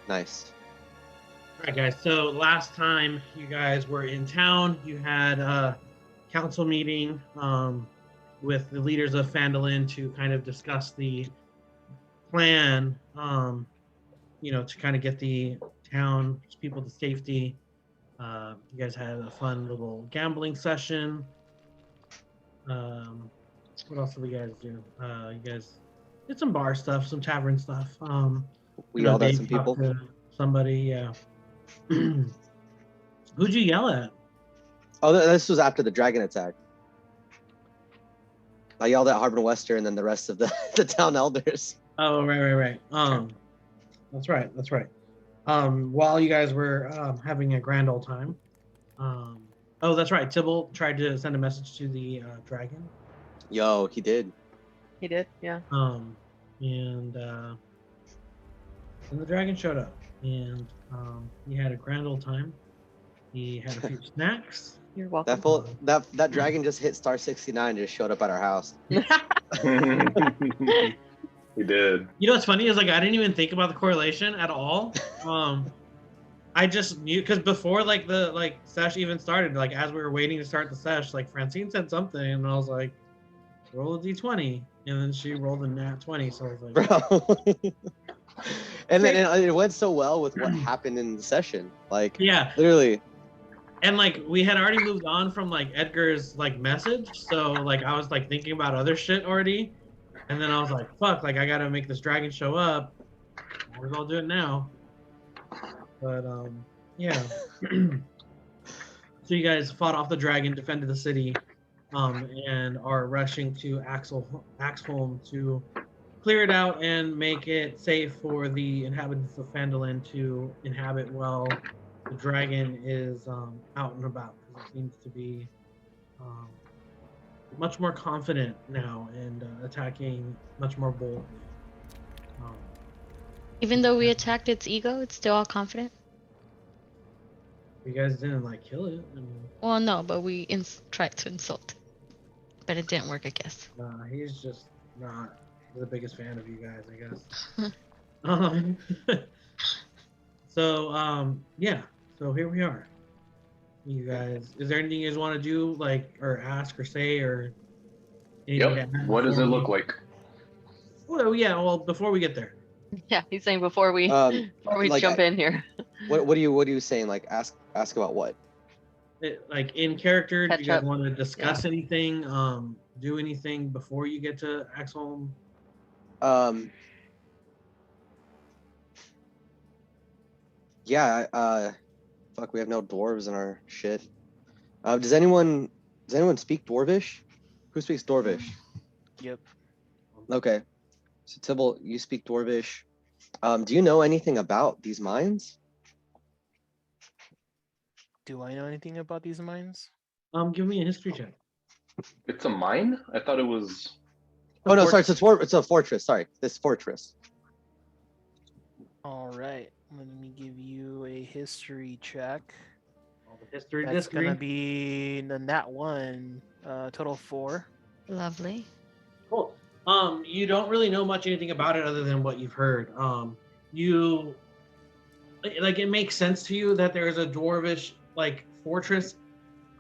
Nice. All right, guys. So last time you guys were in town, you had a council meeting with the leaders of Phandalin to kind of discuss the plan, to kind of get the town people to safety. You guys had a fun little gambling session. What else did you guys do? You guys did some bar stuff, some tavern stuff. We yelled at Dave some talked people. to somebody. Yeah. Who'd you yell at? Oh, this was after the dragon attack. I yelled at Harbin Wester and then the rest of the town elders. Oh, right. That's right. While you guys were having a grand old time. Oh, that's right. Tybalt tried to send a message to the dragon. Yo, he did. He did, yeah. And the dragon showed up, and he had a grand old time. He had a few snacks. You're welcome. That dragon just hit star 69 and just showed up at our house. He did. You know what's funny is like I didn't even think about the correlation at all. I just knew because before the sesh even started, like as we were waiting to start the sesh, like Francine said something, and I was like, roll a d20, and then she rolled a nat 20. So I was like, bro. And then it went so well with what happened in the session. Like, yeah, literally. And like we had already moved on from like Edgar's like message, so like I was like thinking about other shit already, and then I was like, fuck, like I gotta make this dragon show up. Might as well do it now. But yeah. So you guys fought off the dragon, defended the city, and are rushing to Axholm to clear it out and make it safe for the inhabitants of Phandalin to inhabit while the dragon is out and about, because it seems to be much more confident now and attacking much more boldly. Even though we attacked its ego, it's still all confident. You guys didn't like kill it. I mean, Well, no, but we tried to insult it. But it didn't work, I guess. nah, he's just not the biggest fan of you guys, I guess. Yeah. So here we are. You guys, is there anything you guys want to do, like, or ask or say, or anything? Yep. What does it look like? Well, yeah. Well, before we get there. Yeah, he's saying before we like, jump in here. What are you saying? Like, ask about what? Like in character, do you Catch guys up. want to discuss anything? Do anything before you get to Axholm? Yeah. Fuck, we have no dwarves in our shit. Does anyone speak Dwarvish? Who speaks Dwarvish? Yep. Okay. So Tybalt, you speak Dwarvish. Do you know anything about these mines? Do I know anything about these mines? Give me a history check. It's a mine? I thought it was. Oh no, sorry, it's a fortress. Sorry, this fortress. All right. Let me give you a history check. All the history That's history. gonna be the nat 1, total 4. Lovely. Cool. You don't really know much anything about it other than what you've heard. You like it makes sense to you that there is a dwarvish like fortress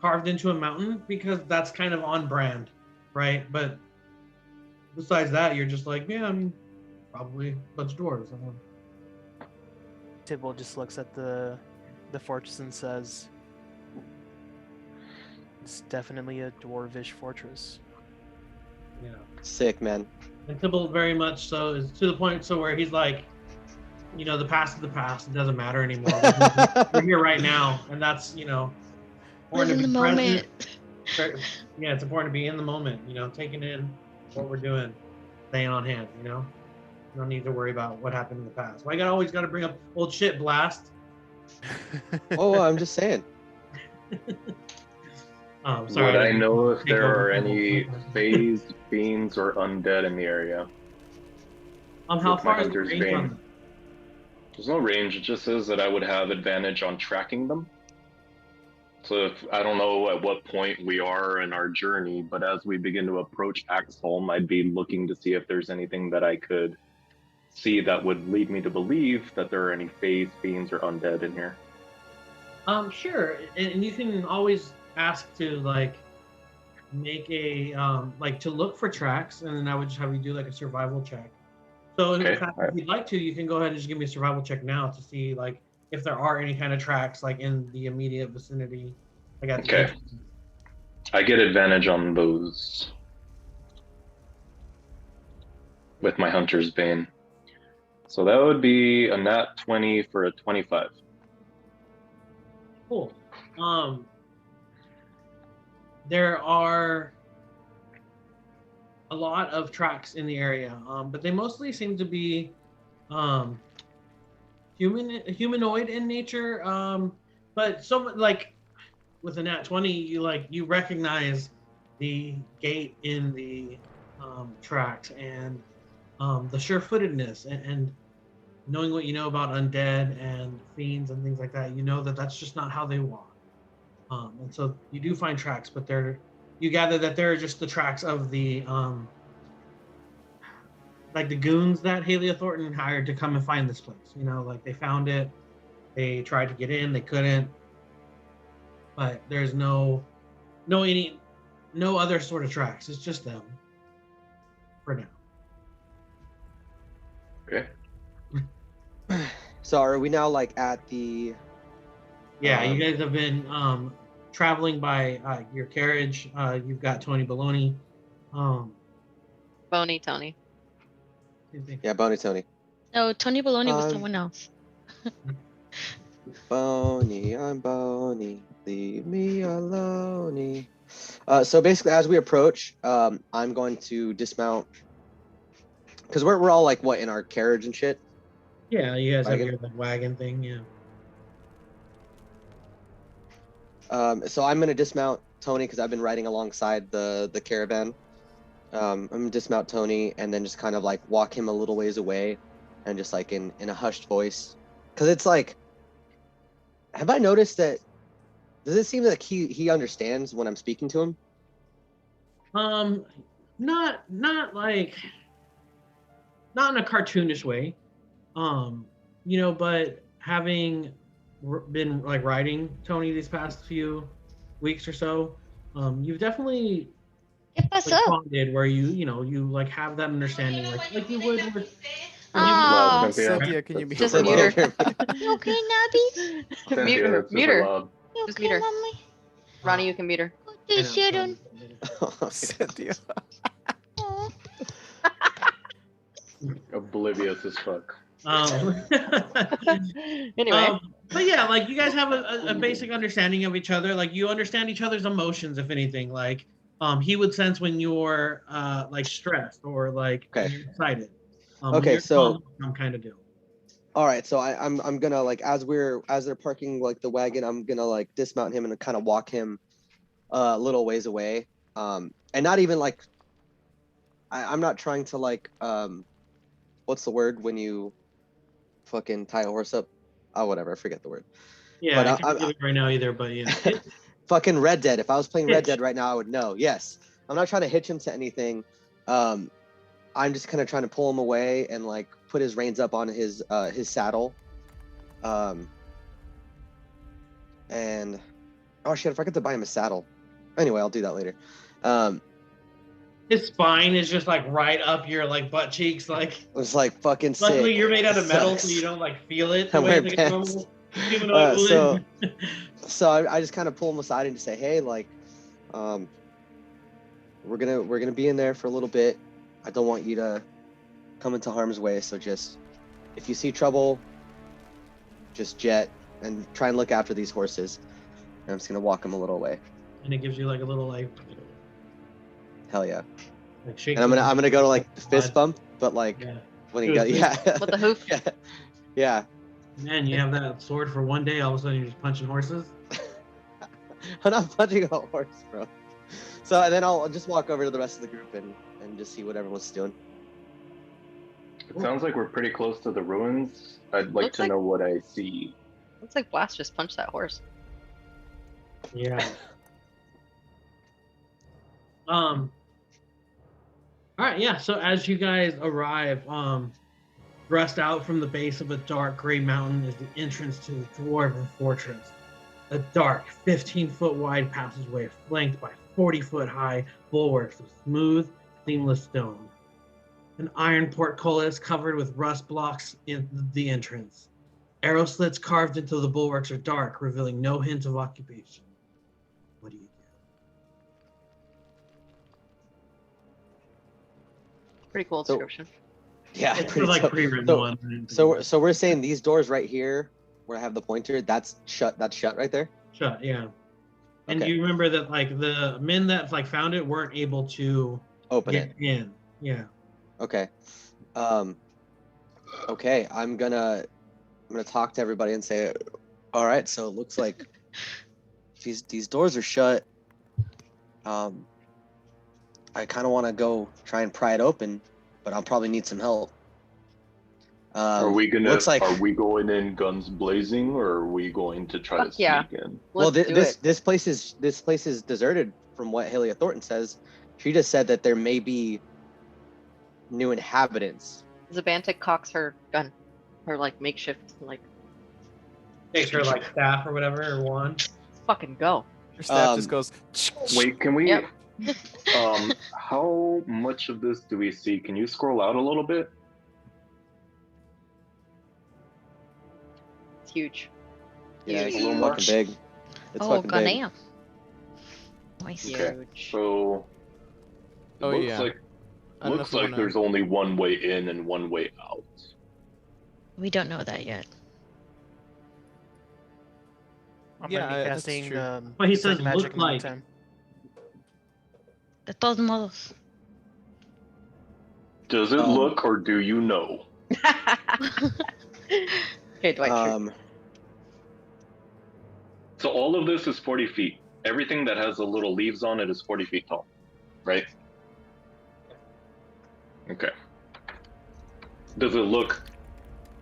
carved into a mountain because that's kind of on brand, right? But besides that, you're just like, yeah, I mean, probably a bunch of dwarves. Tybalt just looks at the fortress and says, "It's definitely a dwarvish fortress." Yeah. Sick, man. And Tybalt very much so is to the point so where he's like, you know, the past is the past. It doesn't matter anymore. We're here right now, and that's, you know, Live in the moment. Yeah, it's important to be in the moment. You know, taking in what we're doing, staying on hand. You know, you don't need to worry about what happened in the past. Why always got to bring up old shit, Blast? Oh, I'm just saying. Sorry. Would I know if there are any phased fiends or undead in the area? How With my far is the hunter's range bane. on them? There's no range. It just says that I would have advantage on tracking them. So if I don't know at what point we are in our journey, but as we begin to approach Axholm, I'd be looking to see if there's anything that I could see that would lead me to believe that there are any phase fiends or undead in here? Sure, and you can always ask to like make a like to look for tracks, and then I would just have you do like a survival check. So in Okay, fact, alright. if you'd like to, you can go ahead and just give me a survival check now to see like if there are any kind of tracks like in the immediate vicinity. Like at the Okay. entrance. I get advantage on those with my Hunter's Bane. So that would be a nat 20 for a 25. Cool. There are a lot of tracks in the area, but they mostly seem to be humanoid in nature. But so like with a nat 20, you recognize the gait in the tracks and the sure-footedness and knowing what you know about undead and fiends and things like that, you know that that's just not how they walk. And so you do find tracks, but you gather that they're just the tracks of the like the goons that Halia Thornton hired to come and find this place. You know, like they found it, they tried to get in, they couldn't, but there's no other sort of tracks. It's just them for now. Okay. So are we now like at the? Yeah, you guys have been traveling by your carriage. You've got Tony Baloney. Bony Tony. Yeah, Boney Tony. No, Tony Baloney was Um, someone else. Boney, I'm Boney. Leave me alone. So basically, as we approach, I'm going to dismount because we're all like what in our carriage and shit. Yeah, you guys have Wagon? your like wagon thing. Yeah. So I'm gonna dismount Tony because I've been riding alongside the caravan. I'm gonna dismount Tony and then just kind of like walk him a little ways away, and just like in a hushed voice, because it's like, have I noticed that? Does it seem like he understands when I'm speaking to him? Not like not in a cartoonish way. You know, but having been like riding Tony these past few weeks or so, you've definitely ¿Qué pasó? responded where you like have that understanding like you would with Oh, Loud, Cynthia. Cynthia, can you That's be Just super mute her. loud. you okay, Nabby? Cynthia, Mute her. that's Mute super her. loud. You Just okay, mute her. mommy? Ronnie, you can mute her. What I did know, Sharon? Cynthia. Oh. Oblivious as fuck. Anyway. But yeah, like you guys have a basic understanding of each other. Like you understand each other's emotions, if anything. Like he would sense when you're like stressed or like when Okay. you're excited. Okay, so some kind of deal. all right, so I'm gonna like as they're parking like the wagon, I'm gonna like dismount him and kind of walk him a little ways away, and not even like I'm not trying to like what's the word when you fucking tie a horse up? Oh, whatever, I forget the word. Yeah, But I can't get it right now either. But yeah, Fucking Red Dead. If I was playing Red Hitch. Dead right now, I would know. Yes, I'm not trying to hitch him to anything. I'm just kind of trying to pull him away and like put his reins up on his saddle. And oh shit, I forgot to buy him a saddle. Anyway, I'll do that later. his spine is just like right up your like butt cheeks. Like It's like fucking sick. luckily you're made out of metal, Sucks. so you don't like feel it the I'm way wearing like a pants. normal humanoid would. So I just kind of pull him aside and just say, hey, like, we're gonna be in there for a little bit. I don't want you to come into harm's way. So just if you see trouble, just jet and try and look after these horses. And I'm just gonna walk him a little way. And it gives you like a little like Hell yeah. shake. And I'm gonna go to like the fist bump, but like Yeah. when he got With the hoof. yeah. Yeah. Man, you have that sword for one day, all of a sudden you're just punching horses. I'm not punching a horse, bro. So and then I'll just walk over to the rest of the group and just see what everyone's doing. It sounds like we're pretty close to the ruins. I'd like Looks to like- know what I see. Looks like Blast just punched that horse. Yeah. All right, yeah. So as you guys arrive, Thrust out from the base of a dark gray mountain is the entrance to the dwarven fortress. A dark, 15-foot wide passageway flanked by 40-foot high bulwarks of smooth, seamless stone. An iron portcullis covered with rust blocks in the entrance. Arrow slits carved into the bulwarks are dark, revealing no hint of occupation. What do you do? Pretty cool So- description. Yeah, It's pretty like so- pre-written so- one. So we're saying these doors right here, where I have the pointer, that's shut. That's shut right there. Shut, yeah. And Okay. you remember that like the men that like found it weren't able to Open get it. in. Yeah. Okay. Okay. I'm gonna talk to everybody and say, all right. So it looks like these doors are shut. I kind of want to go try and pry it open, but I'll probably need some help. Are we Looks like Are we going in guns blazing, or are we going to try to Fuck yeah. sneak in? well, Let's do this it. this place is deserted from what Halia Thornton says. She just said that there may be new inhabitants. Zabantic cocks her gun, her like makeshift like. Takes her like staff or whatever or wand. Let's fucking go. Your staff Um, just goes. Wait, can we? Yep. How much of this do we see? Can you scroll out a little bit? It's huge. Yeah, it's Huge. fucking big. It's Oh, fucking big. goddamn. Nice. Okay. Huge. So it Oh, looks yeah. like I don't know looks if we like wanna- there's only one way in and one way out. We don't know that yet. I'm Yeah, gonna be that's casting. true. But he Detect says magic look in the like. meantime. De todos modos. Does it look, or do you know? Okay, Dwight. shoot. So all of this is 40 feet. Everything that has the little leaves on it is 40 feet tall, right? Okay. Does it look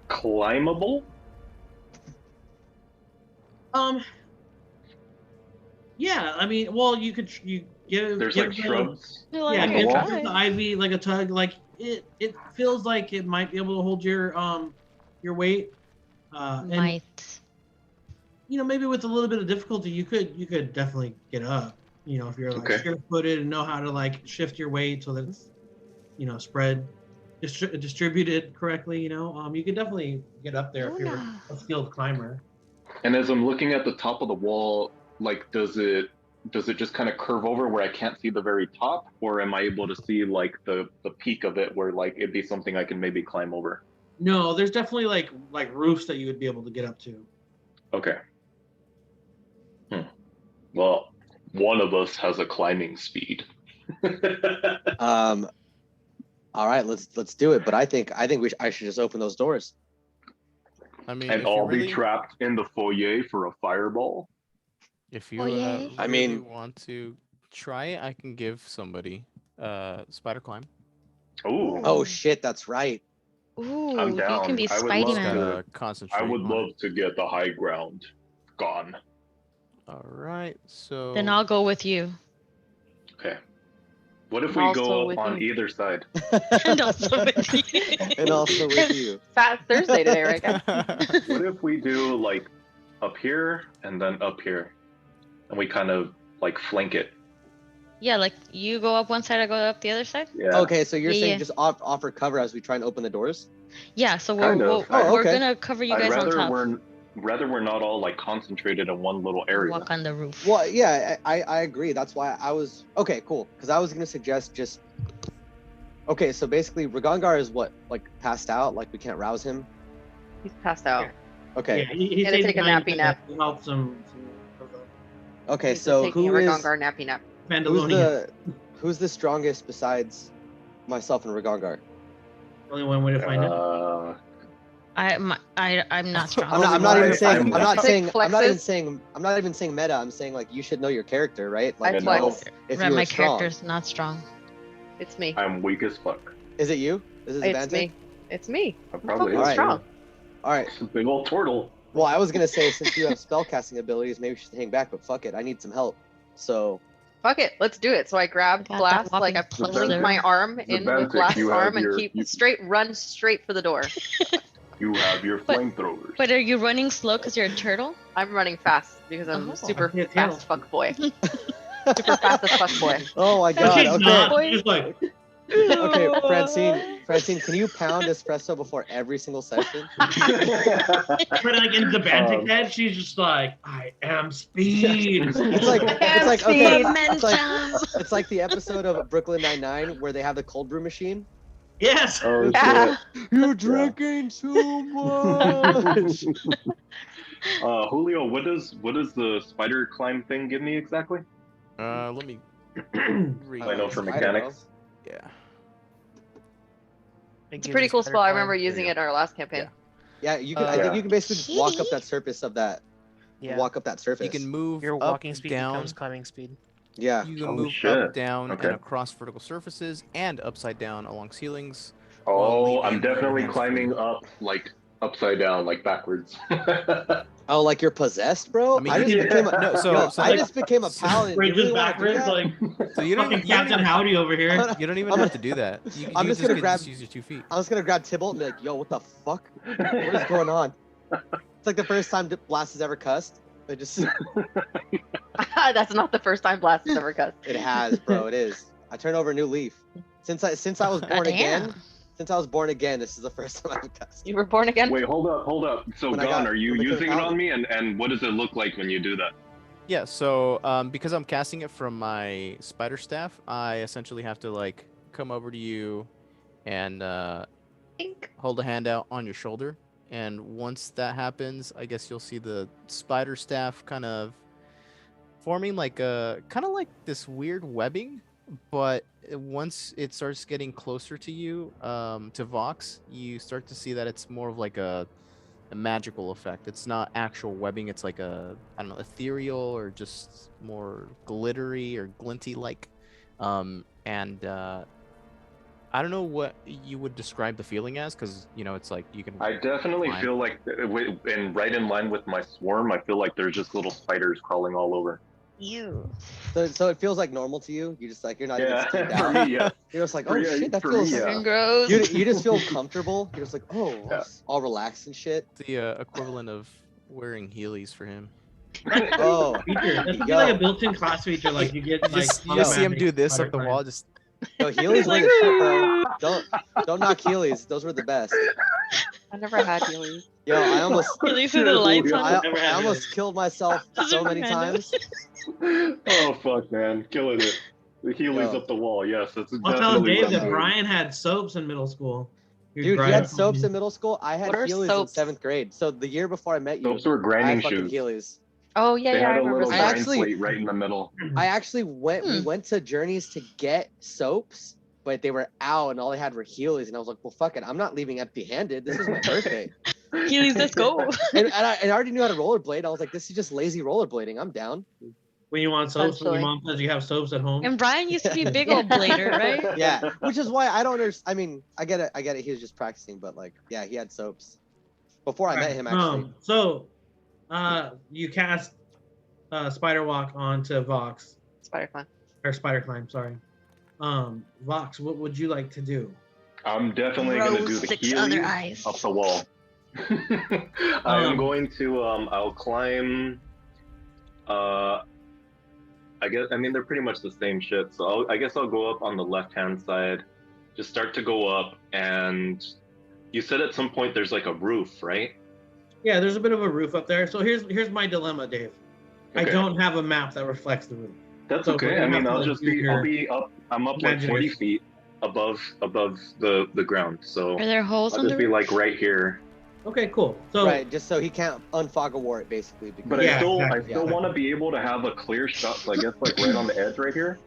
climbable? Yeah, I mean, well, you give There's give like the- shrubs. You're Yeah, on the give wall? the ivy like a tug. Like it feels like it might be able to hold your weight. And Might. you know, maybe with a little bit of difficulty, you could definitely get up. You know, if you're like Okay. sure-footed and know how to like shift your weight so that it's, you know, distributed correctly. You know, you could definitely get up there if you're Luna. a skilled climber. And as I'm looking at the top of the wall, like, does it just kind of curve over where I can't see the very top, or am I able to see like the peak of it where like it'd be something I can maybe climb over? No, there's definitely like roofs that you would be able to get up to. Okay. Well, one of us has a climbing speed. All right, let's do it. But I think I should just open those doors. I mean, And if you I'll really, be trapped in the foyer for a fireball. if you Oh, yay. I really mean- want to try it, I can give somebody spider climb. Ooh, Oh shit, that's right. Ooh, I'm you down. can be I would Spidey love Just Man. to- gotta concentrate. I would on love it. to get the high ground gone. All right, so Then I'll go with you. Okay. What if I'm we also go with on you. either side? And also with you. And also with you. Fat Thursday today, right, guys? What if we do like up here and then up here, and we kind of like flank it? Yeah, like you go up one side, I go up the other side. Yeah. Okay, so you're Yeah, saying yeah. just offer cover as we try and open the doors? Yeah, so Kind of. Oh, we're okay. gonna cover you I'd guys on rather top. we're not all like concentrated in one little area. Walk on the roof. Well, yeah, I agree. That's why I was okay, cool. Because I was gonna suggest just okay. So basically, Ragangar is what, like passed out? Like we can't rouse him? He's passed out. Okay, Yeah, he's Gotta take a taking time nappy to nap. help some okay. He's So taking who a is Ragongar nappy nap. who's the strongest besides myself and Ragangar? Only one way to find out. I'm not strong. I'm not even Only saying. I'm I'm not Sick saying. I'm not even flexes. saying. I'm not even saying meta. I'm saying like you should know your character, right? Like I know flex. if Right, you were my strong. character's not strong. It's me. I'm weak as fuck. Is it you? Is it It's Zavante? me. It's me. I I'm probably fucking is. strong. All right. It's a big old turtle. Well, I was gonna say since you have spellcasting abilities, maybe you should hang back. But fuck it, I need some help. So fuck it, let's do it. So I grab Got that Blast, like I whopping link pleasure. my arm in Vantic, with Blast's you have arm and your- keep you- run straight for the door. You have your But- flamethrowers. But are you running slow because you're a turtle? I'm running fast because I'm Oh. super I can't tell. fast fuck boy. Super fast as fuck boy. Oh my She's god. Okay. not. She's just like, Okay, Francine, can you pound espresso before every single session? but like in the Bantic head, she's just like, I am speed. It's like okay, Speed. it's like the episode of Brooklyn Nine-Nine where they have the cold brew machine. Yes. Oh, Yeah. You're drinking too much. Julio, what does the spider climb thing give me exactly? Let me read. I know for I don't mechanics. Yeah. It's a pretty cool spell. I remember using it in our last campaign. Yeah, you can. I Yeah. think you can basically just walk up that surface of that. Yeah. Walk up that surface. You can move Your up, walking speed down. becomes climbing speed. Yeah. You can Oh, move shit. up, down, Okay. and across vertical surfaces, and upside down along ceilings. Oh, I'm leaving definitely your hands climbing free. up, like upside down, like backwards. Oh, like you're possessed, bro? I mean, I just yeah. became a No, so- yo, so I like- just became a paladin. You Ranges really wanna do backwards, that? like So you don't, fucking you don't Captain even, Howdy over here. you don't even I'm- have to do that. You, I'm you just gonna can grab- just use your 2 feet. I was gonna grab Tybalt and be like, yo, what the fuck? What is going on? It's like the first time Blast has ever cussed. It just That's not the first time Blast has ever cussed. it has, bro. It is. I turned over a new leaf. Since I was born again. Damn. Since I was born again, this is the first time I've cussed. You were born again? Wait, hold up. So, When I Gon, got- are you when I became using it paladin. on me? And what does it look like when you do that? Yeah, so because I'm casting it from my spider staff, I essentially have to like come over to you and Ink. hold a hand out on your shoulder. And once that happens, I guess you'll see the spider staff kind of forming like a kind of like this weird webbing. But once it starts getting closer to you, to Vox, you start to see that it's more of like a magical effect. It's not actual webbing. It's like a, I don't know, ethereal or just more glittery or glinty like. I don't know what you would describe the feeling as, because you know it's like you can. I definitely climb. feel like, and right in line with my swarm, I feel like there's just little spiders crawling all over. You. So it feels like normal to you. You just like you're not even Yeah, sitting for down. me, yeah. You're just like, For oh you- shit, that for me, feels. yeah. Fucking gross. You just feel comfortable. You're just like, oh, Yeah. all relaxed and shit. The equivalent of wearing Heelys for him. Oh, Feature. That's Yo. like a built-in class feature. Like you get like. You just see him automatic do this up the spider wall, climb. just yo, Heelys were the shit, bro. Don't knock Heelys. Those were the best. I never had Heelys. Yo, I almost At least with the lights on. Never I had almost Heelys. killed myself so Super many random. times. Oh fuck, man, killing it. The Heelys Yo. up the wall. Yes, that's I'll tell definitely Dave what I'm that doing. Brian had soaps in middle school. would Dude, he drive had from- soaps in middle school. I had What are Heelys in soaps? 7th grade. So the year before I met you, Those were I grinding had fucking shoes. Heelys. Oh yeah, They yeah, I had a remember little I that. grind actually- plate right in the middle. I actually went. We Hmm. went to Journeys to get soaps, but they were out, and all they had were Heelys. And I was like, well, fuck it. I'm not leaving empty-handed. This is my birthday. Heelys, let's go. and I already knew how to rollerblade. I was like, this is just lazy rollerblading. I'm down. When you want soaps, when your Essentially. mom says you have soaps at home. And Brian used to be a big old blader, right? Yeah, which is why I don't understand. I mean, I get it. He was just practicing, but like, yeah, he had soaps before I met him. Actually, So, you cast Spider Walk onto Vox Spider climb. or Spider Climb. Sorry, Vox. What would you like to do? I'm definitely gonna Grow do the 6 other Heelys eyes. up the wall. I am going to I'll climb I mean they're pretty much the same shit, so I guess I'll go up on the left hand side, just start to go up, and you said at some point there's like a roof, right? Yeah, there's a bit of a roof up there. So here's my dilemma, Dave. I Okay. don't have a map that reflects the roof. That's So okay. we're I gonna mean have to, I'll like, just use be your I'll be up, I'm up like 40 imagination. feet above the ground, so Are there holes I'll on the just be roof? like right here. Okay, cool. So right, just so he can't unfog a wart, basically. Because But Yeah, I still exactly. want to be able to have a clear shot. So I guess like right on the edge right here.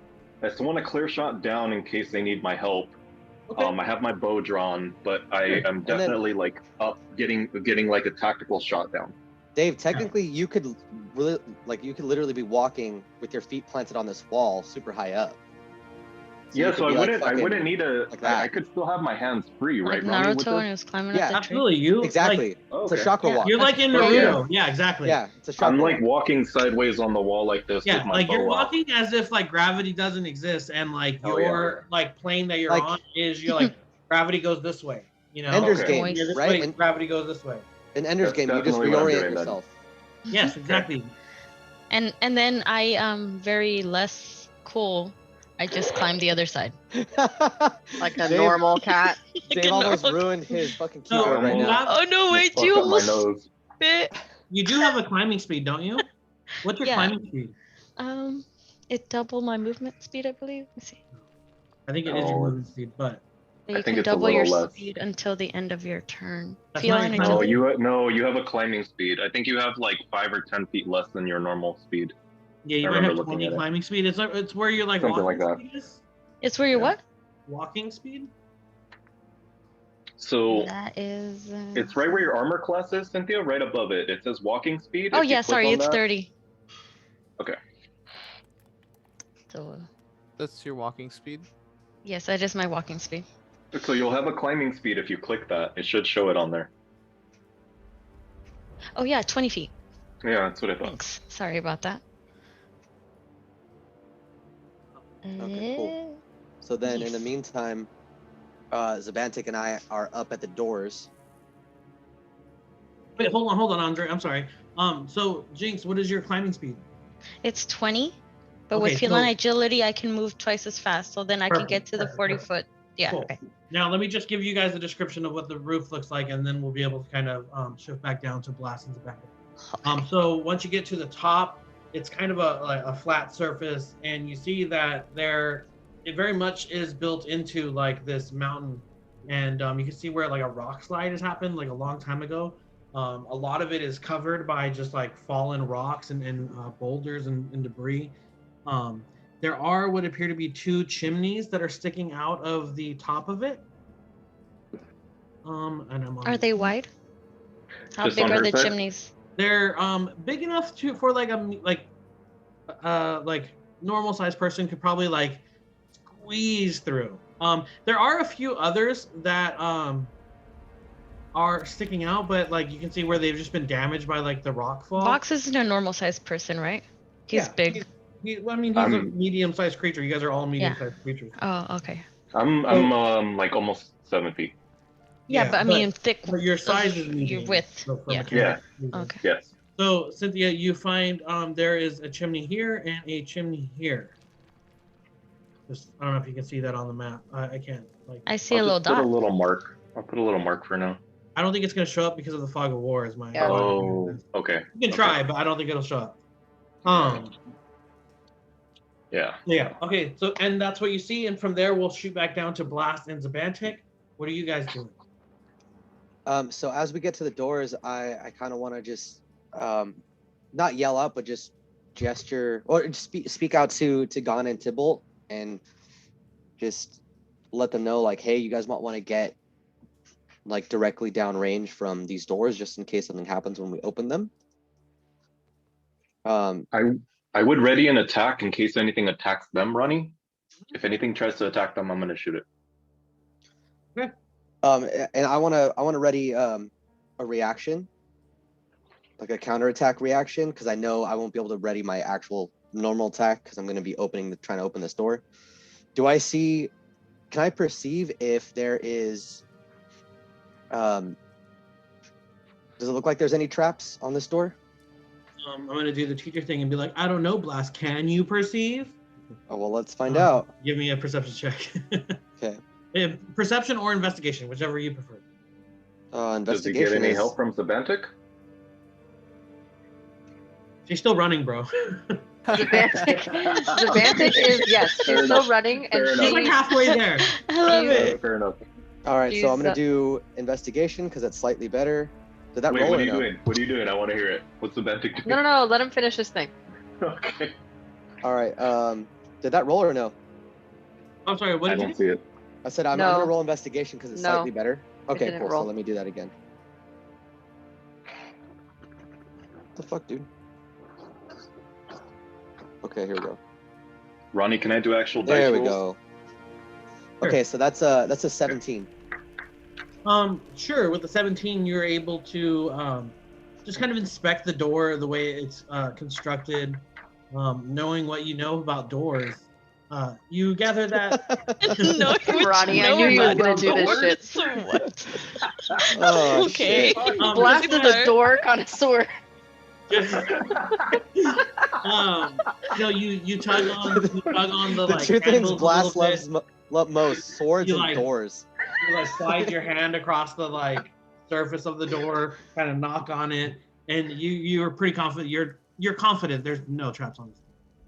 I still want a clear shot down in case they need my help. okay. I have my bow drawn, but I am then- definitely like up getting like a tactical shot down. Dave, technically, you could really, like, you could literally be walking with your feet planted on this wall, super high up. you Yeah, could so be, I like, wouldn't fucking need a. like that. I could still have my hands free, Like right, Ronnie? With Naruto when this? he was climbing Yeah, up the tree. Absolutely, you exactly. Like, Oh, It's a okay. chakra Yeah. walk. you're like in Okay. Naruto. Yeah, exactly. Yeah, it's a chakra I'm like walk. walking sideways on the wall like this Yeah, with my like bow you're out. walking as if like gravity doesn't exist, and like Oh, yeah. your like plane that you're Like- on is you're like gravity goes this way. You know, Ender's Okay. Game, When you're this right? way, And gravity goes this way. in Ender's That's Game, you just definitely what I'm reorient doing then. yourself. Yes, exactly. And then I very less cool. I just climbed the other side. Like a Dave- normal cat. Like Dave a almost normal- ruined his fucking So keyboard right you now. have Oh no! Wait, Fucked you up my almost nose. bit. you do have a climbing speed, don't you? What's your Yeah. climbing speed? It doubled my movement speed, I believe. Let's see. I think it is your Oh, movement speed, but But I you think can it's a double your little less. speed until the end of your turn. That's Feel not on your No, agility. you have a climbing speed. I think you have like 5 or 10 feet less than your normal speed. yeah, you I might remember have looking 20 at it. climbing speed. It's where you're like Something walking like that. speed is. It's where you're Yeah. what? Walking speed. So That is. it's right where your armor class is, Cynthia, right above it. It says walking speed. Oh If you yeah, click sorry, on it's that- 30. Okay. So That's your walking speed. yes, that is my walking speed. So you'll have a climbing speed if you click that. It should show it on there. Oh yeah, 20 feet. Yeah, that's what I thought. Thanks. Sorry about that. Okay, cool. So then, in the Yes. meantime, Zabantik and I are up at the doors. Wait, hold on, Andre. I'm sorry. So Jinx, what is your climbing speed? It's 20, but Okay, with feline so- agility, I can move twice as fast. So then I can get Perfect, to the perfect, 40 perfect. foot. Yeah. Cool. Okay. Now let me just give you guys a description of what the roof looks like, and then we'll be able to kind of shift back down to blast into back. Okay. So once you get to the top, it's kind of a flat surface, and you see that it very much is built into like this mountain, and you can see where like a rock slide has happened like a long time ago. A lot of it is covered by just like fallen rocks and boulders and debris. There are what appear to be 2 chimneys that are sticking out of the top of it. And I'm on Are they wide? How Just big on are her the side? chimneys? They're big enough for like like normal sized person could probably like squeeze through. There are a few others that are sticking out, but like you can see where they've just been damaged by like the rock fall. Vox isn't a normal sized person, right? He's Yeah, big. Well, I mean, he's a medium-sized creature. You guys are all medium-sized creatures. Oh, okay. I'm like almost 7 feet. Yeah, but I mean, thick. But your size is your medium. width. so for Yeah. mechanics reasons. Okay. Yes. So Cynthia, you find there is a chimney here and a chimney here. Just, I don't know if you can see that on the map. I can't. Like, I see a I'll little just put dot. a little mark. I'll put a little mark for now. I don't think it's going to show up because of the fog of war. Is my. Yeah. Oh, okay. You can try, but I don't think it'll show up. Yeah. Yeah. Okay. So, and that's what you see, and from there we'll shoot back down to Blast and Zabantik. What are you guys doing? So as we get to the doors, I kind of want to just not yell out, but just gesture or just speak out to Gon and Tybalt and just let them know like, hey, you guys might want to get like directly downrange from these doors just in case something happens when we open them. I would ready an attack in case anything attacks them, Ronnie. If anything tries to attack them, I'm gonna shoot it. And I want to ready a reaction, like a counterattack reaction, because I know I won't be able to ready my actual normal attack because I'm going to be trying to open this door. Can I perceive if there is, does it look like there's any traps on this door? I'm going to do the teacher thing and be like, I don't know, Blast. Can you perceive? Oh, well, let's find out. Give me a perception check. Okay. Perception or investigation, whichever you prefer. Does he Investigation get any is- help from Zabantik? She's still running, bro. Zabantik is, yes, she's Fair still enough. running, and Fair She's she, like halfway there. I love You- it. Fair enough. All right, so I'm She's, going to do investigation because that's slightly better. Did that Wait, roll what or are you no? doing? What are you doing? I want to hear it. What's Zabantik doing? no, let him finish his thing. Okay. All right. Did that roll or no? I'm sorry, what I did you don't see it. I said I'm No. going to roll investigation because it's No. slightly better. Okay, didn't cool. roll. So let me do that again. What the fuck, dude? Okay, here we go. Ronnie, can I do actual dice There we rolls? go. Okay, so that's a 17. Sure. With the 17, you're able to just kind of inspect the door, the way it's constructed, knowing what you know about doors. You gather that. No, Ronnie, I knew you was gonna do this shit. So what? Oh, Okay. shit. Blasted the door connoisseur. Just, you tug on the The like two things handles a Blast little bit. love most: swords You and like- doors. You like slide your hand across the like surface of the door, kind of knock on it, and you're pretty confident. You're confident there's no traps on this.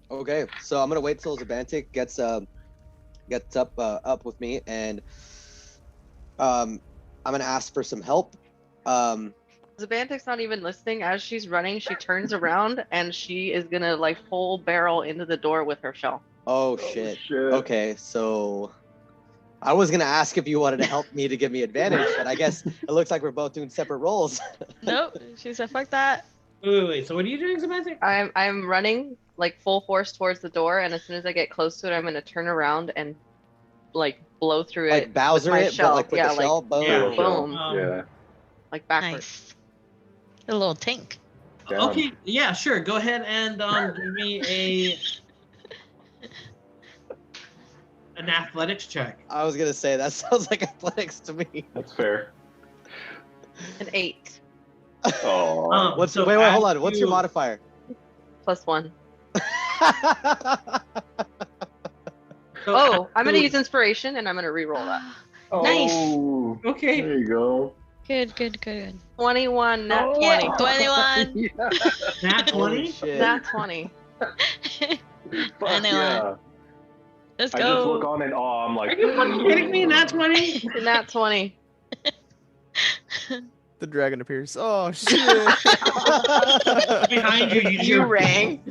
Okay, so I'm gonna wait till Zabantik gets up with me, and I'm gonna ask for some help. Zabantik's not even listening. As she's running, she turns around and she is gonna like full barrel into the door with her shell. Oh shit. Okay, so I was gonna ask if you wanted to help me to give me advantage, but I guess it looks like we're both doing separate roles. Nope. She said, "Fuck that." Wait. So what are you doing, Semantic? I'm running like full force towards the door, and as soon as I get close to it, I'm gonna turn around and like blow through it. Like Bowser with my it, shell. but like with yeah, the shell. Boom. Yeah. boom, Yeah. like backwards. Nice. A little tank. Damn. Okay, yeah, sure. Go ahead and give me an athletics check. I was gonna say that sounds like athletics to me. That's fair. An 8 Oh. What's so wait, as hold on. What's your you- modifier? plus 1. So Oh, I'm gonna so- use inspiration and I'm gonna re-roll that. Nice. Oh, Okay. there you go. Good, good, good. 21, nat Oh. 20. 21. Yeah. Nat Holy 20. shit. Nat 20. Fuck Anyway. yeah. Let's I just look go. on in awe. I'm Are like, you fucking kidding me? Nat 20. Nat 20. The dragon appears. Oh shit! Behind you, You rang.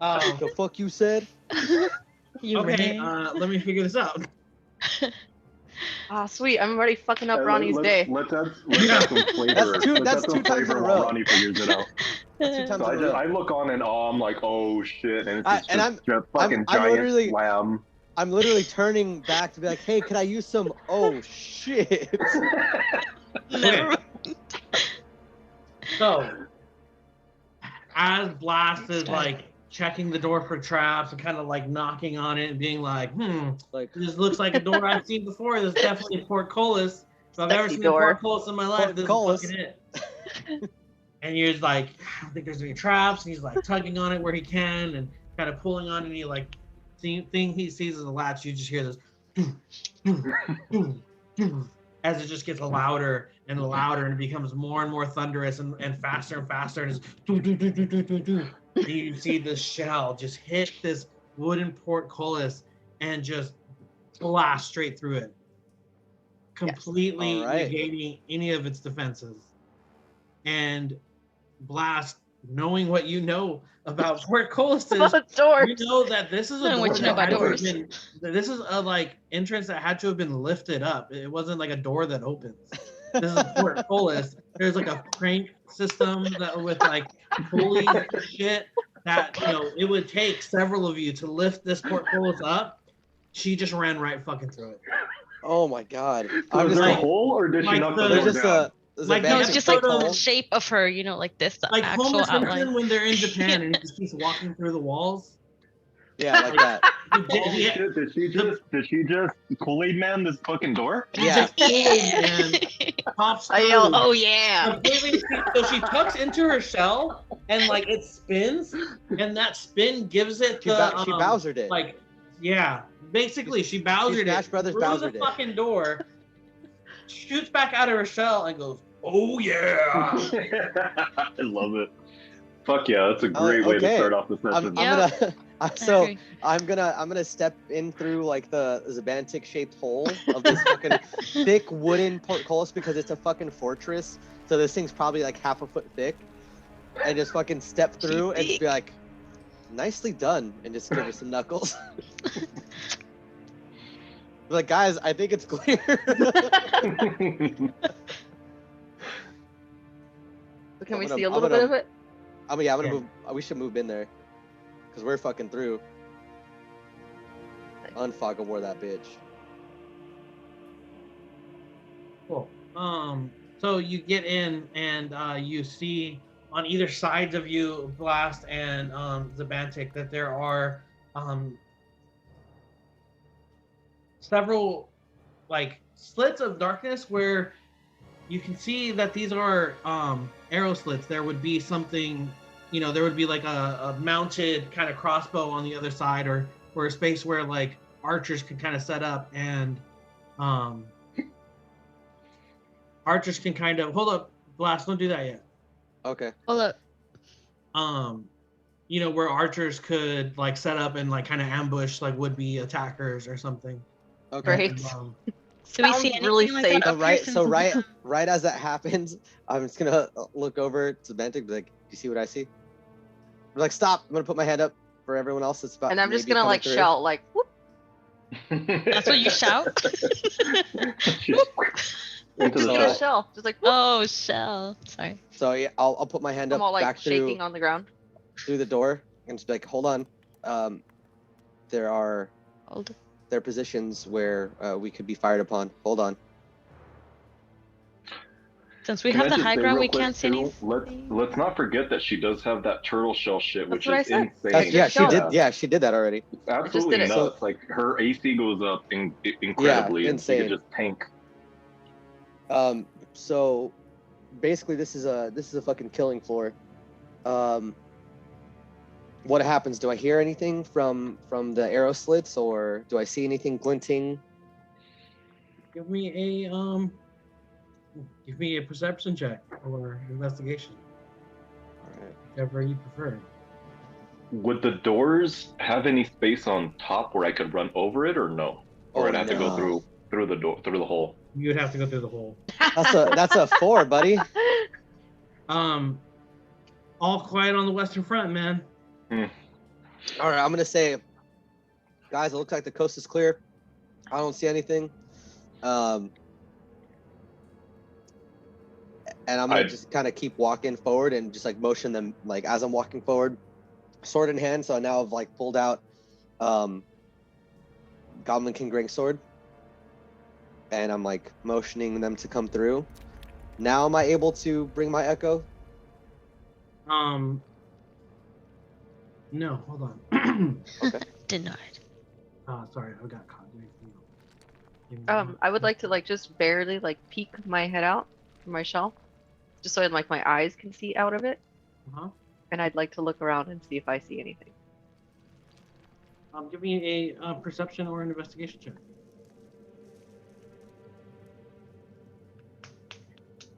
The fuck you said? You Okay, ran. let me figure this out. Ah, sweet. I'm already fucking up Ronnie's day. Let's add some flavor. That's two- Let's that's add some two times flavor in a while row. Ronnie figures it out. That's 2 times So in a row. I look on in awe. I'm like, oh shit, and it's I- just, and just fucking I'm giant literally- slam. I'm literally turning back to be like, hey, could I use some? Oh shit! Never. So, as Blast is like checking the door for traps and kind of like knocking on it and being like, Like this looks like a door I've seen before. This is definitely a portcullis. If I've ever Sexy seen door. a portcullis in my life, this Portcullis. is fucking it. And you're just like, I don't think there's any traps. And he's like tugging on it where he can and kind of pulling on it. And he like, thing he sees is a latch. You just hear this as it just gets louder and louder and it becomes more and more thunderous and faster and faster. And, and you see the shell just hit this wooden portcullis and just blast straight through it, completely All right. negating any of its defenses. And Blast, knowing what you know about portcullises, About doors. you know that this is a Knowing door what you know that about had to have doors. been, that this is a like entrance that had to have been lifted up. It wasn't like a door that opens. This is a portcullis. There's like a crank system that with like pulleys and shit that it would take several of you to lift this portcullis up. She just ran right fucking through it. oh my god! Was I'm just there a like, hole, or did she like knock the- the there's door just down? there's Like, a no, No, basic it's just like photo- the shape of her, like this, the Like actual homeless outline. Henderson when they're in Japan and he just keeps walking through the walls. yeah, like that. He Shit, did she just Kool-Aid man this fucking door? Yeah. just Kool-Aid Man pops I yell, through. oh yeah. Completely, so she tucks into her shell and like it spins, and that spin gives it She the she Bowser'd it. like basically she Bowser'd Smash it Brothers through Bowser'd the it. fucking door, shoots back out of her shell and goes, oh yeah. I love it. Fuck yeah, that's a great way to okay. start off the I'm session. Yep. gonna I I'm gonna step in through like the Zabantik shaped hole of this fucking thick wooden portcullis because it's a fucking fortress. So this thing's probably like half a foot thick, and just fucking step through and just be like, nicely done, and just give her some knuckles. Be like, guys, I think it's clear. Can we I'm gonna- see a I'm little gonna- bit of it? I'm gonna Yeah. move. We should move in there, cause we're fucking through. unfog of war that bitch. Cool. So you get in and you see on either sides of you, Blast and Zabantik, that there are several like slits of darkness where you can see that these are arrow slits. There would be something, there would be like a mounted kind of crossbow on the other side, or a space where like archers could kind of set up, and archers can kind of hold up. Blast, don't do that yet. Okay. Hold up. Where archers could like set up and like kind of ambush like would-be attackers or something. Okay. Great. Do we see Sounds anything really like safe. that up here So since- right as that happens, I'm just gonna look over to Bentic, be like, "Do you see what I see?" I'm like, "Stop!" I'm gonna put my hand up for everyone else that's about. And I'm just maybe gonna coming like through. shout like, whoop. That's what you shout? Into Just the get a shell. shell. Just like, whoop. Oh, shell. Sorry. So yeah, I'll put my hand I'm up all like back shaking on the ground. through the door and just be like, "Hold on, there are Hold. positions where we could be fired upon. Hold on." Since we Can I have the just high say ground, real we quick, can't see too, anything. Let's not forget that she does have that turtle shell shit, That's which what I is said. insane. Yeah, she Show did. us. Yeah, she did that already. It's absolutely did it. nuts. Like her AC goes up incredibly, and she insane. could just tank. So basically, this is a fucking killing floor. What happens? Do I hear anything from the arrow slits, or do I see anything glinting? Give me a perception check or investigation, All right. whichever you prefer. Would the doors have any space on top where I could run over it, or no? Or I'd have to go no. through the door, through the hole. You would have to go through the hole. That's a 4, buddy. All quiet on the Western Front, man. All right, I'm gonna say, guys, it looks like the coast is clear. I don't see anything. And I'm gonna just kind of keep walking forward and just like motion them like as I'm walking forward, sword in hand. So now I've like pulled out Goblin King Greatsword, and I'm like motioning them to come through. Now am I able to bring my echo? No, hold on. Okay. Denied. Sorry, I got caught doing something. I would like to like just barely like peek my head out from my shell, just so like my eyes can see out of it, Uh-huh. and I'd like to look around and see if I see anything. Give me a perception or an investigation check.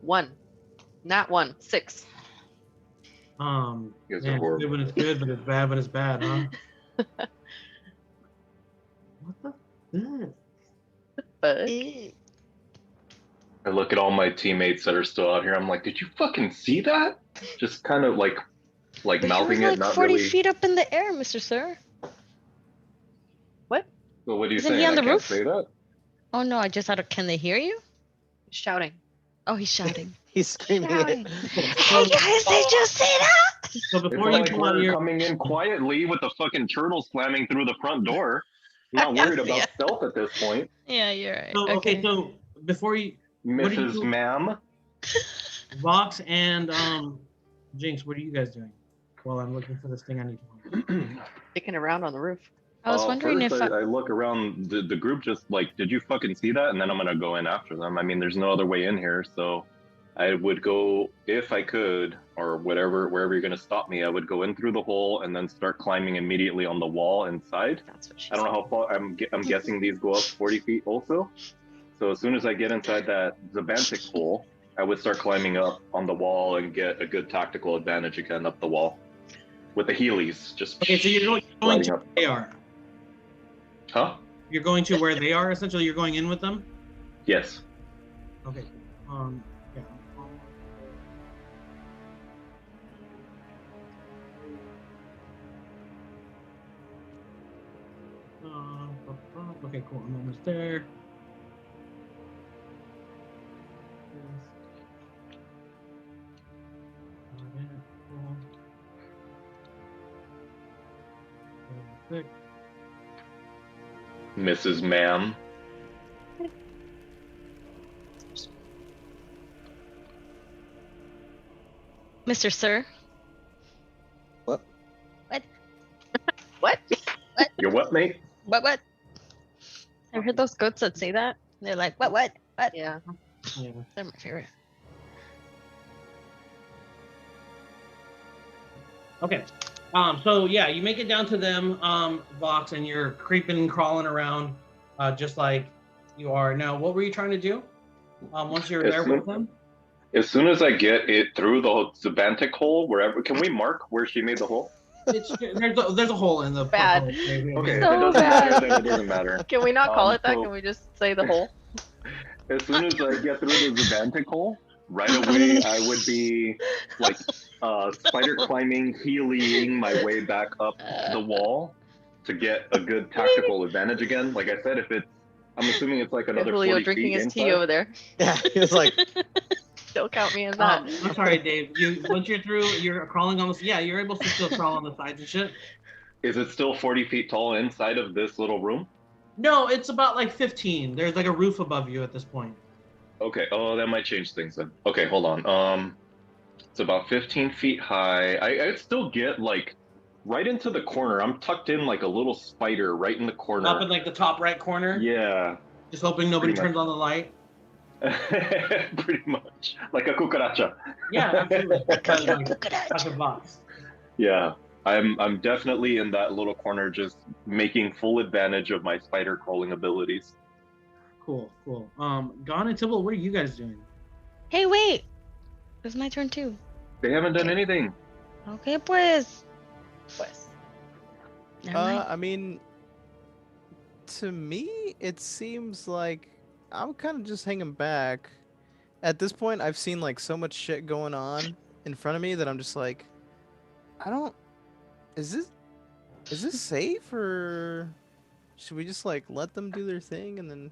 1, not 1, 6. You guys are Man, it's horrible. good when it's good, but it's bad when it's bad, huh? What the? But I look at all my teammates that are still out here. I'm like, did you fucking see that? Just kind of like But mouthing he was it, like not 40 really. feet up in the air, Mr. Sir. So what are you Isn't he saying? on I the can't roof? say that. Oh no, I just thought, can they hear you? shouting. Oh, he's shouting. He's screaming Shouting. it. Hey guys, did you see that? So It's before not you like pull out we're your coming in quietly with the fucking turtle slamming through the front door. I'm not worried about Yeah. stealth at this point, Yeah, you're right. so okay, so before you What do you Mrs. do? Ma'am. Vox and Jinx, what are you guys doing while I'm looking for this thing I need to find? Sticking around on the roof. I was wondering if first I look around the group, just like, did you fucking see that? And then I'm gonna go in after them. I mean, there's no other way in here, so I would go, if I could, or wherever you're gonna stop me, I would go in through the hole and then start climbing immediately on the wall inside. That's what she I don't know how far. I'm guessing these go up 40 feet also. So as soon as I get inside that Zabantic hole, I would start climbing up on the wall and get a good tactical advantage again up the wall with the Heelys. Just Okay, so you're going sliding to up. where they are. Huh? You're going to where they are. Essentially, you're going in with them. Yes. Okay. Yeah. Okay, cool. I'm almost there. Six. Mrs. Ma'am. Mr. Sir. What? What? You're what, mate? What? I heard those goats that say that. They're like, what? Yeah. Yeah. They're my favorite. Okay. So yeah, you make it down to them, Vox, and you're creeping and crawling around, just like you are now. What were you trying to do? Once you're there with them? As soon as I get it through the Zabantic hole, wherever, can we mark where she made the hole? There's a hole in the Bad. hole. Okay, if So it doesn't bad. matter, then it doesn't matter. Can we not call it that? so- Can we just say the whole? As soon as I get through the Zabantic hole, right away I would be like spider climbing, healing my way back up the wall to get a good tactical advantage again. Like I said, I'm assuming it's like another Julio 40 drinking feet his inside. tea over there. Yeah, it's like Don't count me as that. I'm sorry, Dave. Once you're through, you're crawling on the. Yeah, you're able to still crawl on the sides and shit. Is it still 40 feet tall inside of this little room? No, it's about like 15. There's like a roof above you at this point. Okay. Oh, that might change things then. Okay, hold on. It's about 15 feet high. I'd still get like right into the corner. I'm tucked in like a little spider right in the corner. Up in like the top right corner. Yeah. Just hoping nobody Pretty turns on the light. Pretty much. Like a cucaracha. Yeah, absolutely. Because, like, Cucaracha. that's a box. Yeah. I'm definitely in that little corner just making full advantage of my spider crawling abilities. Cool. Gon and Tibble, what are you guys doing? Hey, wait. It's my turn too. They haven't done anything. Okay, pues. Never mind. I mean, to me, it seems like I'm kind of just hanging back. At this point, I've seen like so much shit going on in front of me that I'm just like, I don't. Is this safe, or should we just like let them do their thing and then,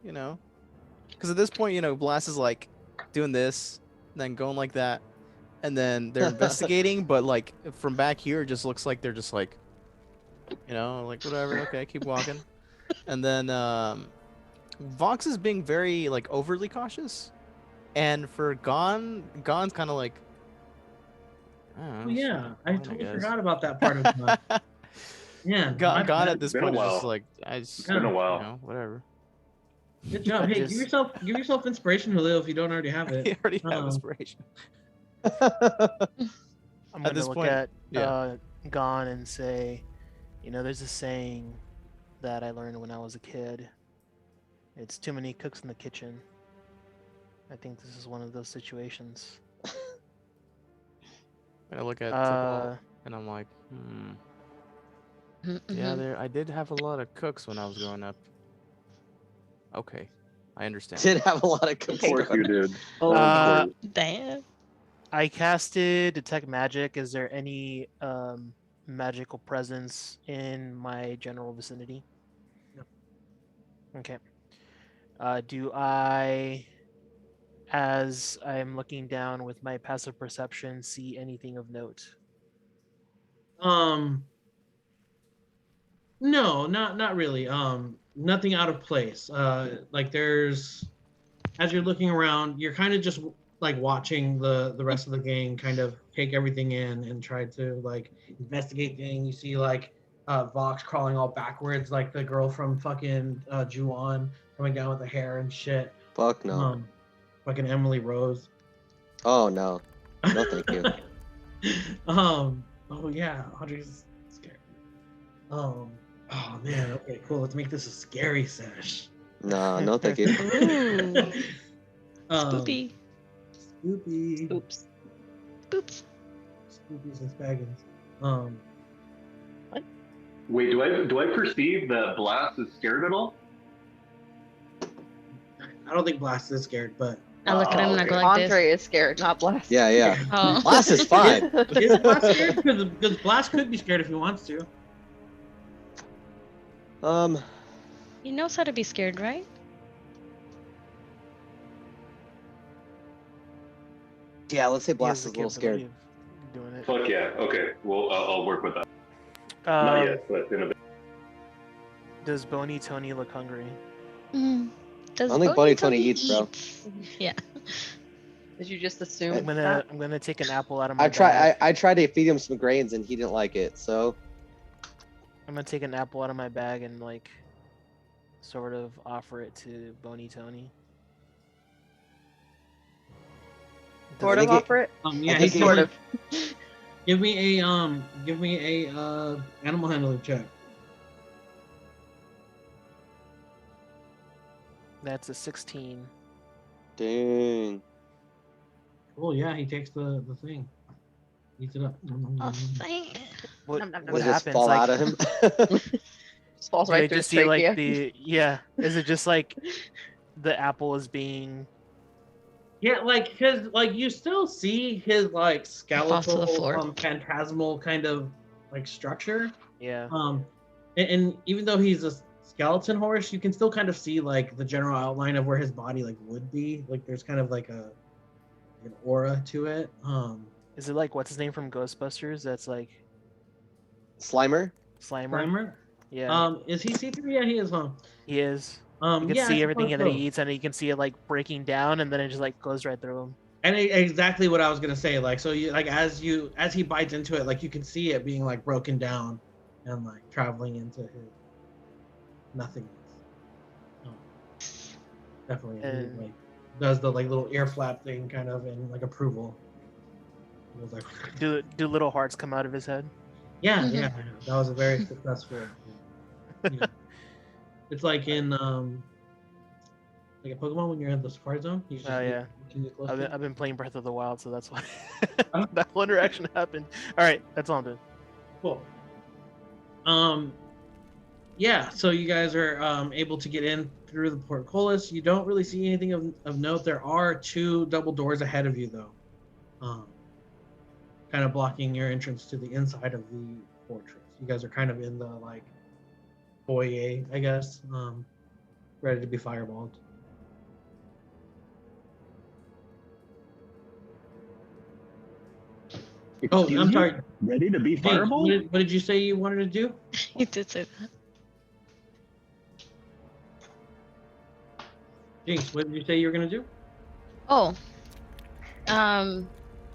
you know? Because at this point, Blast is like doing this, and then going like that, and then they're investigating, but like from back here, it just looks like they're just like, like whatever. Okay, keep walking. And then Vox is being very like overly cautious, and for Gon's kind of like. Oh yeah, I totally forgot about that part of my. Yeah, Gon at this Been a point is just while. like, it's been a while. whatever. Good job. Hey, Just- give yourself inspiration, Julio, if you don't already have You it. already have inspiration. I'm At gonna this look point, at yeah. Gon and say, there's a saying that I learned when I was a kid. It's too many cooks in the kitchen. I think this is one of those situations. I look at Tibble, and I'm like, yeah, Mhm. I did have a lot of cooks when I was growing up. Okay, I understand. did have a lot of Of cooking. course you did. Uh, Damn. I casted Detect Magic. Is there any magical presence in my general vicinity? No. Okay. Do I, as I'm looking down with my passive perception, see anything of note? No, not really. Nothing out of place. Like there's, as you're looking around, you're kind of just like watching the rest of the gang kind of take everything in and try to like investigate things. You see like Vox crawling all backwards, like the girl from fucking Ju-on coming down with the hair and shit. Fuck no. Fucking Emily Rose. Oh no. No, thank you. Oh yeah, Audrey's scared. Oh man. Okay, cool. Let's make this a scary sesh. No, thank you. Ooh. Spoopy. Spoopy. Spoopy. Oops. Boops. Spoopies and spaggins. Wait, do I perceive that Blast is scared at all? I don't think Blast is scared, but I look at him and I go okay. like this. Andre is scared, not Blast. Yeah. Oh. Blast is fine. is Blast scared? Because Blast could be scared if he wants to. He knows how to be scared, right? Yeah, let's say He Blast has is the a little scared. capability of doing it. Fuck yeah. Okay. Well, I'll work with that. Not Um, yet, but in a bit. Does Bony Tony look hungry? Does I don't think Bunny Tony eats, bro. Yeah. Did you just assume I'm that? gonna take an apple out of my bag. I tried to feed him some grains and he didn't like it, so I'm gonna take an apple out of my bag and like sort of offer it to Bony Tony. Sort I of think offer it? Yeah, I he's think Sort like, of. give me a animal handling check. That's a 16. dang. Cool, yeah, he takes the thing. Eats it up. Oh, thank. What Nom, nom, nom, what Does it happens? just fall like, out of him? Just falls do right they through just his see like trachea. yeah? Is it just like the apple is being? Yeah, like cause like you still see his like Falls to the skeletal, floor. phantasmal kind of like structure. Yeah. And even though he's a skeleton horse, you can still kind of see like the general outline of where his body like would be. Like there's kind of like an aura to it. Is it like what's his name from Ghostbusters? That's like Slimer? Slimer. Slimer. Yeah. Is he see-through? Yeah, he is. He is. You can Yeah, I see everything suppose that he so. eats, and you can see it like breaking down, and then it just like goes right through him. And exactly what I was gonna say. Like, so you like as he bites into it, like you can see it being like broken down and like traveling into his nothingness. Definitely, he, And- like does the like little ear flap thing kind of in like approval. It was like, Do little hearts come out of his head? yeah, Mhm. yeah, that was a very successful. You know, it's like in like a Pokemon when you're in the Safari Zone. You just Oh, yeah. can get close I've to been, it. I've been playing Breath of the Wild, so that's why Huh? that whole interaction happened. All right, that's all I'm doing. Cool. Yeah, so you guys are able to get in through the portcullis. You don't really see anything of note. There are 2 double doors ahead of you, though, kind of blocking your entrance to the inside of the fortress. You guys are kind of in the like foyer, I guess, ready to be fireballed. Oh, Excuse I'm me? sorry. Ready to be Jinx, fireball? what did you say you wanted to do? He did say that. Jinx, what did you say you were gonna do? Oh.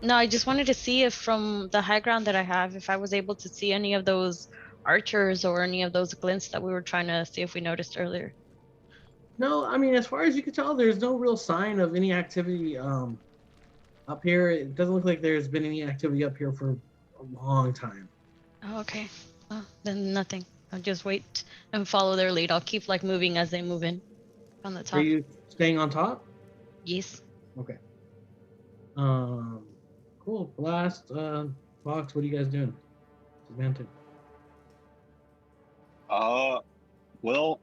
No, I just wanted to see if from the high ground that I have, if I was able to see any of those archers or any of those glints that we were trying to see if we noticed earlier. No, I mean, as far as you can tell, there's no real sign of any activity up here. It doesn't look like there's been any activity up here for a long time. Oh, okay. Well, then nothing. I'll just wait and follow their lead. I'll keep like moving as they move in on the Are top. you staying on top? Yes. Okay. Cool. Blast, Fox, what are you guys doing? Disadvantage. Well,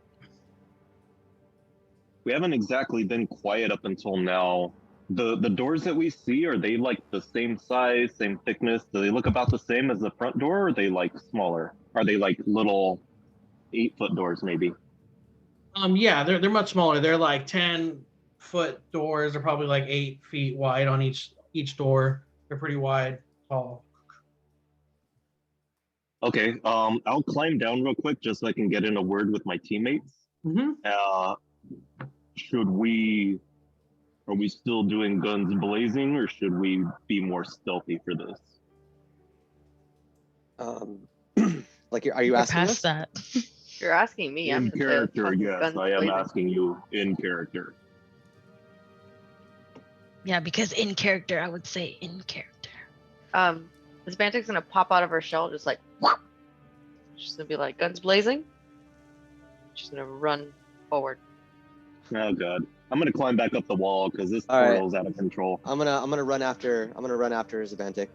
we haven't exactly been quiet up until now. The doors that we see, are they like the same size, same thickness? Do they look about the same as the front door, or are they like smaller? Are they like little 8-foot doors maybe? Yeah, they're much smaller. They're like 10-foot doors. They're probably like 8 feet wide on each door. They're pretty wide, tall. Okay, I'll climb down real quick just so I can get in a word with my teammates. Mm-hmm. Are we still doing guns blazing, or should we be more stealthy for this? Like, are you We're asking us? past that. You're asking me. I'm In the character, fucking yes, guns I am blazing. asking you in character. Yeah, because in character, I would say in character. This Bantic's gonna pop out of her shell, just like. She's gonna be like, guns blazing. She's gonna run forward. Oh god, I'm gonna climb back up the wall because this All right. portal's out of control. I'm gonna run after Zabantic.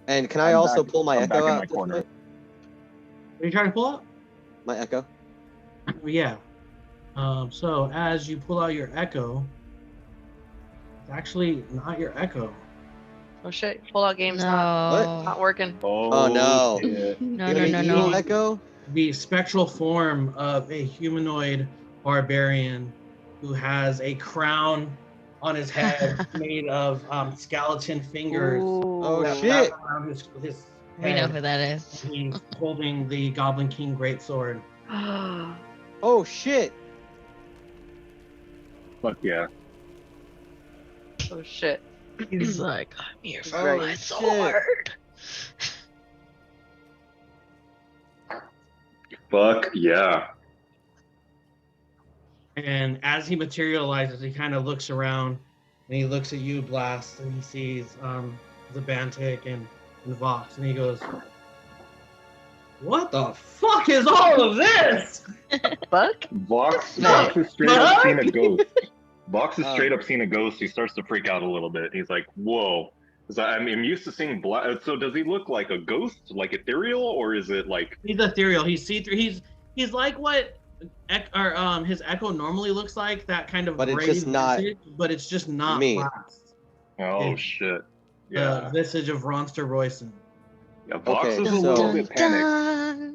And can I I'm also back- pull my I'm back echo in out? my at this corner. point? Are you trying to pull out? My echo. Oh, yeah. So as you pull out your echo, it's actually not your echo. Oh shit! Pullout game's No. not working. Oh, no. shit. No, Gonna no, be no, evil no. echo. The spectral form of a humanoid barbarian who has a crown on his head made of skeleton fingers Oh Ooh. that shit! wrap around his We know head. who that is. He's holding the Goblin King greatsword. Oh shit! Fuck yeah. Oh shit. He's like, I'm here for Oh, my shit. sword. Fuck yeah. And as he materializes, he kind of looks around and he looks at you, Blast, and he sees the Bantic and Vox, and he goes, "What the fuck is all of this?" Fuck? Vox No. is straight up Fuck. seen a ghost. Vox is Um, straight up seen a ghost. He starts to freak out a little bit. He's like, "Whoa!" So I'm used to seeing black. So does he look like a ghost, like ethereal, or is it like? He's ethereal. He's see-through. He's like what his echo normally looks like. That kind of But it's gray just not visage, but it's just not me. Blast. Oh Yeah. shit! The Yeah, visage of Ronster Royson. yeah. Vox Okay, is a so- little bit panicked. dun.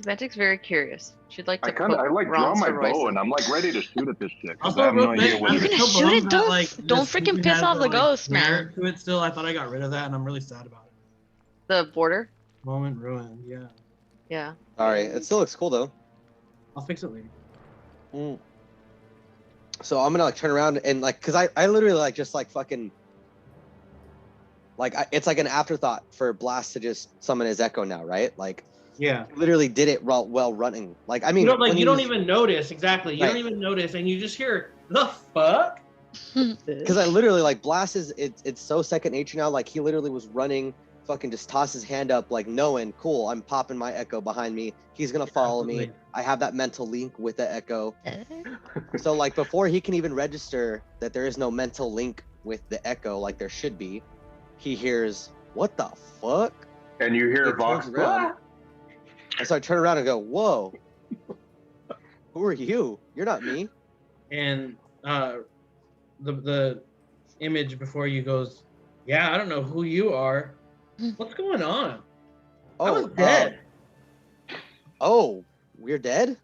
Semantic's very curious. She'd like to I like draw Ron my Sir bow Royson. and I'm like ready to shoot at this shit because Also, I have no real idea quick, what You're it gonna is. shoot it? that, Don't like, don't this freaking movie piss has off the ghost, square man. To it still, I thought I got rid of that, and I'm really sad about it. The border? Moment ruined. Yeah, Yeah. Sorry, it still looks cool though. I'll fix it later. Mm. So I'm gonna like turn around and like, cause I literally like just like fucking, like it's like an afterthought for Blast to just summon his echo now, right? Like, Yeah. literally did it while running. Like, I mean, You don't when you don't he's- even notice exactly. You Right. don't even notice, and you just hear the fuck. Because I literally like Blast is it's so second nature now. Like he literally was running, fucking just toss his hand up, like knowing, cool, I'm popping my echo behind me. He's gonna follow me. absolutely. I have that mental link with the echo. So like before he can even register that there is no mental link with the echo, like there should be, he hears, "What the fuck?" And you hear He Vox. turns around. And so I turn around and go, "Whoa, who are you? You're not me." And the image before you goes, "Yeah, I don't know who you are. What's going on? I was dead." Oh, we're dead?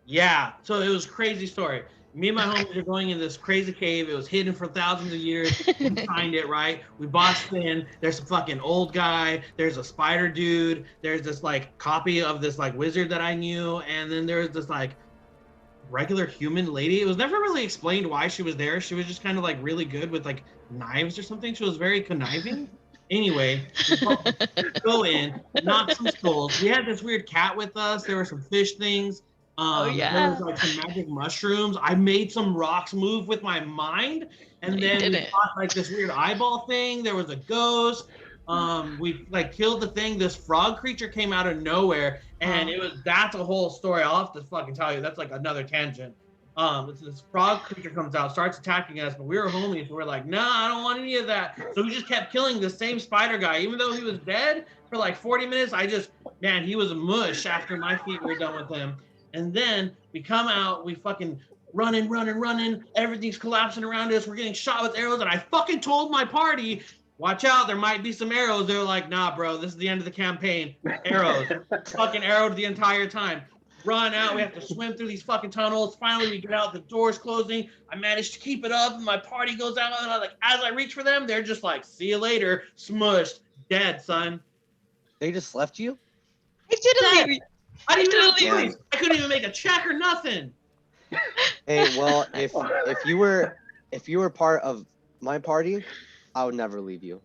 Yeah. So it was a crazy story. Me and my homies are going in this crazy cave. It was hidden for thousands of years. We find it, right? We bossed in. There's a fucking old guy. There's a spider dude. There's this like copy of this like wizard that I knew. And then there's this like regular human lady. It was never really explained why she was there. She was just kind of like really good with like knives or something. She was very conniving. Anyway, we go in, knock some skulls. We had this weird cat with us. There were some fish things. There yeah. was like some magic mushrooms. I made some rocks move with my mind, and No, you then we didn't. fought like this weird eyeball thing. There was a ghost. We like killed the thing. This frog creature came out of nowhere, and that's a whole story. I'll have to fucking tell you. That's like another tangent. This frog creature comes out, starts attacking us, but we were homies. So we're like, nah, I don't want any of that. So we just kept killing the same spider guy, even though he was dead for like 40 minutes. He was a mush after my feet were done with him. And then we come out, we fucking running. Everything's collapsing around us. We're getting shot with arrows. And I fucking told my party, watch out, there might be some arrows. They're like, nah, bro, this is the end of the campaign. Arrows. Fucking arrowed the entire time. Run out. We have to swim through these fucking tunnels. Finally, we get out. The door's closing. I managed to keep it up, and my party goes out. And as I reach for them, they're just like, see you later. Smushed. Dead, son. They just left you? I didn't Dead. leave you. I didn't even Totally. know I couldn't even make a check or nothing. Hey, well, if you were part of my party, I would never leave you.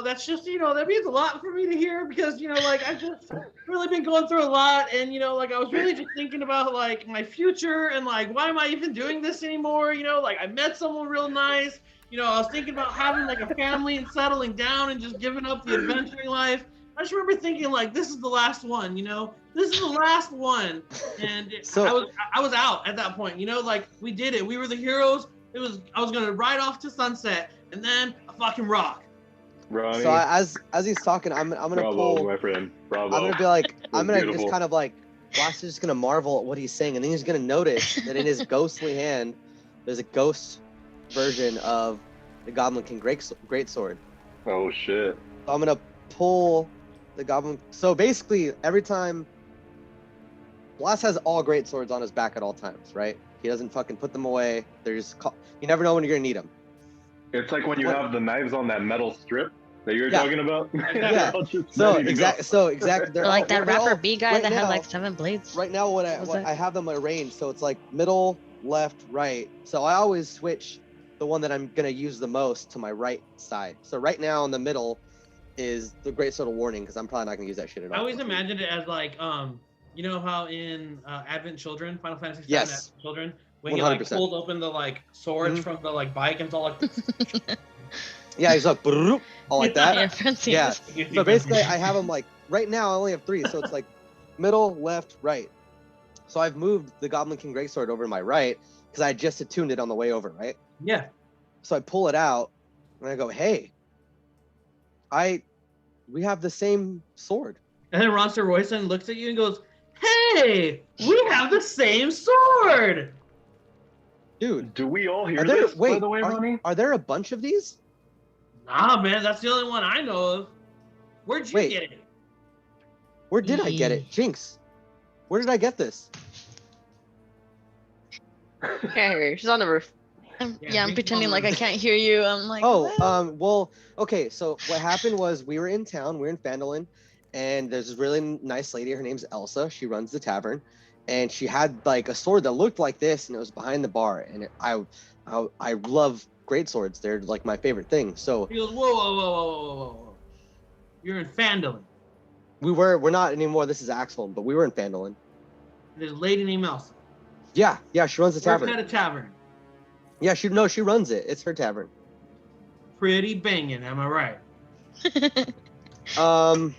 That's just, that means a lot for me to hear because, I've just really been going through a lot. And, I was really just thinking about, my future and, why am I even doing this anymore? I met someone real nice. I was thinking about having, a family and settling down and just giving up the adventuring life. I just remember thinking, this is the last one, This is the last one. And So- I was out at that point, we did it. We were the heroes. I was going to ride off to sunset and then a fucking rock. Ronnie, So as he's talking, I'm gonna bravo, pull. my friend. Bravo. I'm gonna be like, I'm gonna beautiful. just kind of like, Blast is just gonna marvel at what he's saying, and then he's gonna notice that in his ghostly hand, there's a ghost version of the Goblin King greatsword. Oh shit. So I'm gonna pull the Goblin. So basically, every time Blast has all greatswords on his back at all times, right? He doesn't fucking put them away. They're just you never know when you're gonna need them. It's like when you have the knives on that metal strip. that you're Yeah. talking about? Yeah. They're all just So ready to go. exactly. They're Or like all, that they're rapper all- B guy right that had now- like 7 blades. Right now, what was I that? have them arranged, so it's like middle, left, right. So I always switch the one that I'm gonna use the most to my right side. So right now in the middle is the Great Sword of Warning, because I'm probably not gonna use that shit at all. I always imagined it as like, you know how in Advent Children, Final Fantasy VII Yes. Advent Children, when he like 100%. pulled open the like swords Mhm. from the like bike and it's all like. Yeah, he's like "Brrrr," all like that. Yeah, fancy. Yeah. So basically, I have them like right now. I only have 3, so it's like middle, left, right. So I've moved the Goblin King Greatsword over to my right because I just attuned it on the way over, right? Yeah. So I pull it out and I go, "Hey, we have the same sword." And then Ronster Royson looks at you and goes, "Hey, we have the same sword." Dude, Do we all hear are there this, by the way, are, Ronnie? are there a bunch of these? Nah, man, that's the only one I know of. Where'd you Wait. get it? Where did I get it? Jinx, where did I get this? Can't hear you. She's on the roof. Yeah, I'm Jinx pretending on like I the- can't hear you. I'm like, Oh, "What?" well, okay. So what happened was we were in town, we were in Phandalin, and there's this really nice lady. Her name's Elsa. She runs the tavern, and she had like a sword that looked like this, and it was behind the bar. And I love great swords. They're like my favorite thing. So He goes, "Whoa, whoa, whoa, whoa, whoa, whoa, whoa! You're in Phandalin. we're not anymore. This is Axholm, but we were in Phandalin. There's a lady named Elsa. Yeah, she runs the Works tavern. at a tavern. Yeah, she runs it. It's her tavern. Pretty banging, am I right?" Um,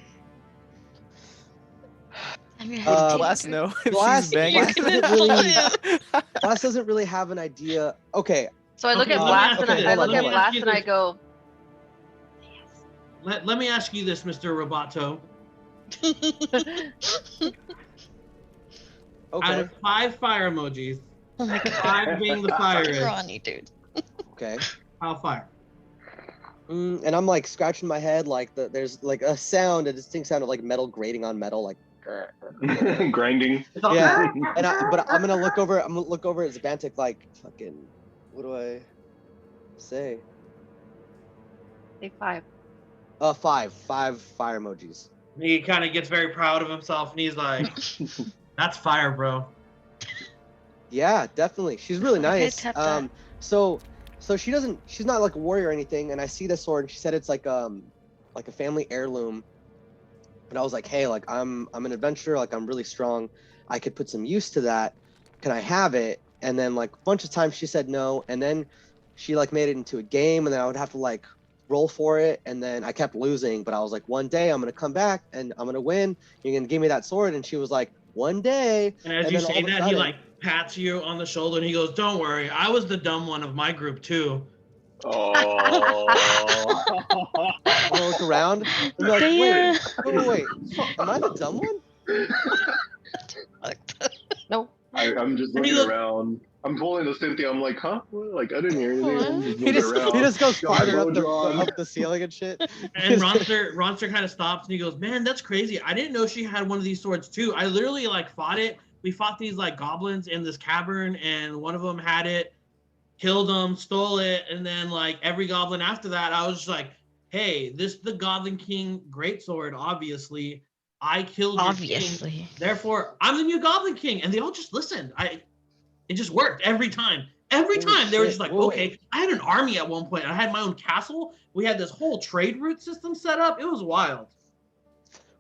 I'm your Uh, head Glass teacher. no. If Glass- she's banging. Glass doesn't really- Glass doesn't really have an idea. Okay, So I look Okay, at let me Blast ask and you this, I look hold at on. Blast and I go, Let me ask you this, Mr. Roboto. Out okay, of 5 fire emojis, Oh my god. 5 being the fire Fucking is, Ronnie, dude. okay. how fire? And I'm like scratching my head, like there's like a sound, a distinct sound of like metal grating on metal, like. Grinding. It's all- Yeah, but I'm gonna look over. I'm gonna look over at Zabantic, like fucking. What do I say? say 5. 5 fire emojis. He kind of gets very proud of himself, and he's like, "That's fire, bro." Yeah, definitely. She's really Okay, nice. tap that. So she's not like a warrior or anything. And I see the sword, and she said it's like a family heirloom. And I was like, hey, like I'm an adventurer, like I'm really strong. I could put some use to that. Can I have it? And then like a bunch of times she said no. And then she like made it into a game, and then I would have to like roll for it. And then I kept losing, but I was like, one day I'm gonna come back and I'm gonna win. You're gonna give me that sword. And she was like, one day. And as And you then all say of a that, he sudden- like pats you on the shoulder, and he goes, "Don't worry, I was the dumb one of my group too." Oh. I'm gonna look around and be like, Damn. wait, am I the dumb one? No. I'm just And he looking goes- around. I'm pulling the Cynthia. I'm like, huh? Like, I didn't hear anything. I'm just He looking just, around. he just goes Got my farther up bow drawn. up the ceiling and shit. And Ronster kind of stops, and he goes, "Man, that's crazy. I didn't know she had one of these swords too. I literally like fought it. We fought these like goblins in this cavern, and one of them had it, killed them, stole it, and then like every goblin after that, I was just like, hey, this is the Goblin King greatsword. Obviously, I killed your king. Obviously. Therefore, I'm the new Goblin King." And they all just listened. It just worked every time. Every Holy time they were shit. just like, Whoa. okay. I had an army at one point. I had my own castle. We had this whole trade route system set up. It was wild.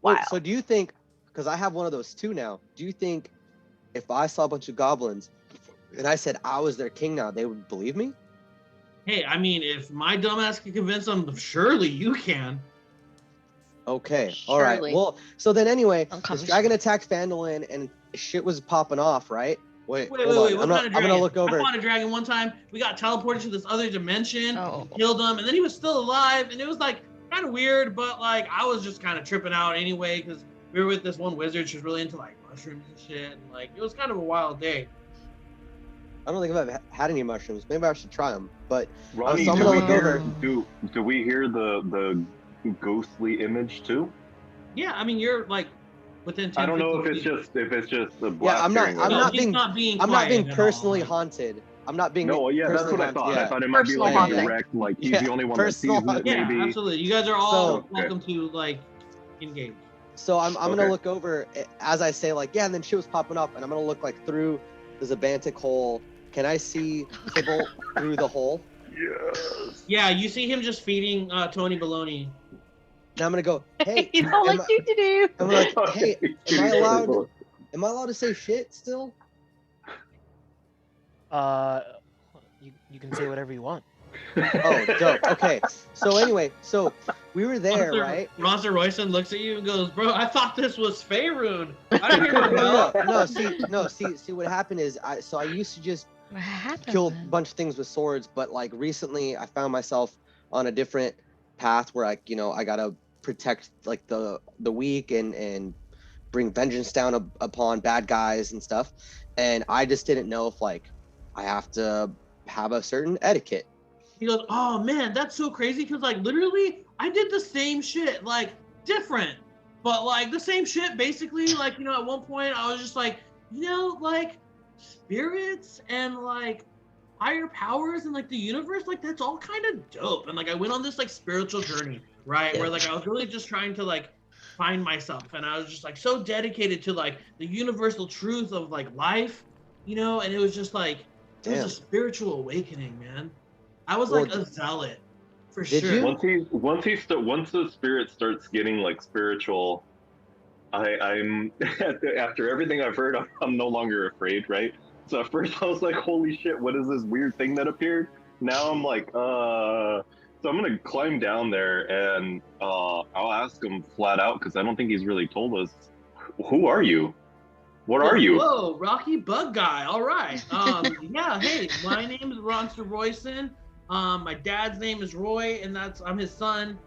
Wait, Wow. so do you think, because I have one of those too now, do you think if I saw a bunch of goblins and I said I was their king now, they would believe me? Hey, I mean, if my dumbass can convince them, surely you can. Okay, all right. Surely. Well, so then anyway, I'm this coming. dragon attacked Phandalin and shit was popping off, right? Wait, Wait, hold what on. kind of dragon? I'm gonna look over. I fought a dragon one time. We got teleported to this other dimension, Oh. killed him, and then he was still alive. And it was like kind of weird, but like I was just kind of tripping out anyway because we were with this one wizard. She was really into like mushrooms and shit. And like it was kind of a wild day. I don't think I've had any mushrooms. Maybe I should try them. But Ronnie, so I'm do gonna we look hear, over. do we hear the ghostly image too? Yeah, I mean you're like within 10 I don't know if 15 it's feet. just the blast. Yeah, I'm not- hearing I'm it. No, not he's being- not being I'm not being quiet at all. personally haunted. I'm not being No, yeah, that's personally what I haunted, thought. yeah. I thought it might be Personal like haunting. a direct, like he's Yeah, the only one that sees personal it, Yeah, maybe. absolutely. You guys are all So- Okay. welcome to like engage. So I'm gonna Okay. look over as I say like, yeah, and then shit was popping up, and I'm gonna look like through the Zabantic hole. Can I see Kibble through the hole? Yes. Yeah, you see him just feeding Tony Baloney. And I'm gonna go, hey, He's all am like, I- do do do. I'm like, hey, am I allowed to say shit still? You can say whatever you want. Oh, dope. Okay. So anyway, so we were there, right? Ronster Royson looks at you and goes, "Bro, I thought this was Faerun. I didn't hear no No, bell." see. What happened is, I used to just What happened? kill a man? bunch of things with swords, but like recently, I found myself on a different path where I gotta protect like the weak and bring vengeance down upon bad guys and stuff, and I just didn't know if like I have to have a certain etiquette. He goes, "Oh man, that's so crazy because like literally, I did the same shit, like different, but like the same shit. Basically, like at one point I was just like, like spirits and like higher powers and like the universe, like that's all kind of dope. And like I went on this like spiritual journey, right, where like I was really just trying to like find myself, and I was just like so dedicated to like the universal truth of like life, and it was just like it was Damn. a spiritual awakening, man. I was Well, like a zealot, for did sure. you? Once the spirit starts getting like spiritual, I'm after everything I've heard, I'm no longer afraid, right? So at first I was like, holy shit, what is this weird thing that appeared? Now I'm like, so I'm gonna climb down there and I'll ask him flat out because I don't think he's really told us. Who are you? What are you? Whoa, Rocky Bug Guy. All right. Yeah. Hey, my name is Ronster Royson. My dad's name is Roy, and I'm his son.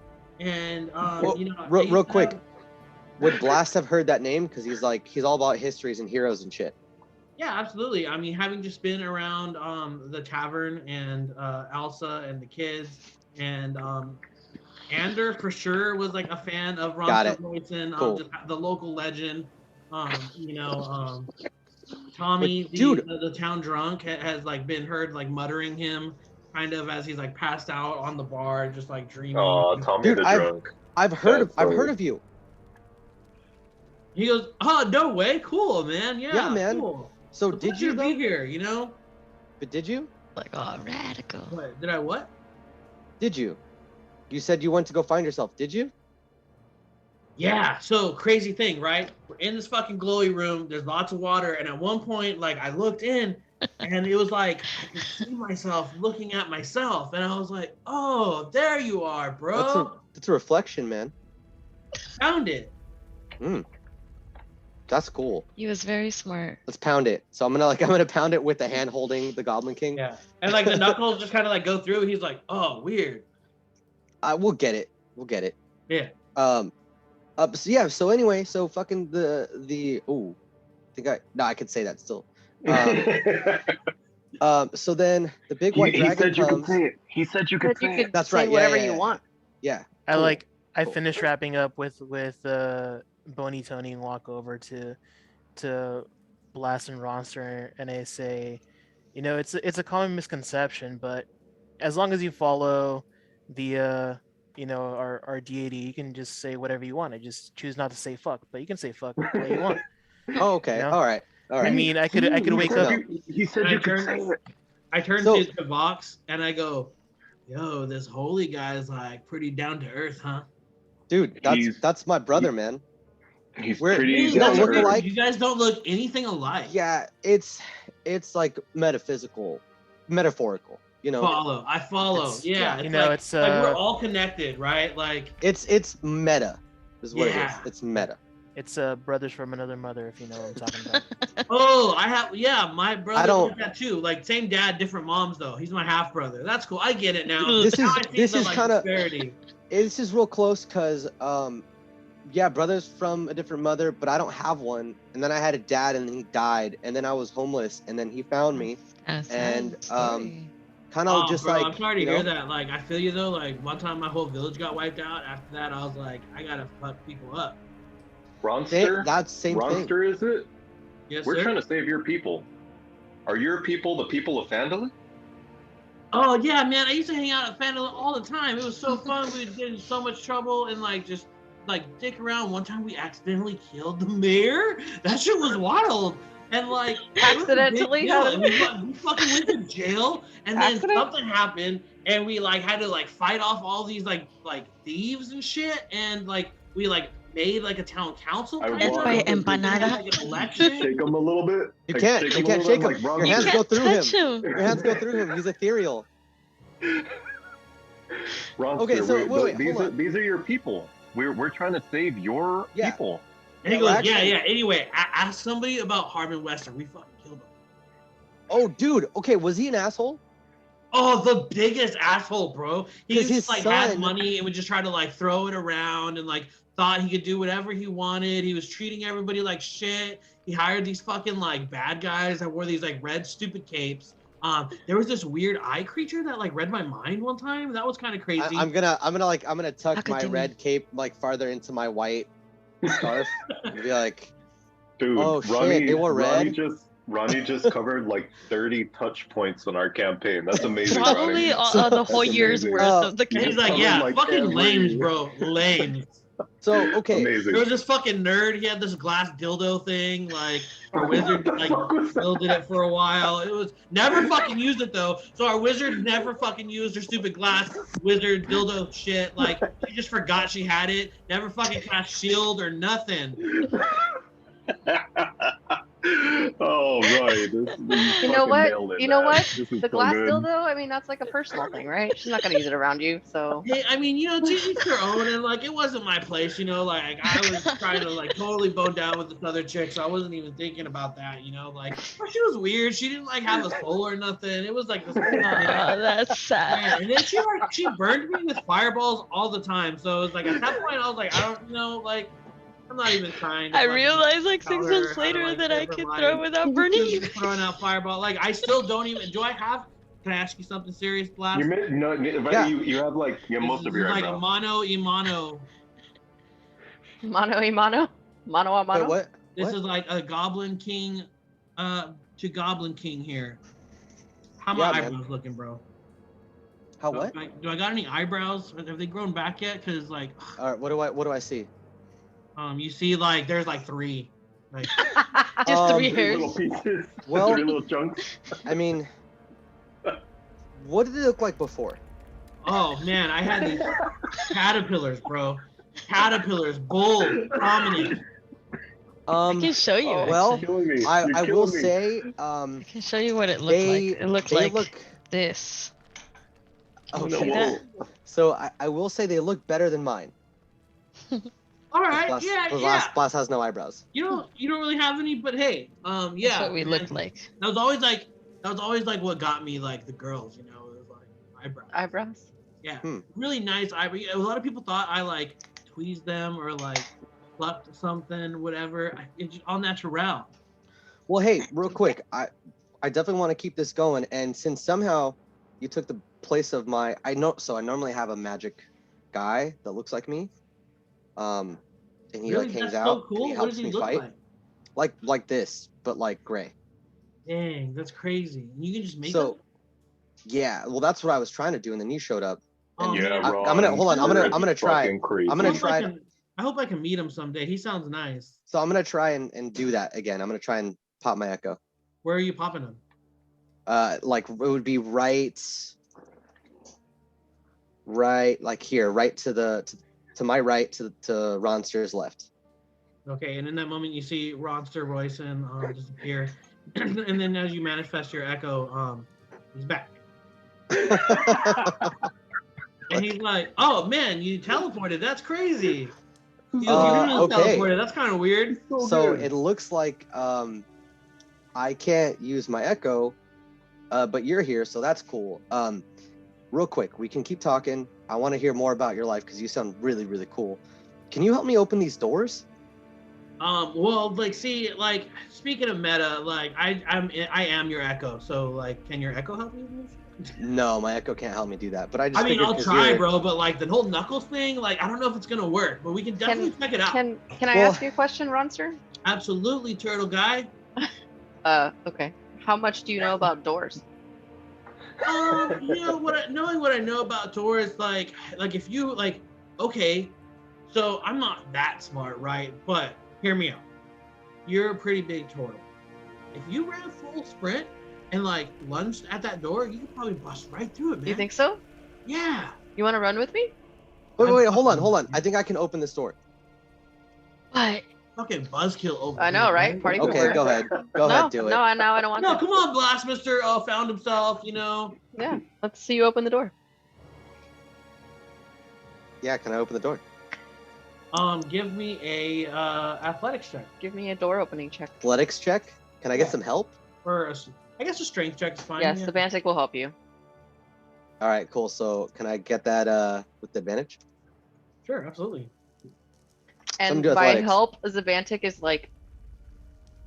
And Well, I real used to quick, have- would Blast have heard that name? Because he's all about histories and heroes and shit. Yeah, absolutely. I mean, having just been around the tavern and Elsa and the kids, and Ander for sure was like a fan of Got Ronster it. Royson, Cool. just the local legend. Tommy, dude- the town drunk, has like been heard like muttering him, kind of as he's like passed out on the bar, just like dreaming. Oh, Tommy Dude, the drunk. I've heard That's funny. of you. He goes, "Oh, no way, cool, man. Yeah, man. Cool. So It's a did pleasure you to though? be here? But did you? Like, oh, radical. What did I what? Did you? You said you went to go find yourself. Did you? Yeah, so crazy thing, right? We're in this fucking glowy room. There's lots of water, and at one point, like I looked in, and it was like I could see myself looking at myself, and I was like, "Oh, there you are, bro. That's a reflection, man. Found it." That's cool. He was very smart. Let's pound it. So I'm gonna pound it with the hand holding the Goblin King. Yeah, and like the knuckles just kind of like go through. He's like, "Oh, weird." We'll get it. We'll get it. Yeah. So yeah. So anyway, so fucking the I could say that still. So then the big white he dragon said you could comes. say it. He said you could But you say could it. That's say right, yeah, whatever yeah, you yeah. want. Yeah. I Cool. finished wrapping up with Bony Tony and walk over to Blast and Ronster and I say, it's a common misconception, but as long as you follow the our deity, you can just say whatever you want. I just choose not to say fuck, but you can say fuck what you want. Oh, okay. No. All right. I mean, I could wake up. He said And you could say it. I turn So- to Vox and I go, "Yo, this holy guy is like pretty down to earth, huh?" Dude, that's my brother, man. He's We're- pretty you easy don't to look hurt. alike. You guys don't look anything alike. Yeah, it's like metaphorical. I follow. It's- Yeah, You it's know, like, it's, like we're all connected, right? Like It's meta, is what Yeah. it is. It's meta. It's brothers from another mother, if you know what I'm talking about. my brother don't- like that too. Like same dad, different moms though. He's my half brother. That's cool. I get it now. This Now is- I see this the, is like, kinda- disparity. It's just real close because brothers from a different mother, but I don't have one. And then I had a dad, and then he died, and then I was homeless, and then he found me. That's And, story. Kind of just bro, like. I'm sorry to you hear know, that. Like I feel you though. Like one time my whole village got wiped out. After that, I was like, I gotta fuck people up. Ronster? That's same thing. Ronster, is it? Yes, We're sir. trying to save your people. Are your people the people of Phandalin? Oh yeah, man! I used to hang out at Phandalin all the time. It was so fun. We'd get in so much trouble and like just like dick around. One time we accidentally killed the mayor. That shit was wild. And like Accidentally? yeah, and we fucking went to jail. And then Accident? something happened, and we like had to like fight off all these like thieves and shit. And like we like made like a town council. I kind It's of, by and we had, empanada. like, an election. Shake him a little bit. You Like, can't a shake little him. bit, like Your Ronnie. hands You go can't through him. touch him. Your hands go through him. He's ethereal. Ronster, Okay, so wait, these hold are on. these are your people. We're trying to save your Yeah. people. And he Yeah, goes, well, yeah, actually- yeah. Anyway, ask somebody about Harbin Western. We fucking killed him. Oh, dude. Okay, was he an asshole? Oh, the biggest asshole, bro. He 'Cause used to his like had son- money and would just try to like throw it around and like thought he could do whatever he wanted. He was treating everybody like shit. He hired these fucking like bad guys that wore these like red stupid capes. There was this weird eye creature that like read my mind one time. That was kind of crazy. I'm gonna tuck my Academy. red cape like farther into my white scarf and be like, Dude, Oh, shit, Ronnie, they were red? Ronnie just covered like 30 touch points on our campaign. That's amazing. Probably Ronnie. the whole That's year's amazing. worth of the and he's game. like, covered, yeah, like, fucking every- lames, bro. Lames. so okay. Amazing. There was this fucking nerd. He had this glass dildo thing. Like our wizard What the like fuck was that? wielded it for a while. It was never fucking used it though. So our wizard never fucking used her stupid glass wizard dildo shit. Like she just forgot she had it. Never fucking cast shield or nothing. Oh, right. You know what? You know what? This is The so glass good. dildo, I mean, that's like a personal thing, right? She's not gonna use it around you, so. Hey, I mean, you know, to each their own, and like it wasn't my place, you know. Like I was trying to like totally bone down with this other chick, so I wasn't even thinking about that, you know. Like she was weird. She didn't like have a soul or nothing. It was like this. Oh, that's Man, sad. and then she burned me with fireballs all the time. So it was like at that point I was like, I don't know, like I'm not even trying. To I fucking realized like tell 6 her months how to, later like, that I live her could life. throw without She burning was you. just throwing out fireball. Like I still don't even. Do I have? Can I ask you something serious, Blast? You made, no, Yeah. you have like most This of is your like a eyebrows. mono y mono. Mano a mano? Mano a Wait, mano? what? This What? is like a Goblin King, to Goblin King here. How Yeah, my man. eyebrows looking, bro? How what? Do I got any eyebrows? Have they grown back yet? Cause like, All right. What do I see? you see, like there's like 3. Like, Just 3 Um, hairs. Little pieces. Well- 3 little chunks. I mean, what did it look like before? oh man, I had these caterpillars, bro. Caterpillars, bold, prominent. I can show you. Oh, well, actually. Killing me. I You're will killing me. say, I can show you what it looked they like. It looked they like look. this. Oh No, shit. that? So I will say they look better than mine. All right, Blast, yeah, Blast, yeah. Blast has no eyebrows. You don't really have any, but hey, yeah. That's what we man. looked like. That was always like what got me like the girls, you know. It was like eyebrows. Eyebrows? Yeah, Hmm. really nice eyebrow. A lot of people thought I like tweezed them or like plucked something, whatever. It's all natural. Well, hey, real quick, I definitely want to keep this going, and since somehow you took the place of my, I normally have a magic guy that looks like me, and he Really? like hangs That's out, so and cool. he What helps does he me look fight, like? like this, but like gray. Dang, that's crazy. You can just make So, them? yeah, well, that's what I was trying to do, and then you showed up. Oh, and Yeah, man. I'm Ron, gonna- hold on, I'm you're gonna try. fucking crazy. I'm gonna I hope I try. can- I hope I can meet him someday. He sounds nice. So I'm gonna try and do that again. I'm gonna try and pop my echo. Where are you popping him? Like it would be right like here, right to my right to Ronster's left. Okay, and in that moment you see Ronster Royson disappear, and then as you manifest your echo, he's back, and he's like, "Oh man, you teleported. That's crazy." He goes, "You really okay. teleported. That's kind of weird." So it looks like I can't use my echo, but you're here, so that's cool. Real quick, we can keep talking. I want to hear more about your life because you sound really, really cool. Can you help me open these doors? Well, like, see, like, speaking of meta, like, I am your echo. So, like, can your echo help me with this? No, my echo can't help me do that. But I just I mean, figured I'll 'cause try, you're- bro. But like the whole Knuckles thing, like, I don't know if it's gonna work. But we can definitely check it out. Can I Well- ask you a question, Ronster? Absolutely, turtle guy. Okay. How much do you know about doors? Knowing what I know about doors, like if you like, okay, so I'm not that smart, right? But hear me out. You're a pretty big turtle. If you ran full sprint and like lunged at that door, you could probably bust right through it, man. You think so? Yeah. You want to run with me? Wait, hold on. I think I can open this door. What? Fucking buzzkill over. I know, here, right? man. Party Okay, pooper. go ahead. Go ahead, do it. No, now I don't want No, to. come on, Blastmaster. Found himself. Yeah, let's see you open the door. Yeah, can I open the door? Give me a athletics check Give me a door opening check. Athletics check. Can I get Yeah. some help? or I guess a strength check is fine. Yes, yeah. the Bantic will help you. All right, cool. So can I get that with advantage? Sure, absolutely. And do by athletics. help, Zabantic is like,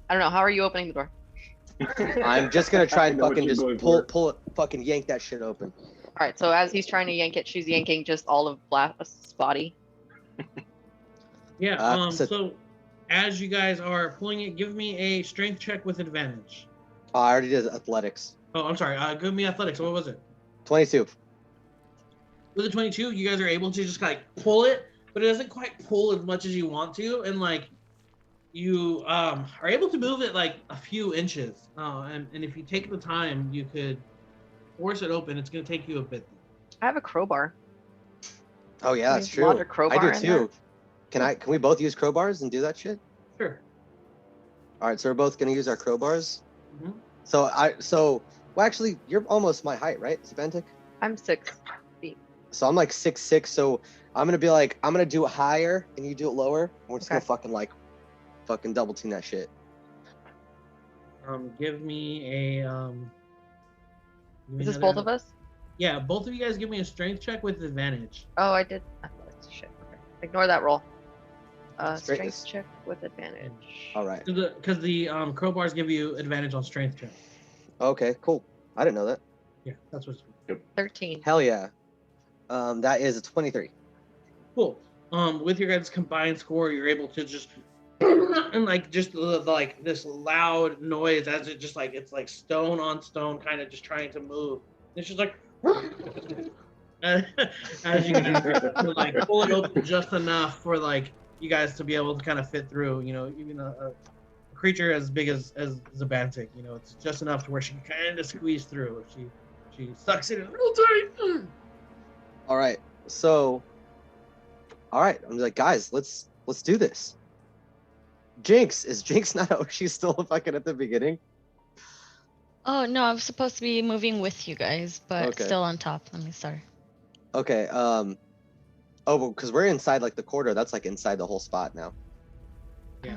I don't know. How are you opening the door? I'm just gonna try I and know what fucking you're just going pull for. it, fucking yank that shit open. All right. So as he's trying to yank it, she's yanking just all of Blast's body. Yeah. So- So as you guys are pulling it, give me a strength check with advantage. Oh, I already did athletics. Oh, I'm sorry. Give me athletics. What was it? 22. With a 22, you guys are able to just like pull it, but it doesn't quite pull as much as you want to, and like you are able to move it like a few inches. And if you take the time, you could force it open. It's gonna take you a bit. I have a crowbar. Oh yeah, that's Can you lodge true. a crowbar I do in there? too. Can we both use crowbars and do that shit? Sure. All right, so we're both gonna use our crowbars. Mhm. Well, actually, you're almost my height, right, Zabantic? I'm 6. So I'm like 6'6", so I'm gonna be like, I'm gonna do it higher and you do it lower. And we're just Okay. gonna fucking double team that shit. Give me a Is this both of us? Yeah, both of you guys give me a strength check with advantage. Oh, I did. Athletics. Shit. Okay. Ignore that roll. Straightness. Strength check with advantage. All right. Because the crowbars give you advantage on strength check. Okay, cool. I didn't know that. Yeah, that's what's 13. Hell yeah. That is a 23. cool. With your guys' combined score, you're able to just and like just like this loud noise as it just like it's like stone on stone, kind of just trying to move. It's just like as you can like pull it open just enough for like you guys to be able to kind of fit through. You know, even a creature as big as Zabantic, you know, it's just enough to where she can kind of squeeze through. She sucks it in real tight. All right. So, all right. I'm like, guys, let's do this. Jinx, is Jinx not? Oh, she's still fucking at the beginning. Oh no, I'm supposed to be moving with you guys, but Okay. still on top. Let me start. Okay. Oh, well, because we're inside like the corridor. That's like inside the whole spot now. Yeah.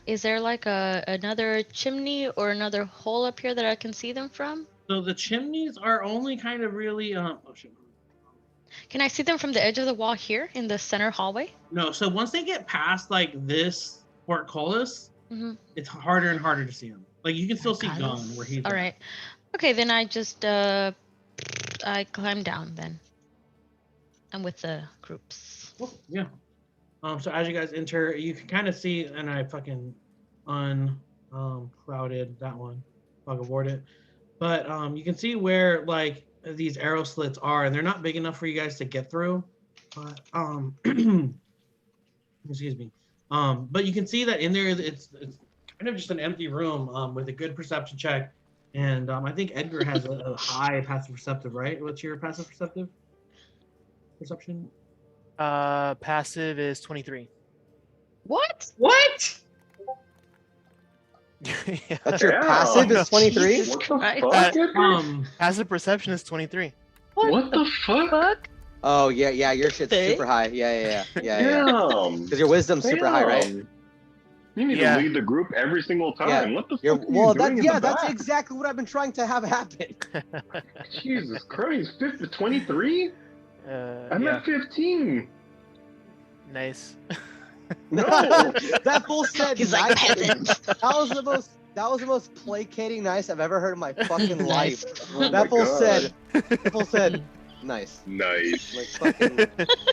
Is there like another chimney or another hole up here that I can see them from? So the chimneys are only kind of really oh shit. Can I see them from the edge of the wall here in the center hallway? No, so once they get past like this portcullis, Mm-hmm. it's harder and harder to see them. Like you can still see Gon Portcullis. where he's All at. right. Okay, then I just I climb down then. I'm with the groups. Cool, yeah. So as you guys enter, you can kind of see, and I fucking clouded that one, bug avoid it. But you can see where like these arrow slits are, and they're not big enough for you guys to get through. But excuse me. But you can see that in there, it's kind of just an empty room with a good perception check. And I think Edgar has a high passive perceptive, right? What's your passive perception? Passive is 23. What? What? Yeah. That's your Damn. passive is 23. Jesus What the Christ. fuck? Edgar? Passive perception is 23. What the fuck? Fuck. Oh yeah. Your shit's Thing? super high. Yeah. Damn. Because your wisdom's super high, right? Damn. You need Yeah. to lead the group every single time. Yeah. What the fuck You're, are well, you that doing in yeah, the that's back? exactly what I've been trying to have happen. Jesus Christ, 23? I'm Yeah. at 15. Nice. No. That fool said He's like nice. peasant. That was the most placating nice I've ever heard in my fucking life. Oh That my fool God. said nice. Nice. Like fucking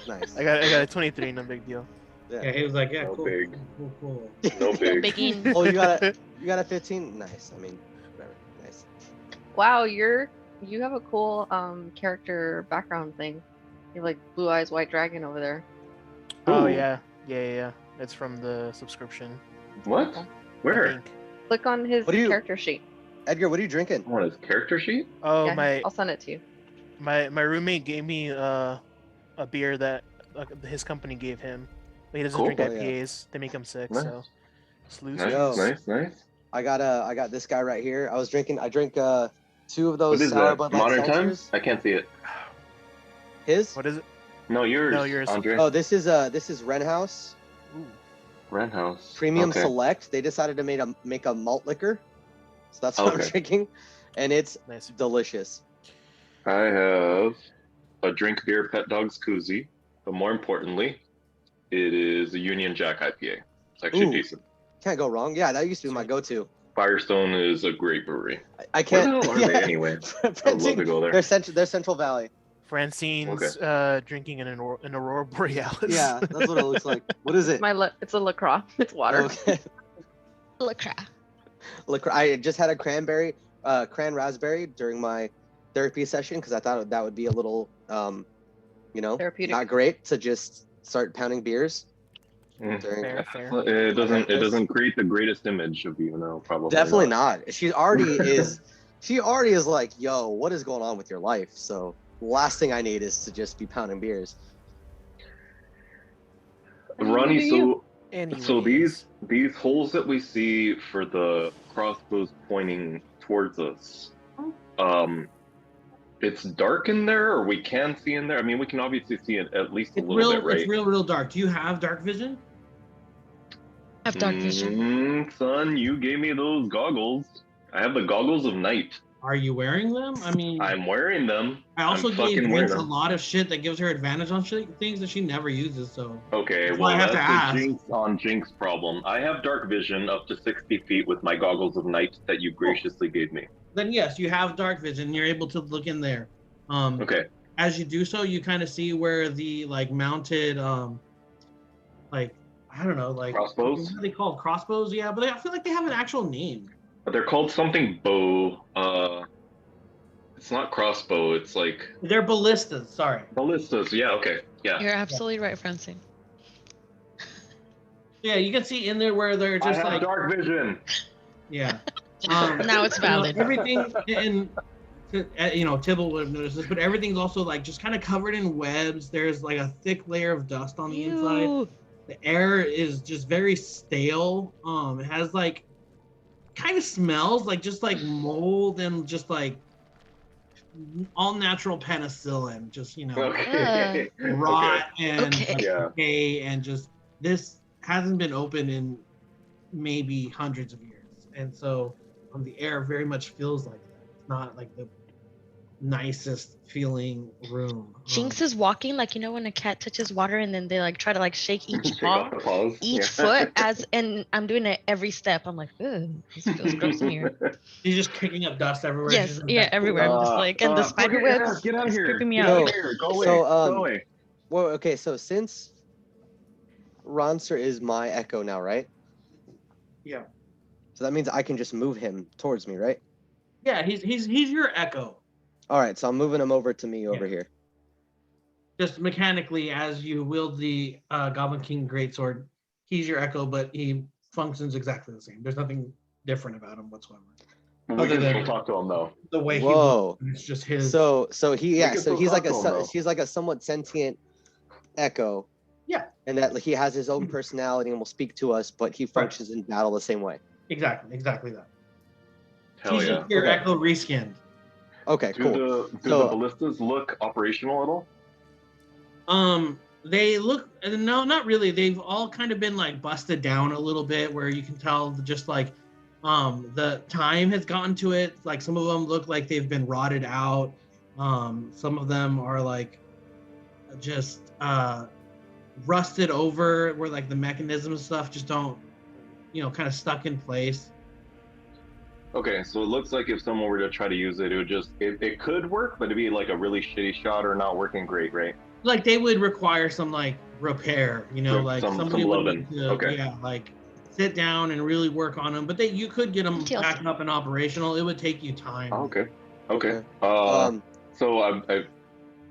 nice. I got a 23, no big deal. Yeah, he was like, yeah, No cool, big. cool. No No big. bigging. Oh, you got a 15. Nice. I mean, whatever. Nice. Wow, you have a cool character background thing. You have like blue eyes, white dragon over there. Oh Ooh. yeah. It's from the subscription. What? I Where? think. Click on his What do you- character sheet. Edgar, what are you drinking? On his character sheet? Oh Yeah, I'll send it to you. my roommate gave me a beer that his company gave him. But he doesn't Cool. drink Oh, yeah. IPAs. They make him sick. Nice. So Sluice Nice, Yo. nice. I got this guy right here. I drink 2 of those What is sour that? Bud Light Modern seltzers. Times? I can't see it. His? What is it? No, yours. No, yours. Andre. Oh, this is Wren House Ooh. Red House. Premium Okay. Select. They decided to make a malt liquor, so that's what I'm Okay. drinking, and it's Nice. delicious. I have a Drink Beer Pet Dogs koozie, but more importantly, it is a Union Jack IPA. It's actually Ooh. decent. Can't go wrong. Yeah, that used to be my Sweet. go-to. Firestone is a great brewery. I Where can't. the hell are they anyway? I'd love to go there. They're Central Valley. Francine's drinking an Aurora Borealis. Yeah, that's what it looks like. What is it? It's a LaCroix. It's water. Okay. Lacra. I just had a cran raspberry during my therapy session because I thought that would be a little, Therapeutic. not great to just start pounding beers. Mm. During, Fair. It doesn't. Yes. It doesn't create the greatest image of you, no, probably. Definitely not. She already is. She already is like, yo, what is going on with your life? So last thing I need is to just be pounding beers. Ronnie, so Anyways. these holes that we see for the crossbows pointing towards us, it's dark in there, or we can see in there. I mean, we can obviously see it at least a It's little real. bit, right? It's real dark. Do you have dark vision? I have dark vision. Son, you gave me those goggles. I have the goggles of night. Are you wearing them? I mean, I'm wearing them. I also I'm gave fucking wearing Jinx a them. lot of shit that gives her advantage on things that she never uses. So Okay, That's well, why I have to that's ask. a Jinx on Jinx problem. I have dark vision up to 60 feet with my goggles of night that you graciously gave me. then yes, you have dark vision. You're able to look in there. Okay. As you do so, you kind of see where the mounted I don't know, Crossbows? what are they called? Crossbows? Yeah, but I feel like they have an actual name. They're called something bow. It's not crossbow. It's like They're ballistas. Sorry. ballistas. Yeah. Okay. Yeah. You're absolutely right, Francine. Yeah, you can see in there where they're I just have like dark vision. yeah. Now it's valid. Everything in Tibble would have noticed this, but everything's also like just kind of covered in webs. There's like a thick layer of dust on the inside. Ew. The air is just very stale. It has like kind of smells like just like mold and just like all natural penicillin, just Okay. rot and Okay. Yeah. decay, and just this hasn't been open in maybe hundreds of years, and so the air very much feels like that. It's not like the nicest feeling room. Jinx is walking like when a cat touches water and then they like try to like shake each Take off paw, the paws. each Yeah. foot and I'm doing it every step. I'm like, ugh, this feels gross in here. She's just kicking up dust everywhere. Yes, She's yeah, everywhere. I'm just like, and the spider okay, webs get out of is here. creeping me Get out. out of here. Go away. So, Go away. Well, okay, so since Ronster is my echo now, right? Yeah. So that means I can just move him towards me, right? Yeah, he's your echo. All right, so I'm moving him over to me over here. Just mechanically, as you wield the Goblin King Greatsword, he's your echo, but he functions exactly the same. There's nothing different about him whatsoever. We Other can than- still talk to him though. The way he Whoa. looks, it's just his. So can he's still like talk to him, though. he's like a somewhat sentient echo. Yeah. And that he has his own personality and will speak to us, but he functions in battle the same way. exactly that. Hell he's yeah. just your Okay. echo reskinned. Okay, Do cool. the So- ballistas look operational at all? They look no, not really. They've all kind of been like busted down a little bit, where you can tell just like the time has gotten to it. Like some of them look like they've been rotted out. Some of them are like just rusted over, where like the mechanism and stuff just don't, kind of stuck in place. Okay, so it looks like if someone were to try to use it, it would just it could work, but it'd be like a really shitty shot or not working great, right? like they would require some like repair, you know, like some somebody would loving. need to, Okay. yeah, like sit down and really work on them. But you could get them TLC. back up and operational. It would take you time. Oh, okay. Um, So I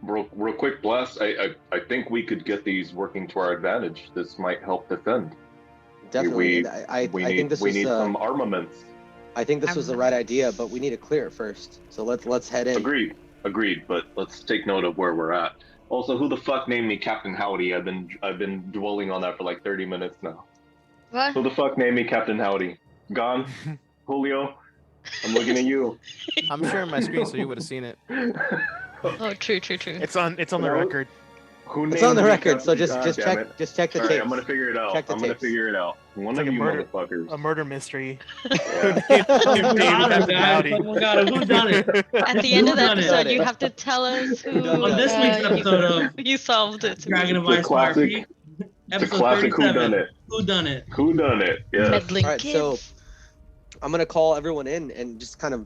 real quick, Blast. I think we could get these working to our advantage. This might help defend. definitely. We I think this we was need some armaments. I think this was the right idea, but we need to clear it first. So let's head in. Agreed. But let's take note of where we're at. Also, who the fuck named me Captain Howdy? I've been dwelling on that for like 30 minutes now. What? Who the fuck named me Captain Howdy? Gone? Julio? I'm looking at you. I'm sharing my screen so you would have seen it. Oh, true. It's on the record. Who It's named on the me record, so Captain- just God damn it. check the All tapes. right, I'm gonna figure it out. Check the I'm gonna tapes. figure it out. One like of a you murder- motherfuckers. A murder mystery. Yeah. Someone got him, Captain guys. Howdy. Someone got him. Who done it? At the end of the Who done it? episode, you have to tell us who On this week's episode of you solved it. Dragon of The Ice Fire classic- Feet, The episode classic 37. whodunit. Who done it? Who done it? Yes. Meddling Alright, kids. so I'm gonna call everyone in and just kind of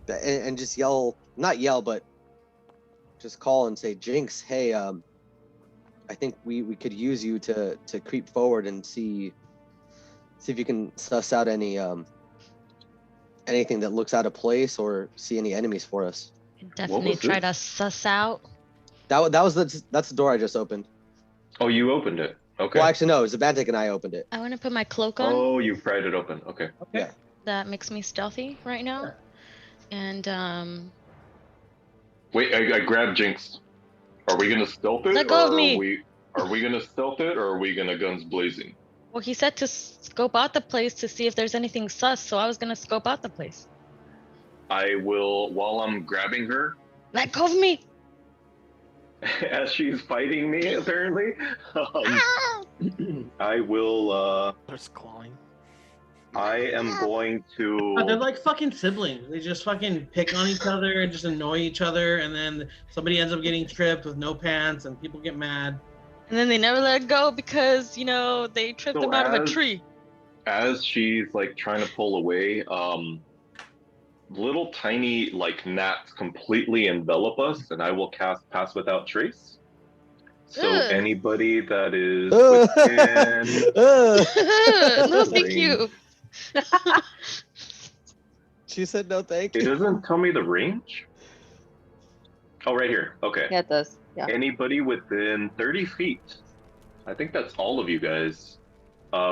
and just yell, not yell, but just call and say, Jinx, hey, I think we could use you to creep forward and see if you can suss out any anything that looks out of place or see any enemies for us. Definitely was try this? to suss out. That's the door I just opened. Oh, you opened it. Okay. Well, actually, no, it was Zabantic and I opened it. I want to put my cloak on. Oh, you pried it open. Okay. Yeah. That makes me stealthy right now. And Wait, I grabbed Jinx. Are we gonna stealth it? Let go or of me. Are we gonna stealth it or are we gonna guns blazing? well, he said to scope out the place to see if there's anything sus, so I was gonna scope out the place. I will, while I'm grabbing her, Let go of me. as she's fighting me, apparently, Ah! I will, There's clawing. I am going to... They're like fucking siblings. They just fucking pick on each other and just annoy each other, and then somebody ends up getting tripped with no pants, and people get mad. And then they never let go because, you know, they tripped So them out of a as- tree. As she's like trying to pull away, little tiny like gnats completely envelop us, and I will cast Pass Without Trace. So Ugh. anybody that is within... No, thank you. She said no, thank It you. doesn't tell me the range. Oh, right here. Okay. Yeah, it does. Yeah. Anybody within 30 feet. I think that's all of you guys.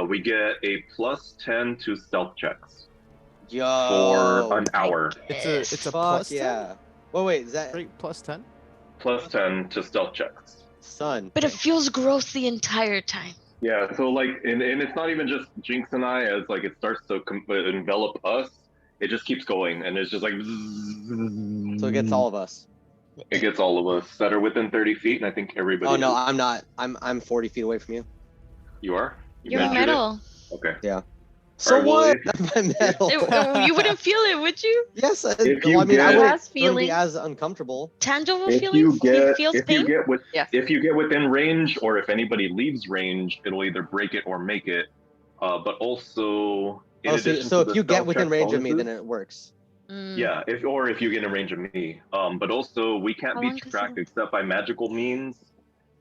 We get a +10 to stealth checks Yo. for an hour. It's a Fuck plus 10? yeah. Wait, is that Right, plus 10? +10 to stealth checks. son? But it feels gross the entire time. Yeah, so like, and it's not even just Jinx and I, as like it starts to envelop us, it just keeps going, and it's just like... So it gets all of us. It gets all of us that are within 30 feet, and I think everybody... Oh no, is. I'm not. I'm 40 feet away from you. You are? You You're measured it? metal. Okay. So Alright, well, what? if- I'm metal. You wouldn't feel it, would you? Yes, If well, you I mean, I get- wouldn't Has wouldn't be feeling. as uncomfortable. Tangible If feelings? you He get feels if pain? you get with Yes. if you get within range, or if anybody leaves range, it'll either break it or make it. But also, in Oh, addition so to if the you get stealth within check range of me, bonuses- then it works. Mm. yeah, if you get in range of me. But also, we can't How be long does tracked it- except by magical means,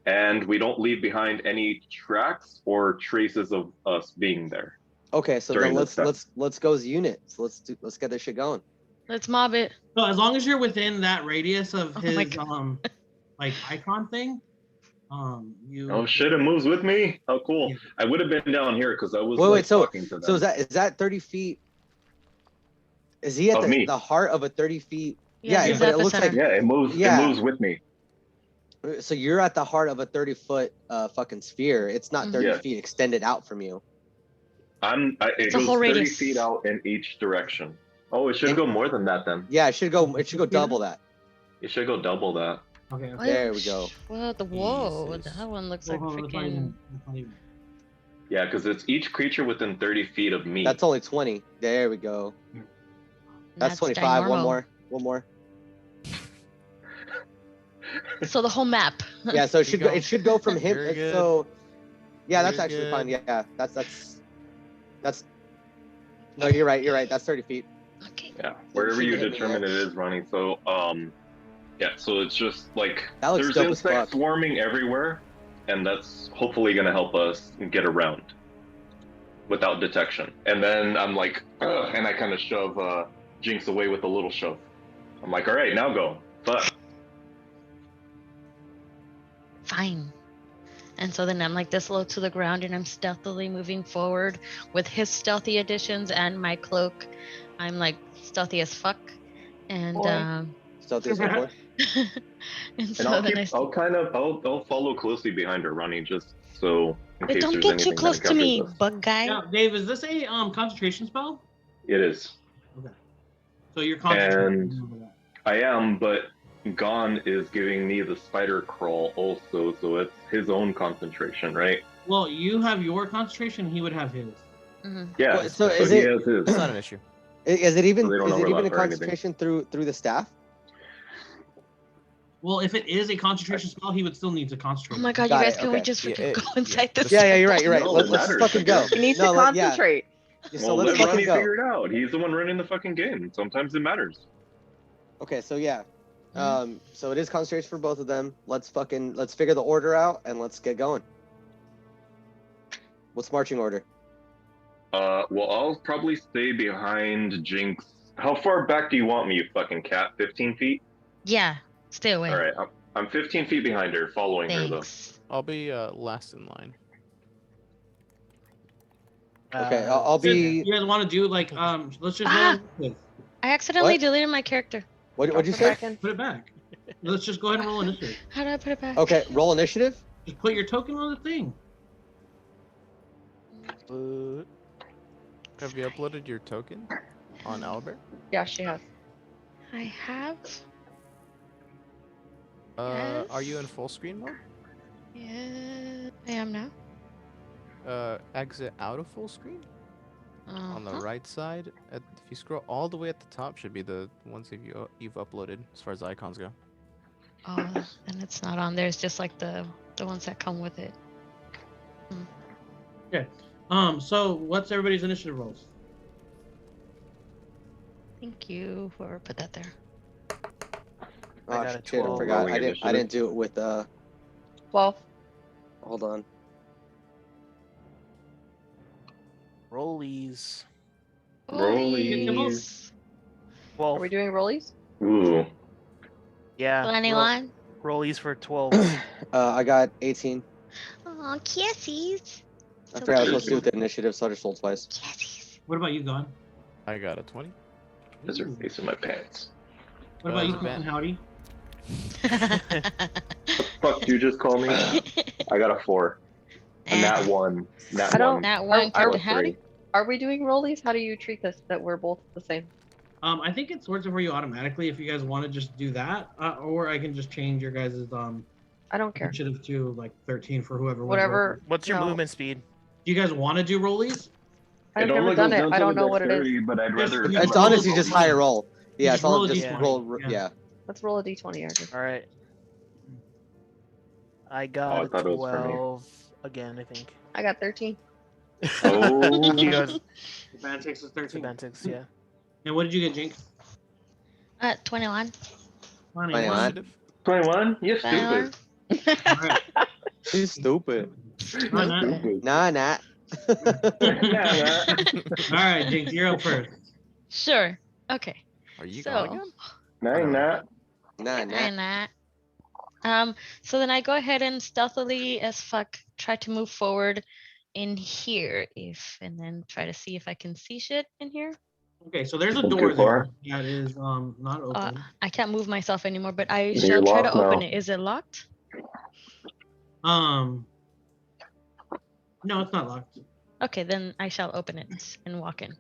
and we don't leave behind any tracks or traces of us being there. Okay, so During then this time. let's go as units. Let's get this shit going. Let's mob it. So as long as you're within that radius of Oh my his God. like icon thing, you. Oh shit! It moves with me. How cool! Yeah. I would have been down here because I was Wait, like, so talking to them. so is that 30 feet? Is he at Of me. the heart of a 30 feet? Yeah, he's but it looks epicenter. like- yeah, it moves. Yeah. It moves with me. So you're at the heart of a 30-foot fucking sphere. It's not 30 Yeah. feet extended out from you. It It's a goes whole 30 radius. feet out in each direction. Oh, it should And- go more than that then. Yeah, it should go double that. It should go double that. Okay. What? There we go. Whoa, whoa, Jesus. that one looks Hold like on, it's not freaking. even- Yeah, because it's each creature within 30 feet of me. That's only 20. There we go. That's 25. One more. One more. So the whole map. Yeah, so it should There go. you It should go from him. Very good. So, yeah, that's Very actually good. fine. Yeah, that's. No, you're right. You're right. That's 30 feet. Okay. Yeah, wherever should you hit me determine it next. is running. So, Yeah, so it's just like That looks there's dope as fuck. insects swarming everywhere, and that's hopefully gonna help us get around without detection. And then I'm like, ugh, and I kind of shove Jinx away with a little shove. I'm like, all right, now go. But Fine. And so then I'm like this low to the ground and I'm stealthily moving forward with his stealthy additions and my cloak. I'm like stealthy as fuck. And Boy. Stealthy as fuck, boy. and so and then I'll follow closely behind her, running just so in Hey, case don't there's get anything too close that to me, encounters us. bug guy. Now, Dave, is this a concentration spell? It is. Okay. So you're concentrating. And- over that. I am, but Gon is giving me the spider crawl also, so it's his own concentration, right? Well, you have your concentration. He would have his. Mhm. Yeah. Well, so is he it- has his. It's not an issue. Is it even So they don't is it even overlap a or anything. concentration through the staff? Well, if it is a concentration spell, he would still need to Oh concentrate. my god, Got you guys, it, can we okay. just Yeah, freaking it- go yeah, inside the this? Yeah, you're right. You're right. No, Let's it matters, fucking I go. guess. He needs No, to let- yeah. concentrate. So Well, let's let fucking me go. figure it out. He's the one running the fucking game. Sometimes it matters. Okay, so yeah. Mm-hmm. So it is concentration for both of them. Let's figure the order out and let's get going. What's marching order? Well, I'll probably stay behind Jinx. How far back do you want me, you fucking cat? 15 feet? Yeah, stay away. All right, I'm 15 feet behind her, following her though. Thanks. I'll be last in line. Okay, I'll So be. you guys want to do like let's just Ah! roll initiative. I accidentally What? deleted my character. What'd you Drop say? it back in. Put it back. Let's just go ahead and roll initiative. How do I put it back? Okay, roll initiative. Just put your token on the thing. Have you uploaded your token on Albert? Yeah, she has. I have. Are you in full screen mode? Yeah, I am now. Exit out of full screen on the Uh-huh. right side. If you scroll all the way at the top, should be the ones that you've uploaded as far as icons go. Oh, and it's not on there. It's just like the ones that come with it. So what's everybody's initiative rolls? Thank you, whoever put that there. I got a shit, I 12. forgot. Rolling I initiative. didn't do it with 12. Hold on. Rollies. Rollies. Are we 12. doing rollies? Ooh. Yeah. Anyone? Rollies for 12. I got 18. Oh, kissies. I forgot I was supposed to do with the initiative, so I just rolled twice. Kissies. What about you, Gon? I got a 20. There's her face in my pants. What about you, Van? Howdy? Fuck, you just call me? I got a 4. And that one. That I don't- one. That one, Are Captain we- Howdy. Are we doing rollies? How do you treat this? That we're both the same. I think it sorts it for you automatically if you guys want to just do that, or I can just change your guys' I don't care. initiative to like 13 for whoever. wins Whatever. rolls. What's your No. movement speed? Do you guys want to do rollies? I've It never only done goes it. down I to don't the know what it is. dexterity, but I'd rather. Just- It's honestly just higher roll. Yeah, just it's all roll a just D20, roll. yeah. Yeah. Let's roll a d20, Argus. All right. I I got a thought it was for me. 12 again, I think. I got 13. Oh. You guys, Advantage is 13. semantics, yeah. And what did you get, Jinx? 21. 21. Initiative. 21? You're stupid. 21. Alright. She's stupid. Nah, nah. Stupid. Nah, nah. Alright, Jinx, you're up first. Sure. Okay. Are you So- going again? No, not. Nah, nah. And that. So then I go ahead and stealthily as fuck try to move forward in here and then try to see if I can see shit in here. Okay, so there's a Too door far. there that is not open. I can't move myself anymore, but I You're shall try to locked open now. it. Is it locked? No, it's not locked. Okay, then I shall open it and walk in.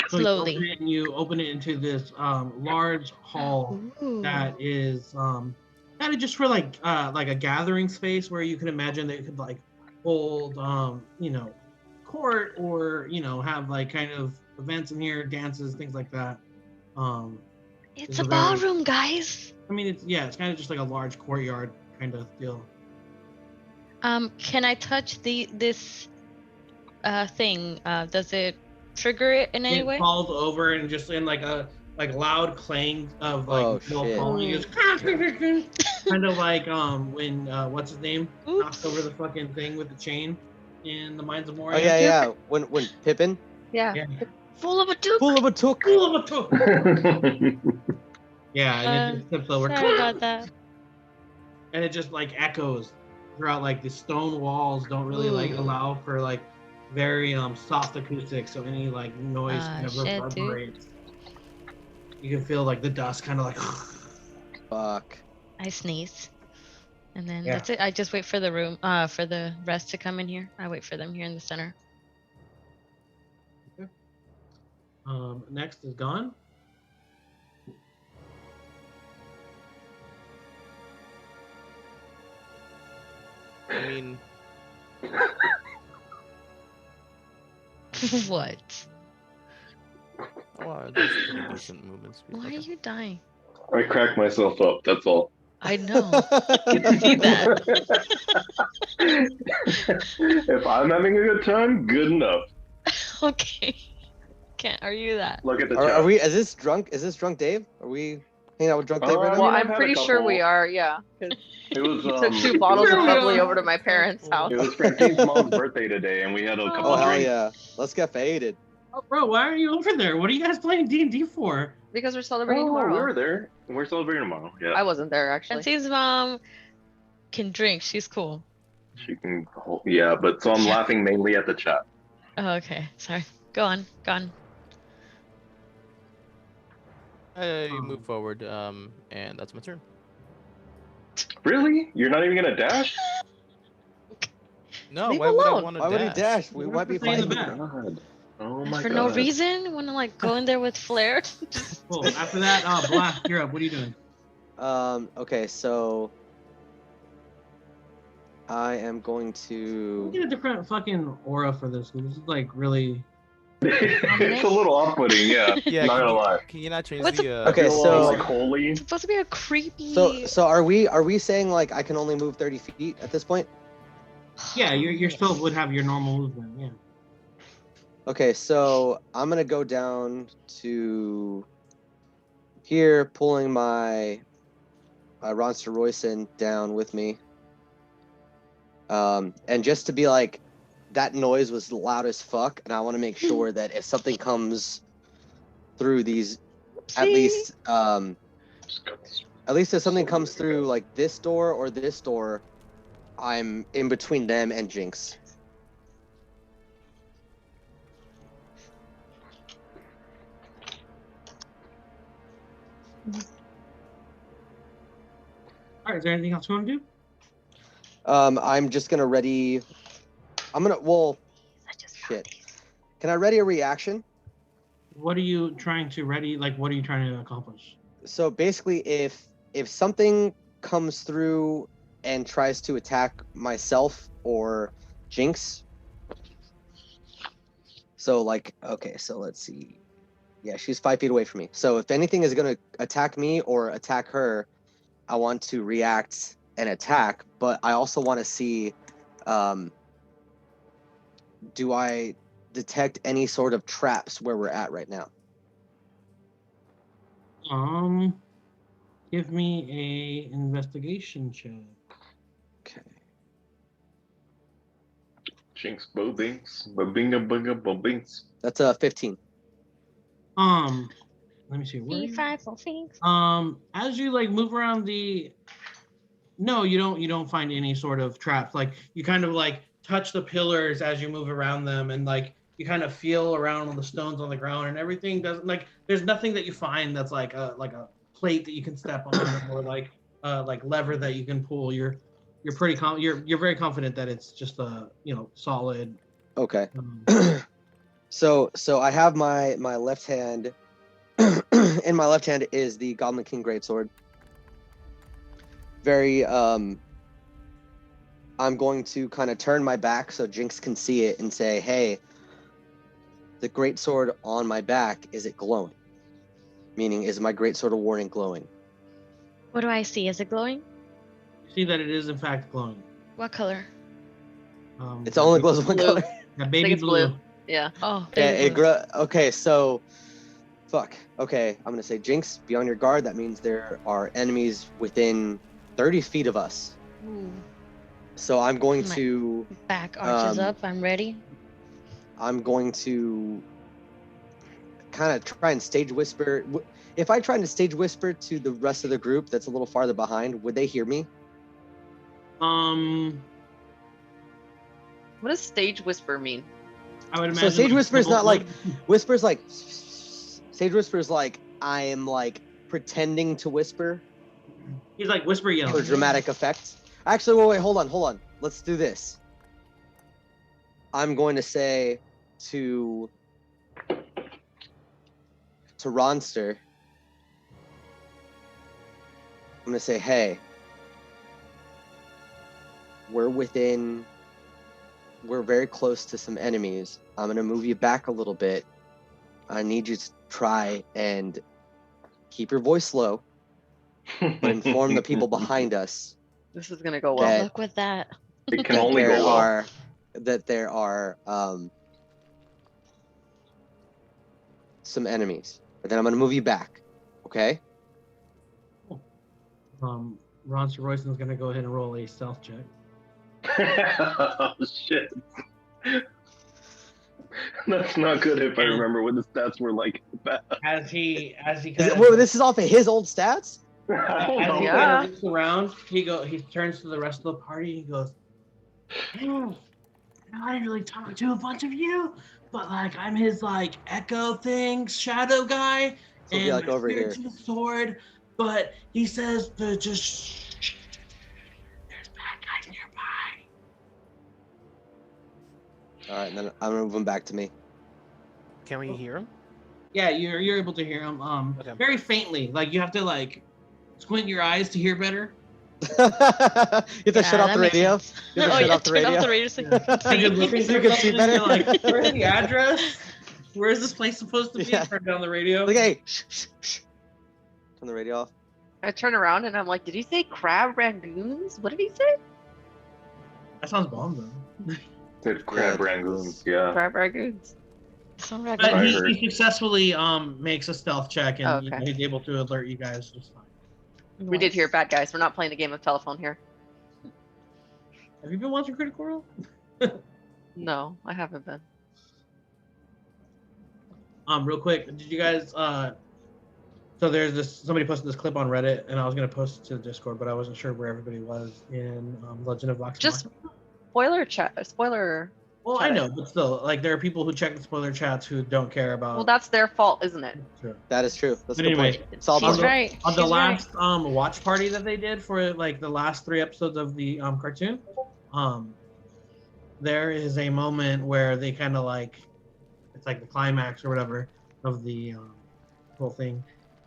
So Slowly. you open it into this large hall Ooh. that is kind of just for like a gathering space where you can imagine that it could like hold court or have like kind of events in here, dances, things like that. It's It's a a very- ballroom, guys. I mean, it's kind of just like a large courtyard kind of deal. Can I touch this thing? Does it trigger it in any It way? falls over and just in like a like loud clang of like Oh, metal shit. falling. He goes, kind of like when what's his name knocks over the fucking thing with the chain in the Mines of Oh Moria. yeah. When Pippin, Yeah. Yeah. Full of a took. full of a took. Cool of a took. Yeah, and it just tips over. Sorry about that. And it just like echoes throughout. Like the stone walls don't really like Ooh. allow for like very soft acoustics, so any like noise Ah, kind of shit, dude. reverberates. You can feel like the dust kind of like. Fuck. I sneeze. And then Yeah. that's it. I just wait for the room, for the rest to come in here. I wait for them here in the center. Next is gone. I mean, What? oh, there's pretty decent movement speed. Why are Okay. you dying? I cracked myself up. That's all. I know. You can see that. If I'm having a good time, good enough. Okay. Can't argue that. Look at the Are chat. we? Is this drunk Dave? Are we hanging out with drunk Dave right I now? Well, mean, I've I'm had a pretty sure we couple. are. Yeah. 'Cause It was you took 2 it bottles was, of Yeah. bubbly over to my parents' house. It was Francine's mom's birthday today, and we had a couple Oh hell drinks. yeah! Let's get faded. Oh, bro, why are you over there? What are you guys playing D&D for? Because we're celebrating Oh, tomorrow. we were there. We're celebrating tomorrow. Yeah, I wasn't there actually. Francine's mom can drink. She's cool. she can. Yeah, but so I'm Yeah. laughing mainly at the chat. Oh, okay. Sorry. Go on. Go on. I move forward, and that's my turn. Really? You're not even gonna dash? No, Leave why would I alone. want to Why would he dash? dash? We We're might be staying in the fine. back. God. Oh my For god. no reason? Want to like go in there with flair? Cool. After that, Black, you're up. What are you doing? Okay, so I am going We to. get a different fucking aura for this. This is like really. It's a little off-putting, yeah. Yeah, not gonna lie. can you not change What's the? Okay, Feel all, so- like holy. It's supposed to be a creepy. So are we saying like I can only move 30 feet at this point? Yeah, your still would have your normal movement. Yeah. Okay, so I'm gonna go down to here, pulling my Ronster Royson down with me. And just to be like, that noise was loud as fuck, and I want to make sure that if something comes through these, at least if something comes through like this door or this door, I'm in between them and Jinx. All right. Is there anything else you want to do? I'm just gonna ready. Well, shit. Can I ready a reaction? What are you trying to ready? Like, what are you trying to accomplish? So basically, if something comes through and tries to attack myself or Jinx, so like, okay, so let's see. Yeah, she's 5 feet away from me. So if anything is gonna attack me or attack her, I want to react and attack. But I also want to see, do I detect any sort of traps where we're at right now? Give me a investigation check. Okay. Jinx bobings. Babinga bunga bobings. That's a 15. Let me see. Where are you? 5 for things. As you like move around no, you don't find any sort of traps. Like you kind of like touch the pillars as you move around them, and like you kind of feel around on the stones on the ground, and everything doesn't like. There's nothing that you find that's like a plate that you can step on or like lever that you can pull. You're pretty you're very confident that it's just a solid. Okay. So I have my left hand. In my left hand is the Goblin King Greatsword. Very I'm going to kind of turn my back so Jinx can see it and say, "Hey, the Greatsword on my back, is it glowing?" Meaning, is my Greatsword of Warning glowing? What do I see? Is it glowing? You see that it is in fact glowing. What color? It's only glows one Blue. color. That I baby think it's blue. blue. Yeah. Oh, Okay, baby blue. okay, so Fuck. Okay, I'm gonna say Jinx, be on your guard. That means there are enemies within 30 feet of us. Ooh, So I'm going My- to back arches Um, up. I'm ready. I'm going to kind of try and stage whisper. If I try to stage whisper to the rest of the group that's a little farther behind, would they hear me? What What does stage whisper mean? I would So imagine. stage whisper is not like double- whispers like stage whisper is like I am like pretending to whisper He's like whisper for yelling. dramatic effect. Actually, wait, hold on. Let's do this. I'm going to say to Ronster, I'm going to say, hey, we're very close to some enemies. I'm going to move you back a little bit. I need you to try and keep your voice low, but inform the people behind us This is gonna go well. That- Good luck with that. It can only go well. that there are some enemies. But then I'm going to move you back. Okay? Ron Royston's gonna go ahead and roll a stealth check. Oh shit. That's not good if I remember what the stats were like. As he This is off of his old stats? I don't As know. he Yeah. kind of looks around, he turns to the rest of the party. He goes, "Hey, I didn't really talk to a bunch of you, but like I'm his like echo thing, shadow guy, So be and like my over spirit's here. in the sword. But he says to just there's bad guys nearby." All right, and then I'm gonna move him back to me. Can we hear him? Yeah, you're able to hear him. Okay. Very faintly. Like you have to like squint your eyes to hear better. You have to Yeah, shut off that the makes radio. sense. You have to Oh, shut yeah, off the turn radio. off the radio so you can Like you're see. looking So you for can see something, better. you're like, where's the address? Where's this place supposed to be? Yeah. Turn down the radio. Like, hey, shh. Turn the radio off. I turn around and I'm like, did he say crab rangoons? What did he say? That sounds bomb though. Said crab Yeah. rangoons, yeah. Crab rangoons. Some But regular- I he heard. successfully makes a stealth check and you know, Okay. he's able to alert you guys just fine. We did hear bad guys. We're not playing a game of telephone here. Have you been watching Critical Role? No, I haven't been. Real quick, did you guys so there's this somebody posted this clip on Reddit and I was gonna post it to the Discord, but I wasn't sure where everybody was in Legend of Vox Just Machina. spoiler. Well, I chat. know, but still, like there are people who check the spoiler chats who don't care about. Well, that's their fault, isn't it? True. That is true. That's a But good anyway, point. It's all She's about right. On the She's right. last watch party that they did for like the last 3 episodes of the cartoon, there is a moment where they kind of like it's like the climax or whatever of the whole thing,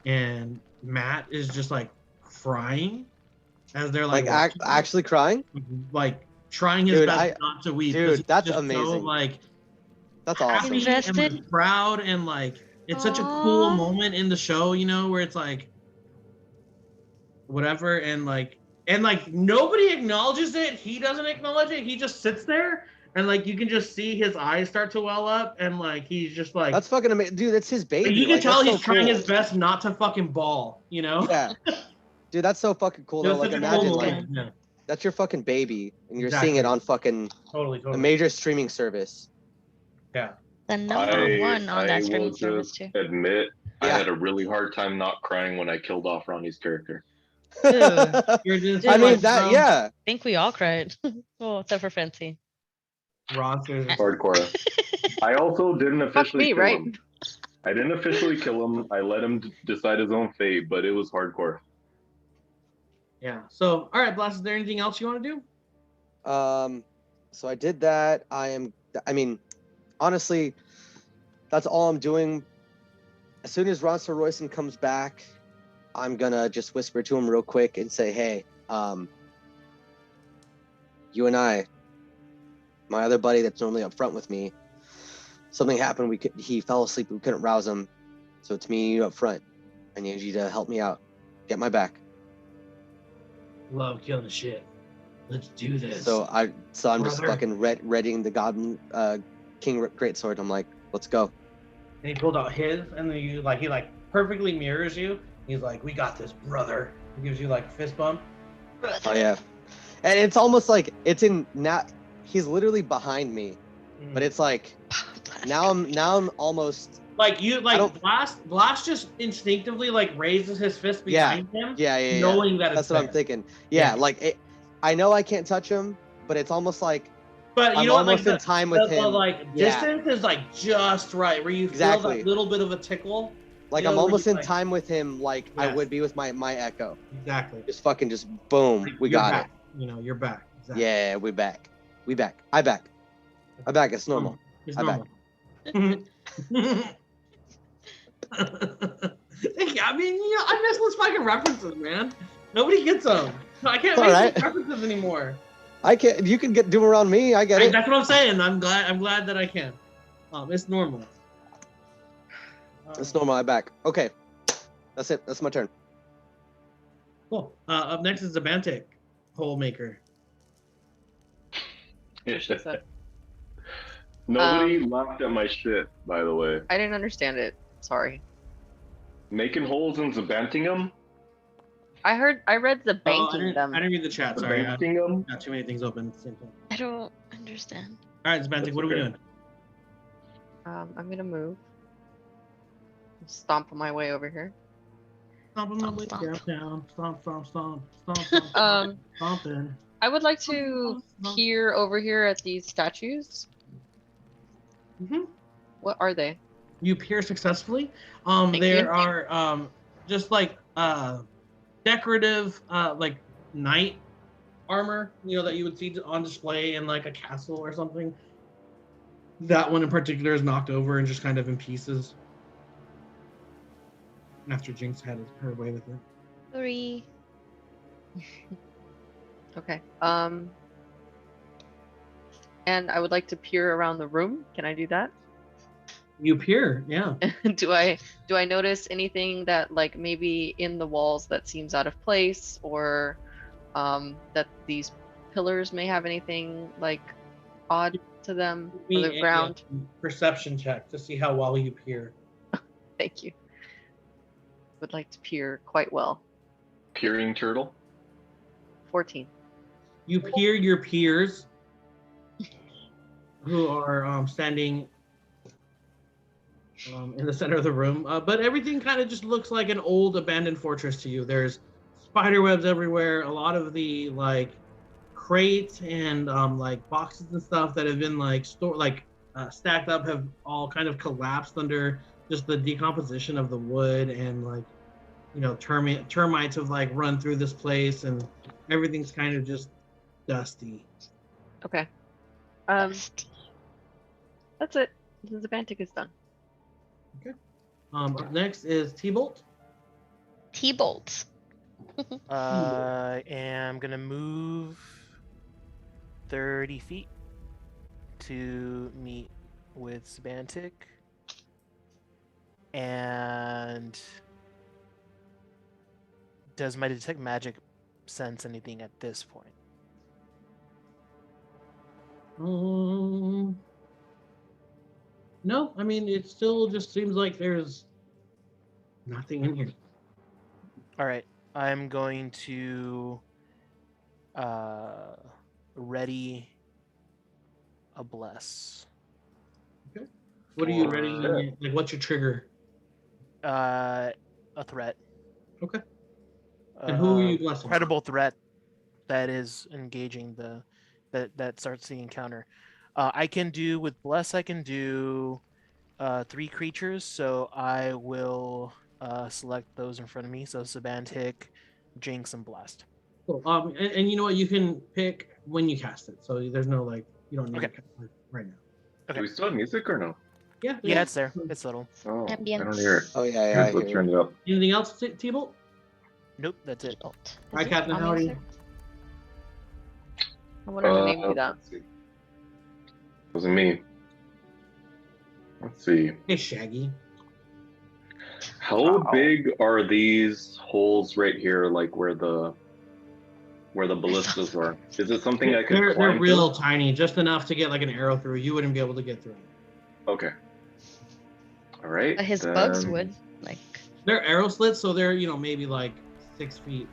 and Matt is just like crying as they're like actually crying. like trying his Dude, best not to weep. 'cause dude, he's that's just so, amazing. like That's happy awesome. Invested? and like, proud and like it's such a cool Aw. moment in the show, you know, where it's like whatever and like nobody acknowledges it. He doesn't acknowledge it. He just sits there and like you can just see his eyes start to well up and like he's just like That's fucking amazing, dude. That's his baby. you can Like, tell that's he's so trying cool. his best not to fucking bawl, you know? Yeah, dude, that's so fucking cool. It Though. was Like, such a imagine cool like moment. Yeah, that's your fucking baby, and you're Exactly. seeing it on fucking totally. a major streaming service. Yeah. The number one on that will streaming service just too. admit I Yeah. had a really hard time not crying when I killed off Ronnie's character. You're just I mean like, that. bro, Yeah. I think we all cried. Well, except for Fancy. Ross is Hardcore. I also didn't officially me, kill right? him. I didn't officially kill him. I let him decide his own fate, but it was hardcore. yeah. So all right, Blast, is there anything else you want to do? So I did that. I mean, honestly, that's all I'm doing. As soon as Ronster Royston comes back, I'm gonna just whisper to him real quick and say, hey, you and I, my other buddy that's normally up front with me, something happened. He fell asleep. We couldn't rouse him. So it's me and you up front. I need you to help me out. Get my back. Love killing shit. Let's do this. So I'm just Brother. fucking readying the Goblin King Greatsword. I'm like, let's go. and he pulled out his, and then he like perfectly mirrors you. He's like, "We got this, brother." He gives you like a fist bump. Oh yeah, and it's almost like it's in now. He's literally behind me, but it's like now I'm almost like you I don't- Blast just instinctively like raises his fist Yeah. behind him, yeah. knowing that it's That's what I'm there. thinking. Yeah. Like I know I can't touch him, but it's almost like But you I'm know what? Like almost in time with the him. like Yeah. distance is like just right, where you feel Exactly. that little bit of a tickle. Like You know, I'm where almost you, in like- time with him, like I Yes. would be with my Echo. Exactly. Just boom, we You're got back. You know, you're back. it. Exactly. Yeah, we back. We back. I back. It's normal. It's I back. normal. I mean, you know, I miss those fucking references, man. Nobody gets them. I can't make Alright. those references anymore. I can't. You can do around me. I get it. That's what I'm saying. I'm glad that I can. It's normal. It's normal. I back. Okay, that's it. That's my turn. Cool. Up next is the Bantic hole maker. Nobody laughed at my shit, by the way. I didn't understand it. Sorry. Making holes in Zabantingham? I read the Oh, banking them. I didn't read the chat. Sorry, I Zabantingham? got too many things open at the same time. I don't understand. All right, Bantic, That's what are we okay. doing? I'm gonna move. Stomp my way over here. Stomp on my way Stomp. downtown. Stomp, stomp, stomp, stomp, stomp, Um, stomping. I would like to peer over here at these statues. Mhm. What are they? You peer successfully. Thank There you. are just like decorative like knight armor, you know, that you would see on display in like a castle or something. That one in particular is knocked over and just kind of in pieces. After Jinx had her way with it. Sorry. Okay. And I would like to peer around the room. Can I do that? You peer, yeah. do I notice anything that like maybe in the walls that seems out of place, or that these pillars may have anything like odd to them, or Me the and ground? a perception check to see how well you peer. Thank you. Would like to peer quite well. Peering turtle? 14. You peer your peers who are standing in the center of the room, but everything kind of just looks like an old abandoned fortress to you. There's spider webs everywhere. A lot of the like crates and like boxes and stuff that have been like stacked up have all kind of collapsed under just the decomposition of the wood, and like, you know, termites have like run through this place, and everything's kind of just dusty. Okay. Best. That's it. The Bantic is done. Up next is T-Bolt. T-bolts. I am gonna move 30 feet to meet with Sabantic. And does my detect magic sense anything at this point? No, I mean, it still just seems like there's nothing in here. All right, I'm going to ready a bless. What are you Or- ready? Like, what's your trigger? A threat. Okay. And who are you A blessing? credible threat that is engaging that starts the encounter. I can do with bless. I can do 3 creatures, so I will select those in front of me. So Sabantic, Jinx, and Blast. Cool. And you know what? You can pick when you cast it. So there's no like, you don't need Okay. to cast it right now. Okay. Do we still have music or no? Yeah. Yeah, it's there. It's little. Oh, I Ambience. don't hear it. Oh yeah, I Let's hear turn you. it up. Anything else, T-Bolt? Nope, that's it. T-bolt. Hi, Captain. How are you? I wonder who named you that. Let's see. Wasn't me. Let's see. Hey, Shaggy. How big are these holes right here, like where the ballistas are? Is it something I can They're climb real through? tiny, just enough to get like an arrow through. You wouldn't be able to get through. Okay. All right. But his bugs then- would. Like, They're arrow slits, so they're maybe like 6 feet.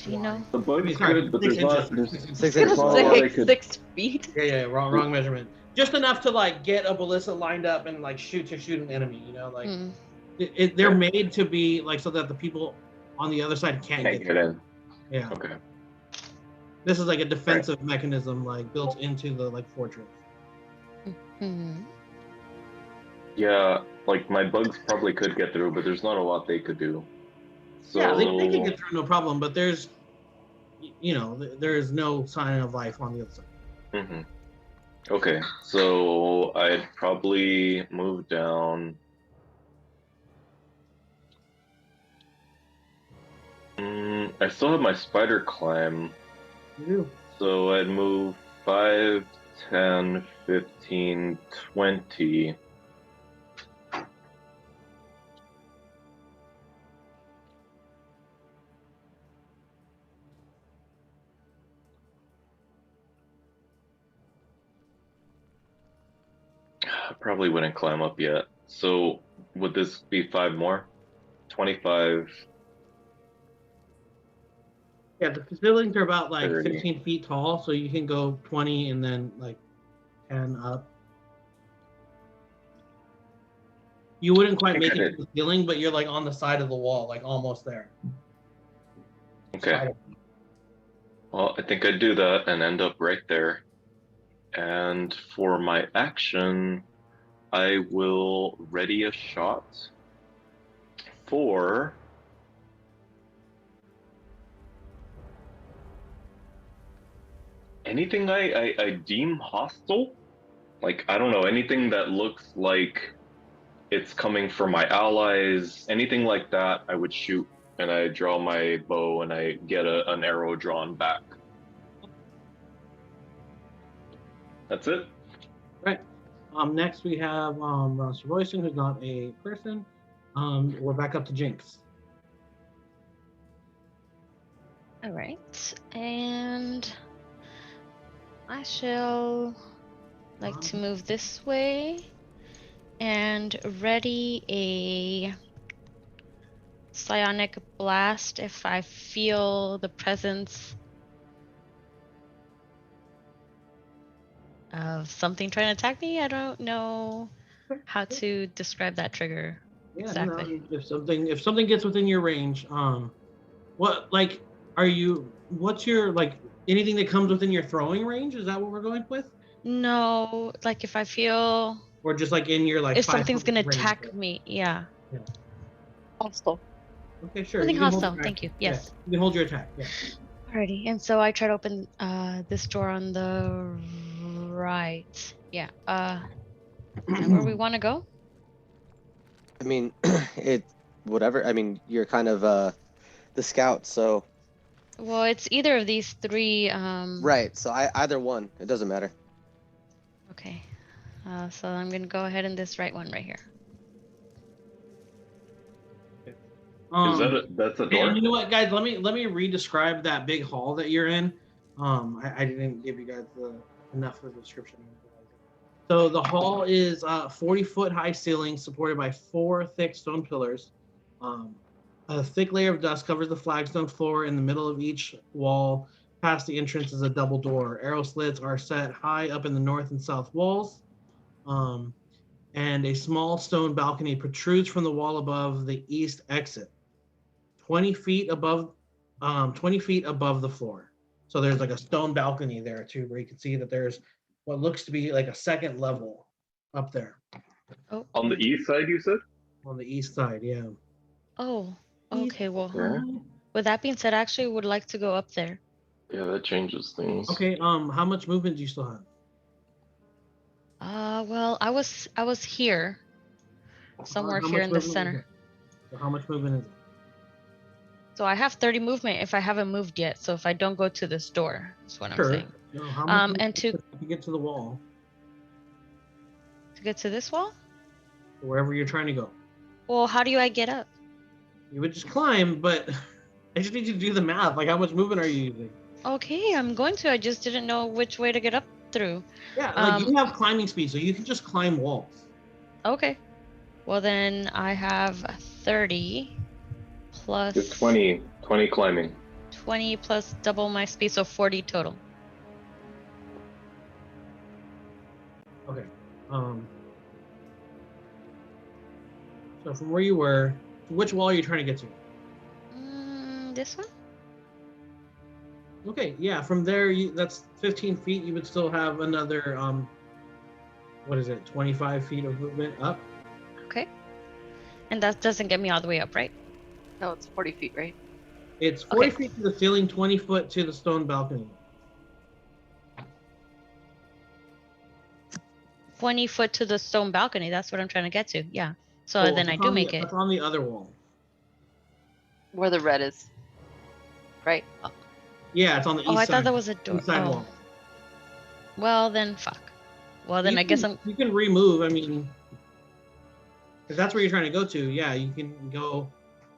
you know. The bugs I mean, sorry, could, but 6 there's not. inches. There's, 6 inches. Six I was inches. gonna Well, say they could- 6 feet. Yeah, wrong measurement. Just enough to like get a ballista lined up and like shoot an enemy. Like Mm. they're made to be like so that the people on the other side can't can't get get them. in. Yeah, Okay. this is like a defensive mechanism like built into the like fortress. Mhm. Yeah, like my bugs probably could get through, but there's not a lot they could do. So Yeah, they can get through no problem, but there's there is no sign of life on the other side. Mhm. Okay, so I'd probably move down. I still have my spider climb, You do. so I'd move 5, 10, 15, 20. I probably wouldn't climb up yet. So would this be 5 more? 25. Yeah, the ceilings are about like 30. 15 feet tall, so you can go 20 and then like 10 up. You wouldn't quite think make I it to the ceiling, but you're like on the side of the wall, like almost there. Okay. Well, I think I'd do that and end up right there. And for my action, I will ready a shot for anything I deem hostile. Like, I don't know, anything that looks like it's coming from my allies, anything like that, I would shoot. And I draw my bow and I get an arrow drawn back. That's it. Right. Next we have Ross Royson, who's not a person. We're back up to Jinx. All right, and I shall like to move this way and ready a psionic blast if I feel the presence of something trying to attack me. I don't know how to describe that trigger. Yeah, Exactly. if something gets within your range, what's your like anything that comes within your throwing range? Is that what we're going with? No, like if I feel Or just like in your like if 5 something's foot gonna range? attack me, yeah. Hostile. Okay, sure. Something you can hold hostile, your thank attack. you, Yeah, yes. you can hold your attack. Yeah. Alrighty, and so I try to open this door on the right. Yeah. Where we want to go? I mean, whatever. I mean, you're kind of the scout, so Well, it's either of these three. right. So either one, it doesn't matter. Okay. So I'm gonna go ahead in this right one right here. Is that's a door? And you know what, guys? Let me re-describe that big hall that you're in. I didn't give you guys enough of a description. So the hall is 40-foot high ceiling supported by 4 thick stone pillars. A thick layer of dust covers the flagstone floor. In the middle of each wall, past the entrance, is a double door. Arrow slits are set high up in the north and south walls. And a small stone balcony protrudes from the wall above the east exit, 20 feet above the floor. So there's like a stone balcony there too, where you can see that there's what looks to be like a second level up there Oh. On the east side, you said? on the east side. Yeah. Oh. Okay. Well, Yeah. with that being said, I actually would like to go up there. Yeah, that changes things. Okay. How much movement do you still have? Well, I was here, somewhere How here much in the movement is center. it? So how much movement is it? So I have 30 movement if I haven't moved yet. So if I don't go to this door, that's what I'm Sure. saying. No, how much movement and is it to get to the wall, get to this wall. wherever you're trying to go. Well, how do I get up? You would just climb, but I just need you to do the math. Like, how much movement are you using? Okay, I'm going to. I just didn't know which way to get up through. Yeah, like you have climbing speed, so you can just climb walls. Okay. Well, then I have 30 plus It's 20 climbing. 20 plus double my speed, so 40 total. Okay. So from where you were, which wall are you trying to get to? This one? Okay, yeah. From there, that's 15 feet. You would still have another what is it? 25 feet of movement up. Okay. And that doesn't get me all the way up, right? No, it's 40 feet, right? It's 40 Okay. feet to the ceiling, 20 foot to the stone balcony. 20 foot to the stone balcony. That's what I'm trying to get to. Yeah. So Oh, then I that's do on the- make it. That's on the other wall. Where the red is. Right? Yeah, it's on the east Oh, I side. thought that was a door. East side Oh. wall. Well, then fuck. Well, then I guess I'm. You can remove. I mean, because that's where you're trying to go to. Yeah, you can go.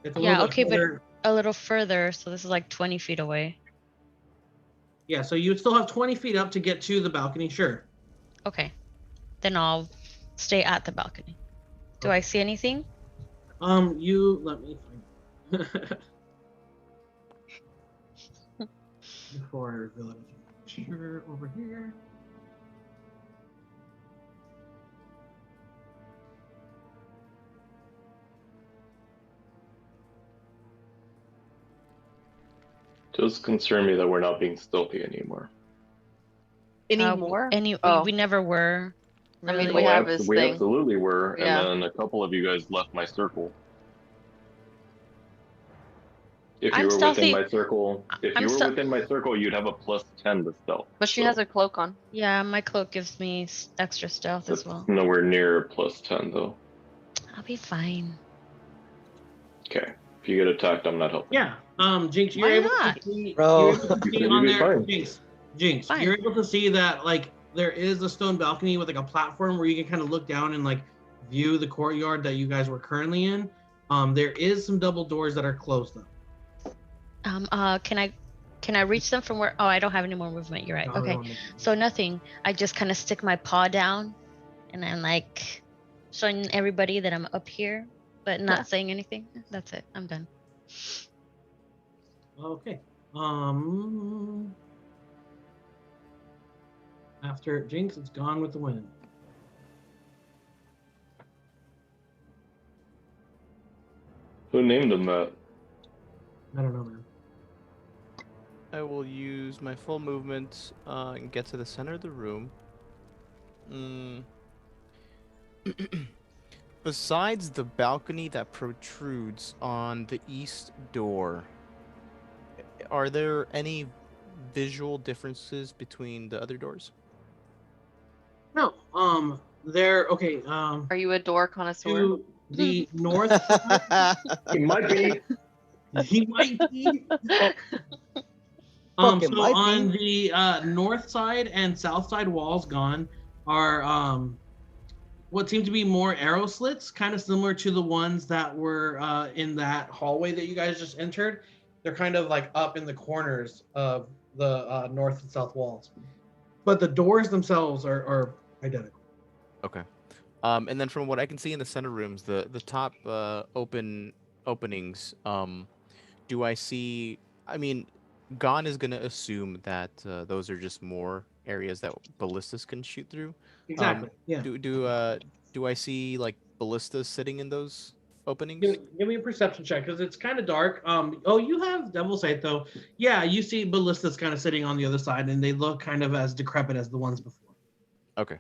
It's a Yeah, little bit okay, but further. a little further. So this is like 20 feet away. Yeah, so you would still have 20 feet up to get to the balcony. Sure. Okay. Then I'll stay at the balcony. Do Okay. I see anything? You let me find before I reveal everything. Sure, over here. Does concern me that we're not being stealthy anymore. Anymore? We never were. I mean, Really. we have his We thing. absolutely were, Yeah. and then a couple of you guys left my circle. If I'm you were stealthy. within my circle, within my circle, you'd have a +10 to stealth. But she has a cloak on. Yeah, my cloak gives me extra stealth That's as well. nowhere near +10 though. I'll be fine. Okay. If you get attacked, I'm not helping. Yeah. Jinx, you're Why able not? to see. Bro. You're able to You see said on you'd be there. fine. Jinx, Fine. you're able to see that like there is a stone balcony with like a platform where you can kind of look down and like view the courtyard that you guys were currently in. There is some double doors that are closed though. Can I reach them from where? Oh, I don't have any more movement. You're right. No, Okay. no, no. So nothing. I just kind of stick my paw down, and I'm like showing everybody that I'm up here, but not saying anything. That's it. I'm done. Okay. After Jinx, it's Gone with the Wind. Who named him that? I don't know, man. I will use my full movement and get to the center of the room. Besides the balcony that protrudes on the east door, are there any visual differences between the other doors? No. There. Okay. Are you a door connoisseur? To the north side. He might be. He might be. Fucking So might on be. the north side and south side walls gone are what seem to be more arrow slits, kind of similar to the ones that were in that hallway that you guys just entered. They're kind of like up in the corners of the north and south walls, but the doors themselves are identical. Okay. And then from what I can see in the center rooms, the top openings, do I see? I mean, Gon is gonna assume that those are just more areas that ballistas can shoot through. Exactly. Yeah. Do I see like ballistas sitting in those openings? Give me a perception check because it's kind of dark. Oh, you have Devil Sight though. Yeah, you see ballistas kind of sitting on the other side, and they look kind of as decrepit as the ones before. Okay.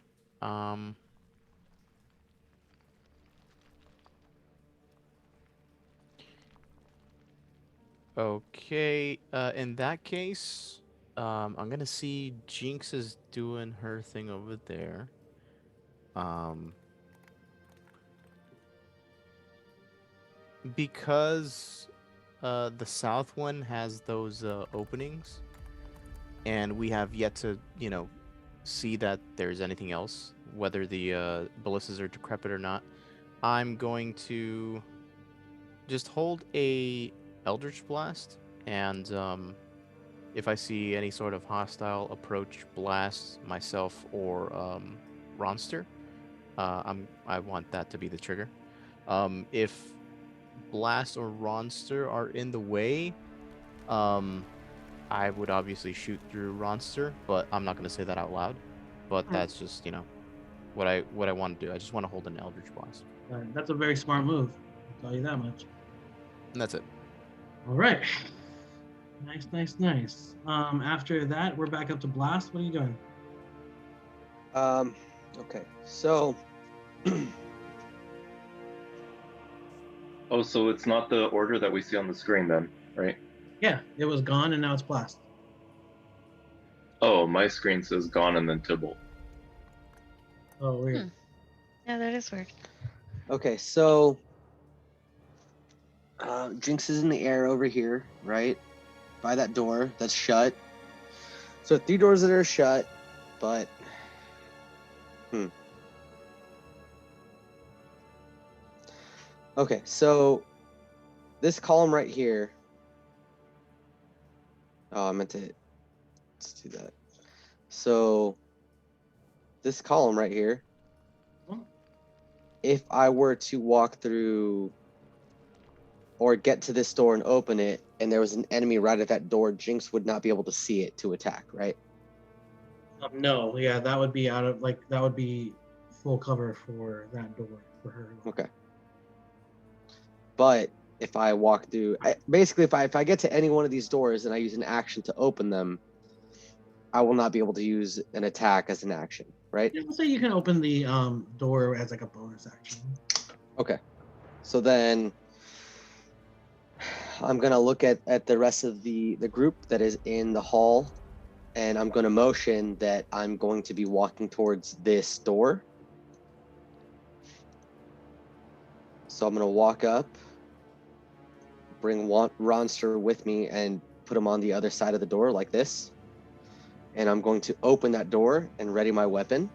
Okay. In that case, I'm gonna see Jinx is doing her thing over there. Because the south one has those openings, and we have yet to, see that there's anything else, whether the ballistas are decrepit or not. I'm going to just hold a Eldritch Blast, and if I see any sort of hostile approach, blast myself or Ronster. I want that to be the trigger. If Blast or Ronster are in the way, I would obviously shoot through Ronster, but I'm not going to say that out loud. But that's just, what I want to do. I just want to hold an Eldritch Blast. That's a very smart move. I'll tell you that much. And that's it. All right. Nice. After that, we're back up to Blast. What are you doing? Okay. So Oh, so it's not the order that we see on the screen then, right? Yeah, it was gone and now it's Blast. Oh, my screen says gone and then Tybalt. Oh, weird. Yeah, that is weird. okay, so Jinx is in the air over here, right? By that door that's shut. So 3 doors that are shut, but Okay, so this column right here. Oh, I meant to. Let's do that. So this column right here. If I were to walk through or get to this door and open it, and there was an enemy right at that door, Jinx would not be able to see it to attack, right? No, yeah, that would be that would be full cover for that door for her. Okay. But if I walk through, basically, if I get to any one of these doors and I use an action to open them, I will not be able to use an attack as an action, right? Yeah, let's say you can open the door as like a bonus action. Okay. So then I'm going to look at the rest of the group that is in the hall, and I'm going to motion that I'm going to be walking towards this door. So I'm going to walk up, bring Ronster with me, and put him on the other side of the door like this. And I'm going to open that door and ready my weapon.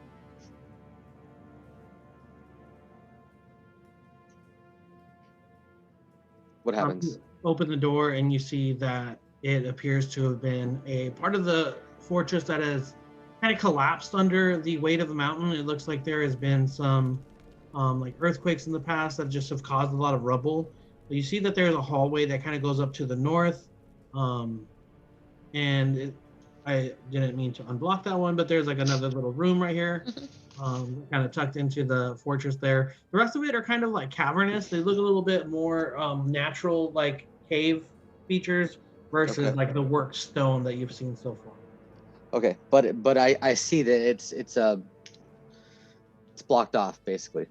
What happens? Open the door and you see that it appears to have been a part of the fortress that has kind of collapsed under the weight of the mountain. It looks like there has been some like earthquakes in the past that just have caused a lot of rubble. But you see that there's a hallway that kind of goes up to the north. I didn't mean to unblock that one, but there's like another little room right here, kind of tucked into the fortress there. The rest of it are kind of like cavernous. They look a little bit more natural, like cave features versus like the worked stone that you've seen so far. Okay, but I see that it's blocked off basically.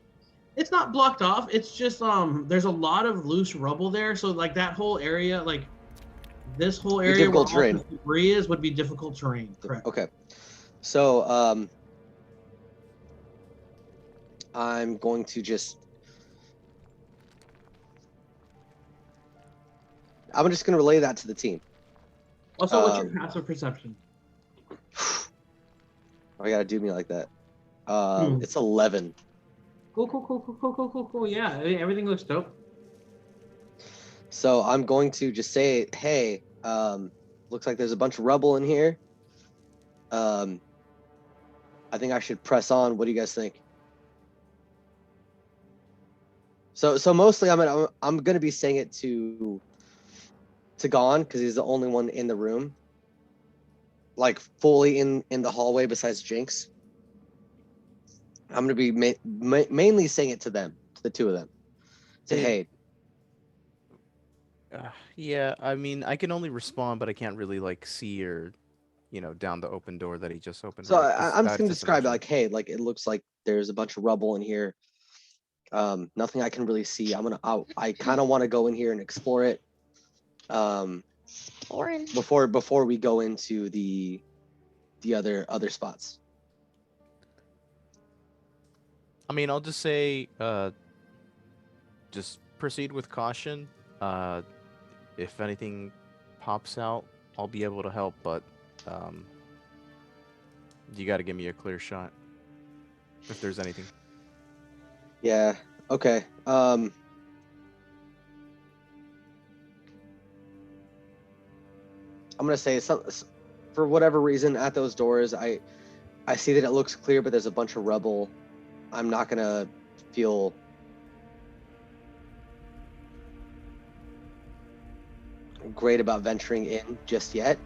It's not blocked off. It's just there's a lot of loose rubble there. So like that whole area, like this whole area where all the debris is, would be difficult terrain. Correct. Okay, so I'm going to just relay that to the team. Also, what's your passive perception? I gotta do me like that. It's 11. Cool. Yeah, everything looks dope. So I'm going to just say, hey, looks like there's a bunch of rubble in here. I think I should press on. What do you guys think? So mostly I'm gonna be saying it to Gon because he's the only one in the room, like fully in the hallway besides Jinx. I'm gonna be mainly saying it to them, to the two of them. Say, hey. Yeah, I mean, I can only respond, but I can't really like see or, down the open door that he just opened. So I'm just gonna describe it like, hey, like it looks like there's a bunch of rubble in here. Nothing I can really see. I kind of want to go in here and explore it. Before we go into the other spots. I mean, I'll just say, just proceed with caution. If anything pops out, I'll be able to help, but you got to give me a clear shot if there's anything. Yeah. Okay. I'm gonna say for whatever reason at those doors, I see that it looks clear, but there's a bunch of rubble. I'm not gonna feel great about venturing in just yet.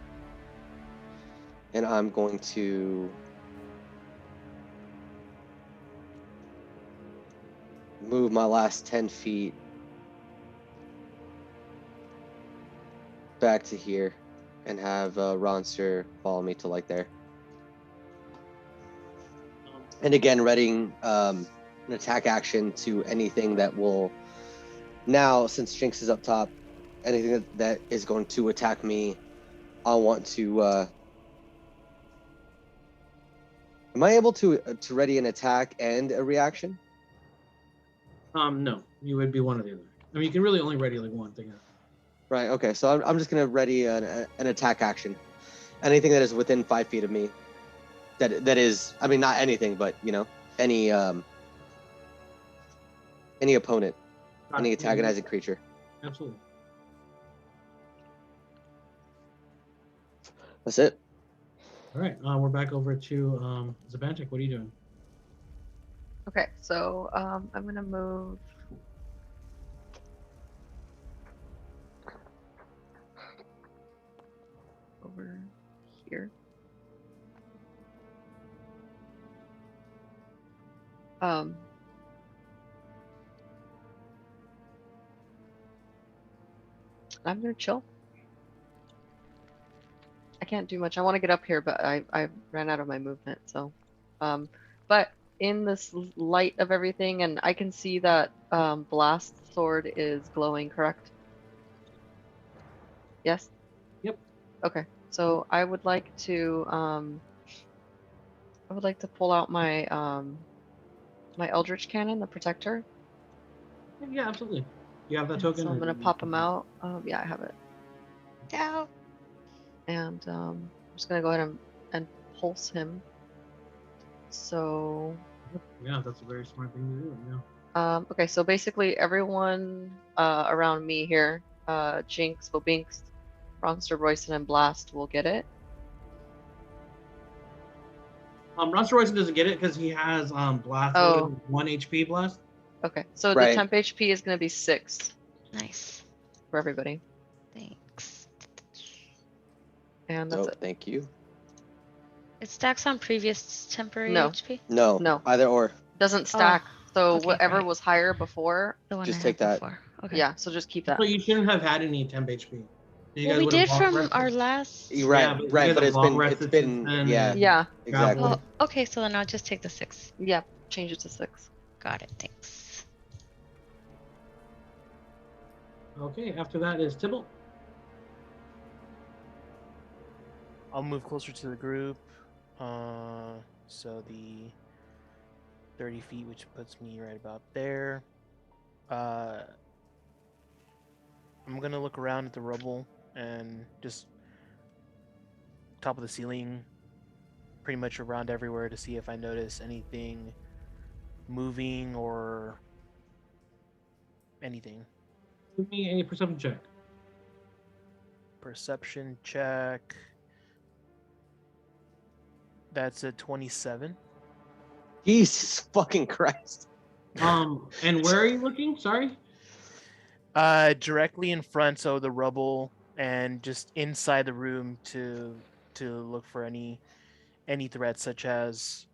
And I'm going to move my last 10 feet back to here and have Ronster follow me to like there. And again, readying an attack action to anything that will, now since Jinx is up top, anything that is going to attack me, I want to, am I able to ready an attack and a reaction? No, you would be one or the other. I mean, you can really only ready like one thing. Right, okay, so I'm just going to ready an attack action. Anything that is within 5 feet of me. That is, I mean, not anything, but, you know, any opponent, any antagonizing creature. Absolutely. That's it. All right, we're back over to Zabantik. What are you doing? Okay, so I'm gonna move. Over here. I'm gonna chill. I can't do much. I want to get up here, but I ran out of my movement. So, but in this light of everything, and I can see that blast sword is glowing. Correct? Yes. Yep. Okay. So I would like to pull out my my Eldritch Cannon, the Protector. Yeah, absolutely. You have that So token? I'm gonna pop them out. Yeah, I have it. Yeah. And I'm just gonna go ahead and pulse him. So Yeah, that's a very smart thing to do. Yeah. okay, so basically everyone around me here, Jinx, Bobinks, Ronster, Royson, and Blast will get it. Ronster Royson doesn't get it because he has blast. Oh. 1 HP blast. Okay, so Right. the temp HP is gonna be 6 Nice. for everybody, Thanks. and that's Oh, it. thank you. It stacks on previous temporary No. HP. No, No. either or. Doesn't stack. So okay, whatever right. was higher before, The one Just I take had that. before. Okay. yeah. So just keep that. So you shouldn't have had any temp HP. You Well, guys we would have did long from rested. our last. You're right, Yeah, but you right, guys but have it's long been rested since then, yeah, and Yeah. exactly. traveled. Oh, okay. So then I'll just take the 6. Yeah. Change it to 6. Got it. Thanks. Okay, after that is Tybalt. I'll move closer to the group. So the 30 feet, which puts me right about there. I'm gonna look around at the rubble and just top of the ceiling, pretty much around everywhere to see if I notice anything moving or anything. Give me a perception check. Perception check. That's a 27. Jesus fucking Christ. And where are you looking? Sorry. Directly in front, so the rubble, and just inside the room to look for any threats, such as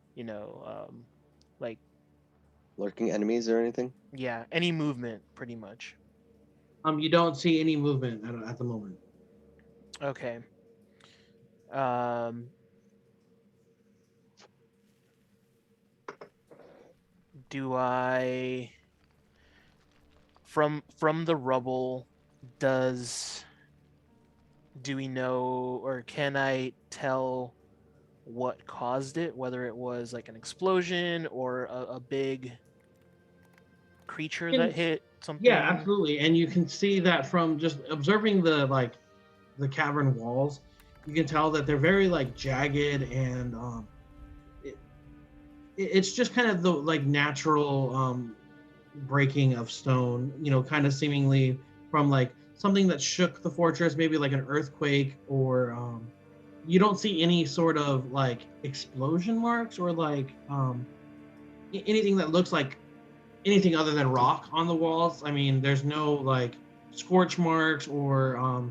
like Lurking enemies or anything? yeah, any movement, pretty much. You don't see any movement at the moment. Okay. Do I from the rubble, do we know, or can I tell what caused it, whether it was like an explosion or a big creature that hit something? Yeah, absolutely. And you can see that from just observing the cavern walls. You can tell that they're very like jagged, and it's just kind of the like natural breaking of stone, you know, kind of seemingly from like something that shook the fortress, maybe like an earthquake, or you don't see any sort of like explosion marks or like anything that looks like anything other than rock on the walls. I mean, there's no like scorch marks or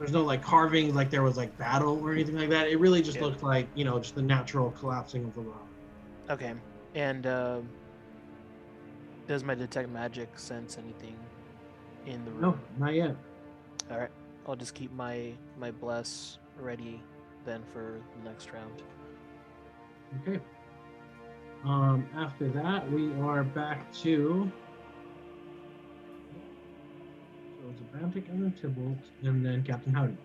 There's no like carvings, like there was like battle or anything like that. It really just Yeah. looked like, you know, just the natural collapsing of the rock. Okay. And does my detect magic sense anything in the room? No, not yet. All right. I'll just keep my bless ready then for the next round. Okay. After that, we are back to. So it's a Bantic and a Tybalt, and then Captain Howdy.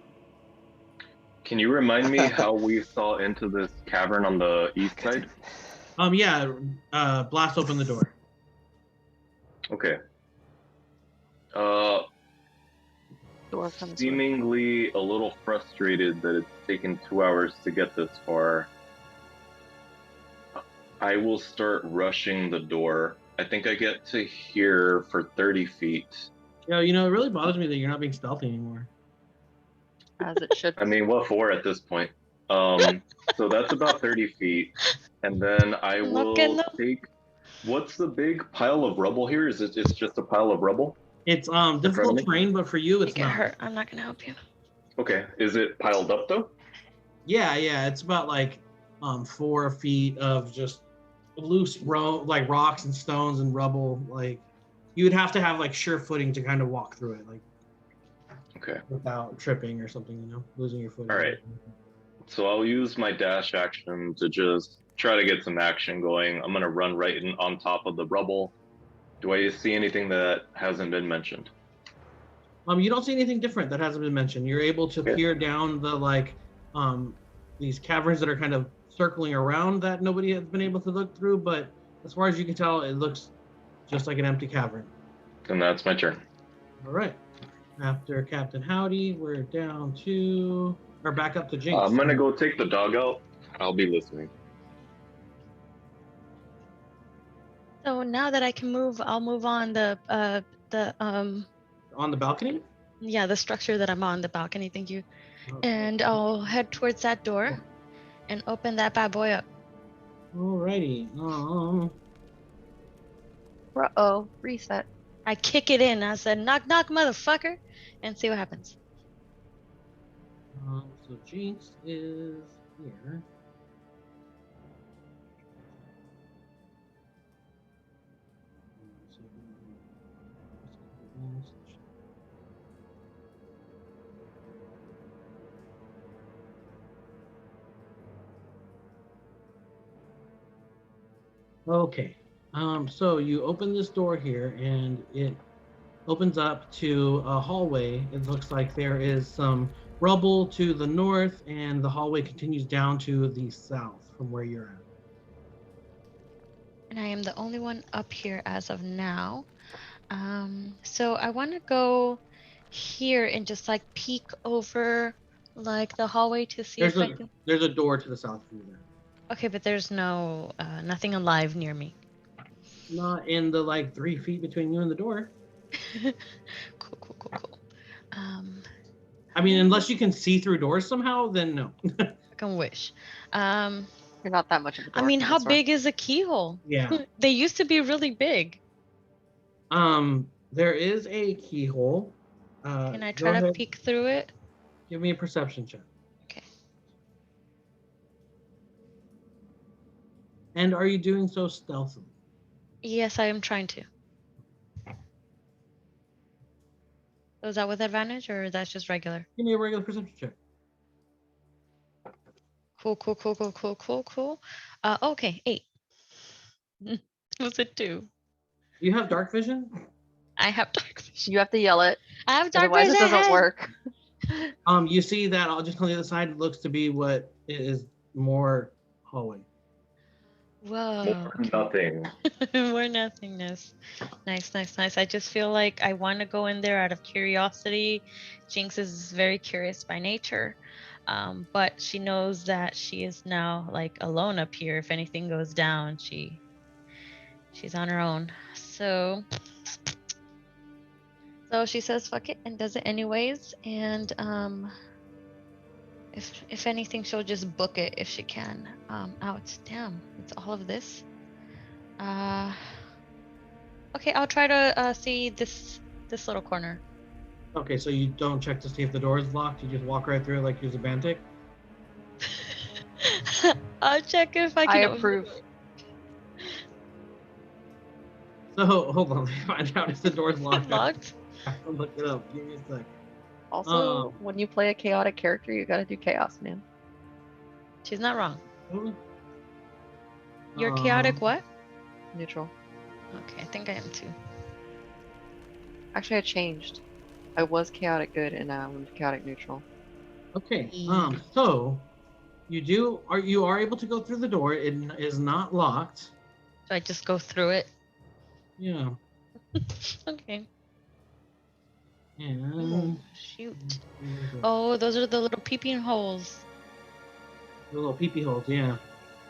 Can you remind me how we saw into this cavern on the east side? Yeah. Blast open the door. Okay. Door comes with. Seemingly a little frustrated that it's taken 2 hours to get this far. I will start rushing the door. I think I get to here for 30 feet. Yeah, you know, it really bothers me that you're not being stealthy anymore. As it should. I mean, what for at this point? So that's about 30 feet. And then I will take... What's the big pile of rubble here? Is it's just a pile of rubble? It's difficult terrain, but for you, it's get not. hurt. I'm not gonna help you. Okay. Is it piled up though? Yeah, it's about like 4 feet of just loose like rocks and stones and rubble. Like you would have to have like sure footing to kind of walk through it, like Okay. without tripping or something, you know, losing your footing. All right. So I'll use my dash action to just try to get some action going. I'm gonna run right on top of the rubble. Do I see anything that hasn't been mentioned? You don't see anything different that hasn't been mentioned. You're able to peer down the like these caverns that are kind of circling around that nobody has been able to look through, but as far as you can tell, it looks just like an empty cavern. And that's my turn. All right. After Captain Howdy, we're down to or back up to Jinx. I'm gonna go take the dog out. I'll be listening. So now that I can move, I'll move on the on the balcony? Yeah, the structure that I'm on, the balcony, thank you. Okay. And I'll head towards that door and open that bad boy up. Alrighty. Uh-oh, reset. I kick it in. I said, knock, knock, motherfucker, and see what happens. So Jinx is here. Okay. So you open this door here and it opens up to a hallway. It looks like there is some rubble to the north and the hallway continues down to the south from where you're at. And I am the only one up here as of now. So I want to go here and just like peek over like the hallway to see if I can. There's a door to the south of you there. Okay, but there's no nothing alive near me. Not in the like 3 feet between you and the door. Cool. I mean, unless you can see through doors somehow, then no. I can wish. You're not that much of a door. I mean, how big is a keyhole? Yeah. They used to be really big. There is a keyhole. Can I try to peek through it? Give me a perception check. Okay. And are you doing so stealthily? Yes, I am trying to. So is that with advantage or that's just regular? Give me a regular perception check. Cool. Okay, 8. Was it 2? Do you have dark vision? I have dark vision. You have to yell it. I have dark Otherwise vision. it doesn't work. You see that just on the other side looks to be what is more hallway. Whoa. More nothing. More nothingness. Nice. I just feel like I want to go in there out of curiosity. Jinx is very curious by nature. But she knows that she is now like alone up here. If anything goes down, she's on her own. So she says fuck it and does it anyways. And if anything, she'll just book it if she can. Ouch, damn, it's all of this. Okay, I'll try to see this little corner. Okay, so you don't check to see if the door is locked. You just walk right through it like you're a Bantic. I'll check if I I can. open- approve. So hold on, let me find out if the door's locked. Locked. I have to look it up. Give me a sec. Also, when you play a chaotic character, you gotta do chaos, man. She's not wrong. Really? You're chaotic. What? Neutral. Okay, I think I am too. Actually, I changed. I was chaotic good, and now I'm chaotic neutral. Okay. Yeah. So you are able to go through the door. It is not locked. So I just go through it. Yeah. Okay. And Shoot. Oh, those are the little peeping holes. the little peepee holes. Yeah.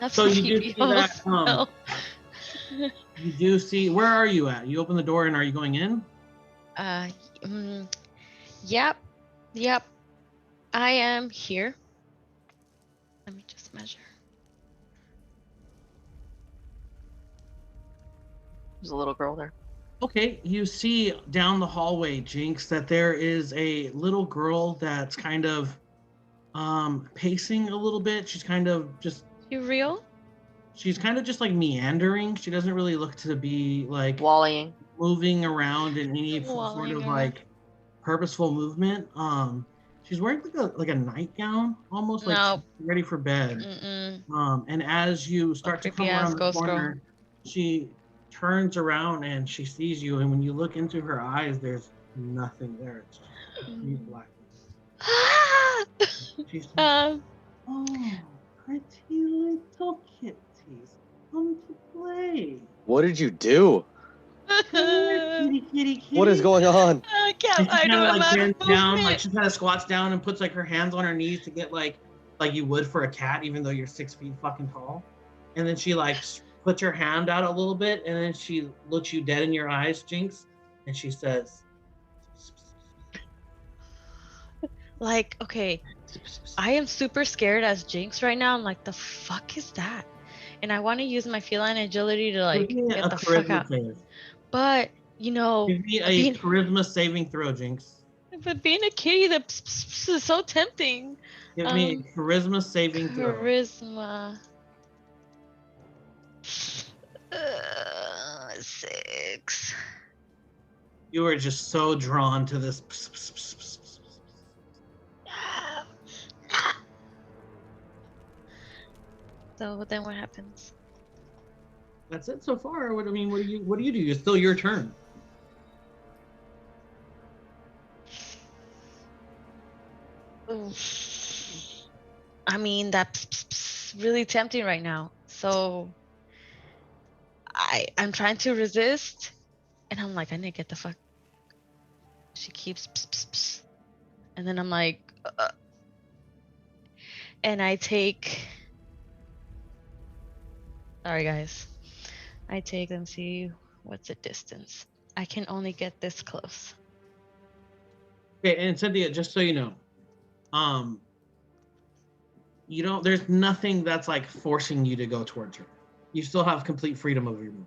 That's So the you do peepee see that, holes. No. You do see. Where are you at? You open the door and are you going in? Yep. Yep. I am here. Let me just measure. There's a little girl there. Okay, you see down the hallway, Jinx, that there is a little girl that's kind of pacing a little bit. She's kind of just You like meandering. She doesn't really look to be like Wallying. moving around in any sort Walling of around. like purposeful movement. She's wearing like a nightgown, almost like No. she's ready for bed. Mm-mm. And as you start to come creepy ass around the ghost girl. corner, she turns around and she sees you. And when you look into her eyes, there's nothing there. It's just complete black. She's like, oh, pretty little kitties, come to play. What did you do? Kitty, kitty, kitty. What is going on? I And can't. she I kind do of a like lot of bends down, like movement. she kind of squats down and puts like her hands on her knees to get like you would for a cat, even though you're 6 feet fucking tall. And then she like puts her hand out a little bit, and then she looks you dead in your eyes, Jinx, and she says, Like, okay, I am super scared as Jinx right now. I'm like, the fuck is that? And I want to use my feline agility to like "Give me get a the fuck charisma out. save. But you know, Give me a being, charisma saving throw, Jinx. but being a kitty, that is so tempting. Give me a charisma saving throw." Charisma. 6. You are just so drawn to this. So then what happens? That's it so far. What do you do? It's still your turn. I mean, that's really tempting right now. So I'm trying to resist, and I'm like, I need to get the fuck. She keeps, and then I'm like, and I take. Sorry, guys. I take and see what's the distance. I can only get this close. Okay, and Cynthia, just so you know, you don't. There's nothing that's like forcing you to go towards her. You still have complete freedom of your movement.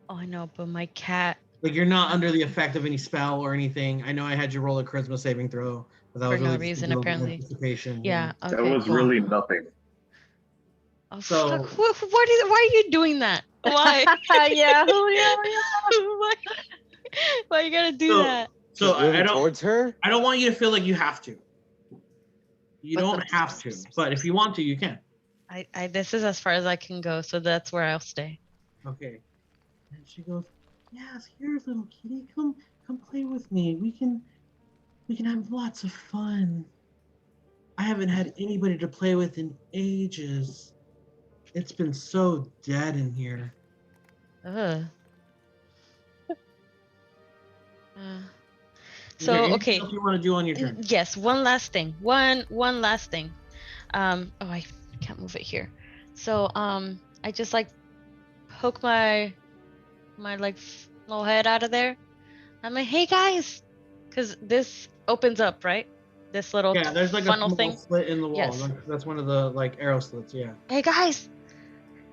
Oh, I know, but my cat. Like you're not under the effect of any spell or anything. I know I had you roll a charisma saving throw, but that For was no really just a reason, little bit of apparently. anticipation. Yeah. Okay. That was cool. really nothing. Oh, So- fuck. Why are you doing that? Why? Yeah. Why you gotta do So- that? So Just moving I don't. towards her? I don't want you to feel like you have to. You But don't the- have to, but if you want to, you can. I this is as far as I can go, so that's where I'll stay. Okay. And she goes, "Yes, here, little kitty, come play with me. We can have lots of fun. I haven't had anybody to play with in ages. It's been so dead in here." Ugh. Is there So anything okay. else you want to do on your turn? Yes, one last thing. One last thing. Oh, I can't move it here. So I just like poke my like little head out of there. I'm like, hey guys, because this opens up, right? This little Yeah, there's like a funnel small thing. slit in the wall. Yes. That's one of the like arrow slits. Yeah. Hey guys,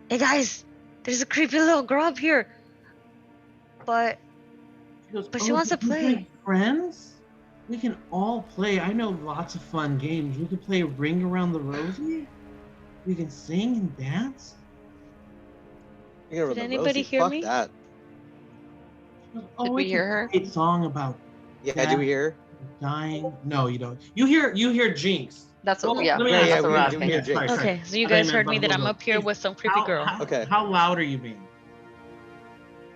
there's a creepy little girl up here. But She goes, But she wants to "You play." guys friends, we can all play. I know lots of fun games. We can play Ring Around the Rosie. We can sing and dance. Did anybody hear Fuck me? that. Did Oh, we it's hear a her? great song about Yeah, do we hear? dying. No, you don't. You hear Jinx. That's what. Well, Yeah, let me Yeah, ask yeah, that's what we we're do asking. hear Yeah, sorry, Jinx. sorry. Okay, so you I thought you guys meant heard me that I'm Bubble up here Jinx, with some creepy girl. Okay. How loud are you being?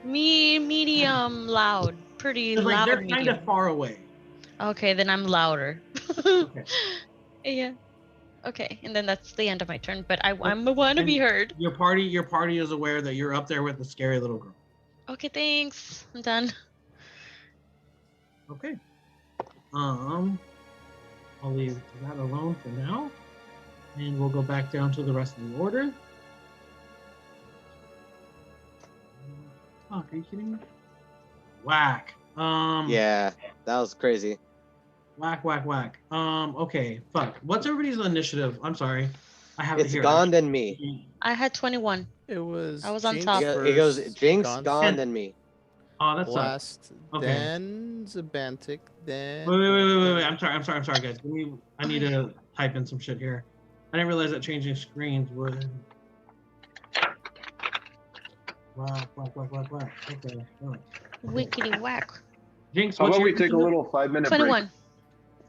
Medium loud. Pretty 'Cause, like, loud they're kind medium. of far away. Okay, then I'm louder. Okay. Yeah. Okay, and then that's the end of my turn, but I want to be And heard. Your party is aware that you're up there with the scary little girl. Okay, thanks. I'm done. Okay. I'll leave that alone for now, and we'll go back down to the rest of the order. Fuck, are you kidding me? Whack. Yeah, that was crazy. Whack, whack, whack. Okay, fuck. What's everybody's initiative? I'm sorry. I have it It's here. Gone, then me. I had 21. It was. I was on Jinx top. It goes first, Jinx, Gone Gone, then me. Oh, that's Blast, Okay. then Zabantic, then. Wait. I'm sorry, guys. I need to type in some shit here. I didn't realize that changing screens would. Whack. Okay. All right. Wickety whack. Jinx, How what's about your we take a little 5-minute break? 21.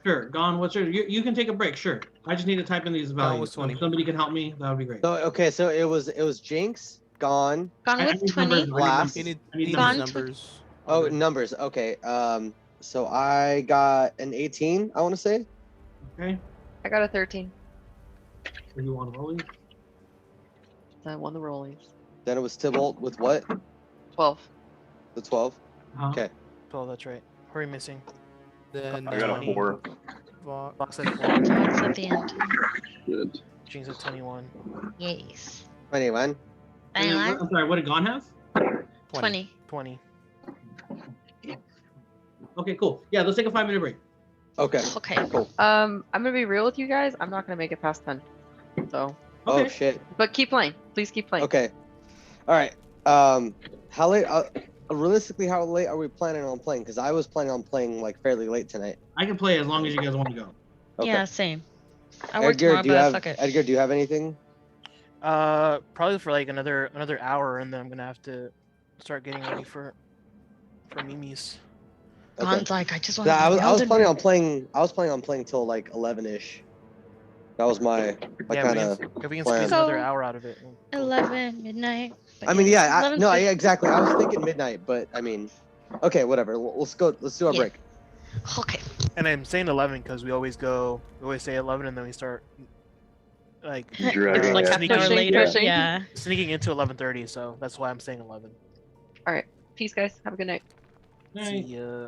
Sure, Gone. What's your? You can take a break. Sure. I just need to type in these values. was 20. So if somebody can help me, that would be great. So okay, so it was Jinx, Gone. Gone I with need 20. numbers. Blast. You need, I need these Gone numbers. Oh, Okay. numbers. Okay. So I got an 18. I want to say. Okay. I got a 13. So you want to roll? I won the rollies. Then it was Tybalt with what? 12. The 12. Uh-huh. Okay. 12, that's right. Who are you missing? Then I got a 20. 4. Vox. Box at 4. Box at the end. Good. Jinx at 21. Yes. 21. And then, I'm sorry. What did Gone have? 20. 20. Okay, cool. Yeah, let's take a 5-minute break. Okay. Okay. Cool. I'm gonna be real with you guys. I'm not gonna make it past 10. So, Okay. Oh shit. but keep playing. Please keep playing. Okay. All right. How late? Realistically, how late are we planning on playing? Because I was planning on playing like fairly late tonight. I can play as long as you guys want to go. Okay. Yeah, same. I work Edgar, tomorrow, do you but have fuck it. Edgar? Do you have anything? Probably for like another hour, and then I'm gonna have to start getting ready for Mimi's. Okay. Gone's like, I just want Yeah, I was Elden planning Ring. on playing. I was planning on playing till like 11ish. That was my Yeah, kind of. if we can plan. squeeze another So- hour out of it. 11 midnight. But I mean, yeah, no, 11:50. exactly. I was thinking midnight, but I mean, okay, whatever. Let's go. Let's do our Yeah. break. Okay. And I'm saying 11 because we always say 11, and then we start like Dragging It's like it. half an hour Pushing, later. pushing. Yeah. sneaking into 11:30. So that's why I'm saying 11. All right. Peace, guys. Have a good night. All See right. ya.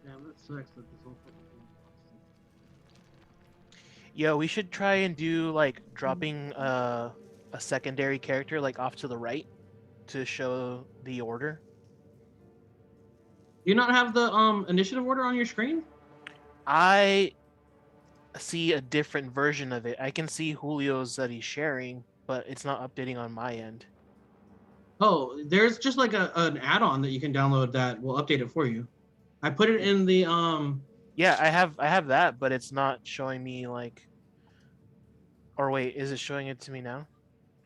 Damn, that sucks that this whole fucking thing. Yo, we should try and do like dropping a secondary character like off to the right to show the order. Do you not have the initiative order on your screen? I see a different version of it. I can see Julio's that he's sharing, but it's not updating on my end. Oh, there's just like an add-on that you can download that will update it for you. I put it in the Yeah, I have that, but it's not showing me like. Or wait, is it showing it to me now?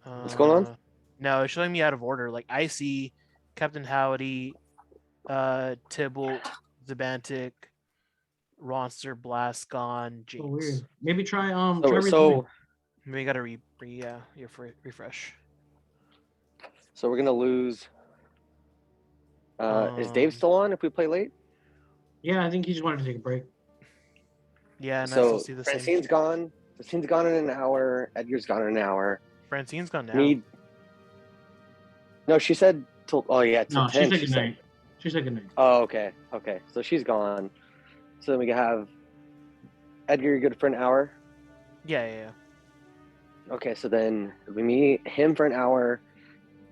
What's going on? No, it's showing me out of order. Like I see Captain Howdy, Tybalt, Zabantic, Ronster, Blast, Gone, Jinx. Oh, weird. Maybe try So, so, Maybe you gotta refresh. so we're gonna lose. Is Dave still on if we play late? Yeah, I think he just wanted to take a break. Yeah, and I So still see the Francine's same. gone. Francine's gone in an hour. Edgar's gone in an hour. Francine's gone now. Need. No, she said till. Oh yeah, till No, 10. she said she goodnight. She said goodnight. Oh, okay. Okay. So she's gone. So then we can have Edgar, you're good for an hour. Yeah. Okay, so then we meet him for an hour.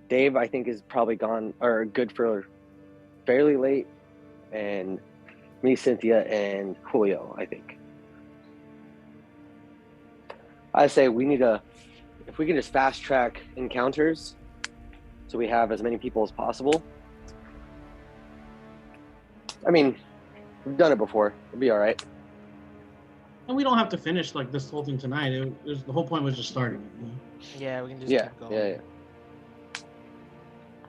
Dave, I think, is probably gone or good for fairly late. And me, Cynthia, and Julio, I think. I say we need if we can just fast track encounters, so we have as many people as possible. I mean, we've done it before. It'll be all right. And we don't have to finish like this whole thing tonight. The whole point was just starting it. You know? Yeah, we can just Yeah, keep going. yeah.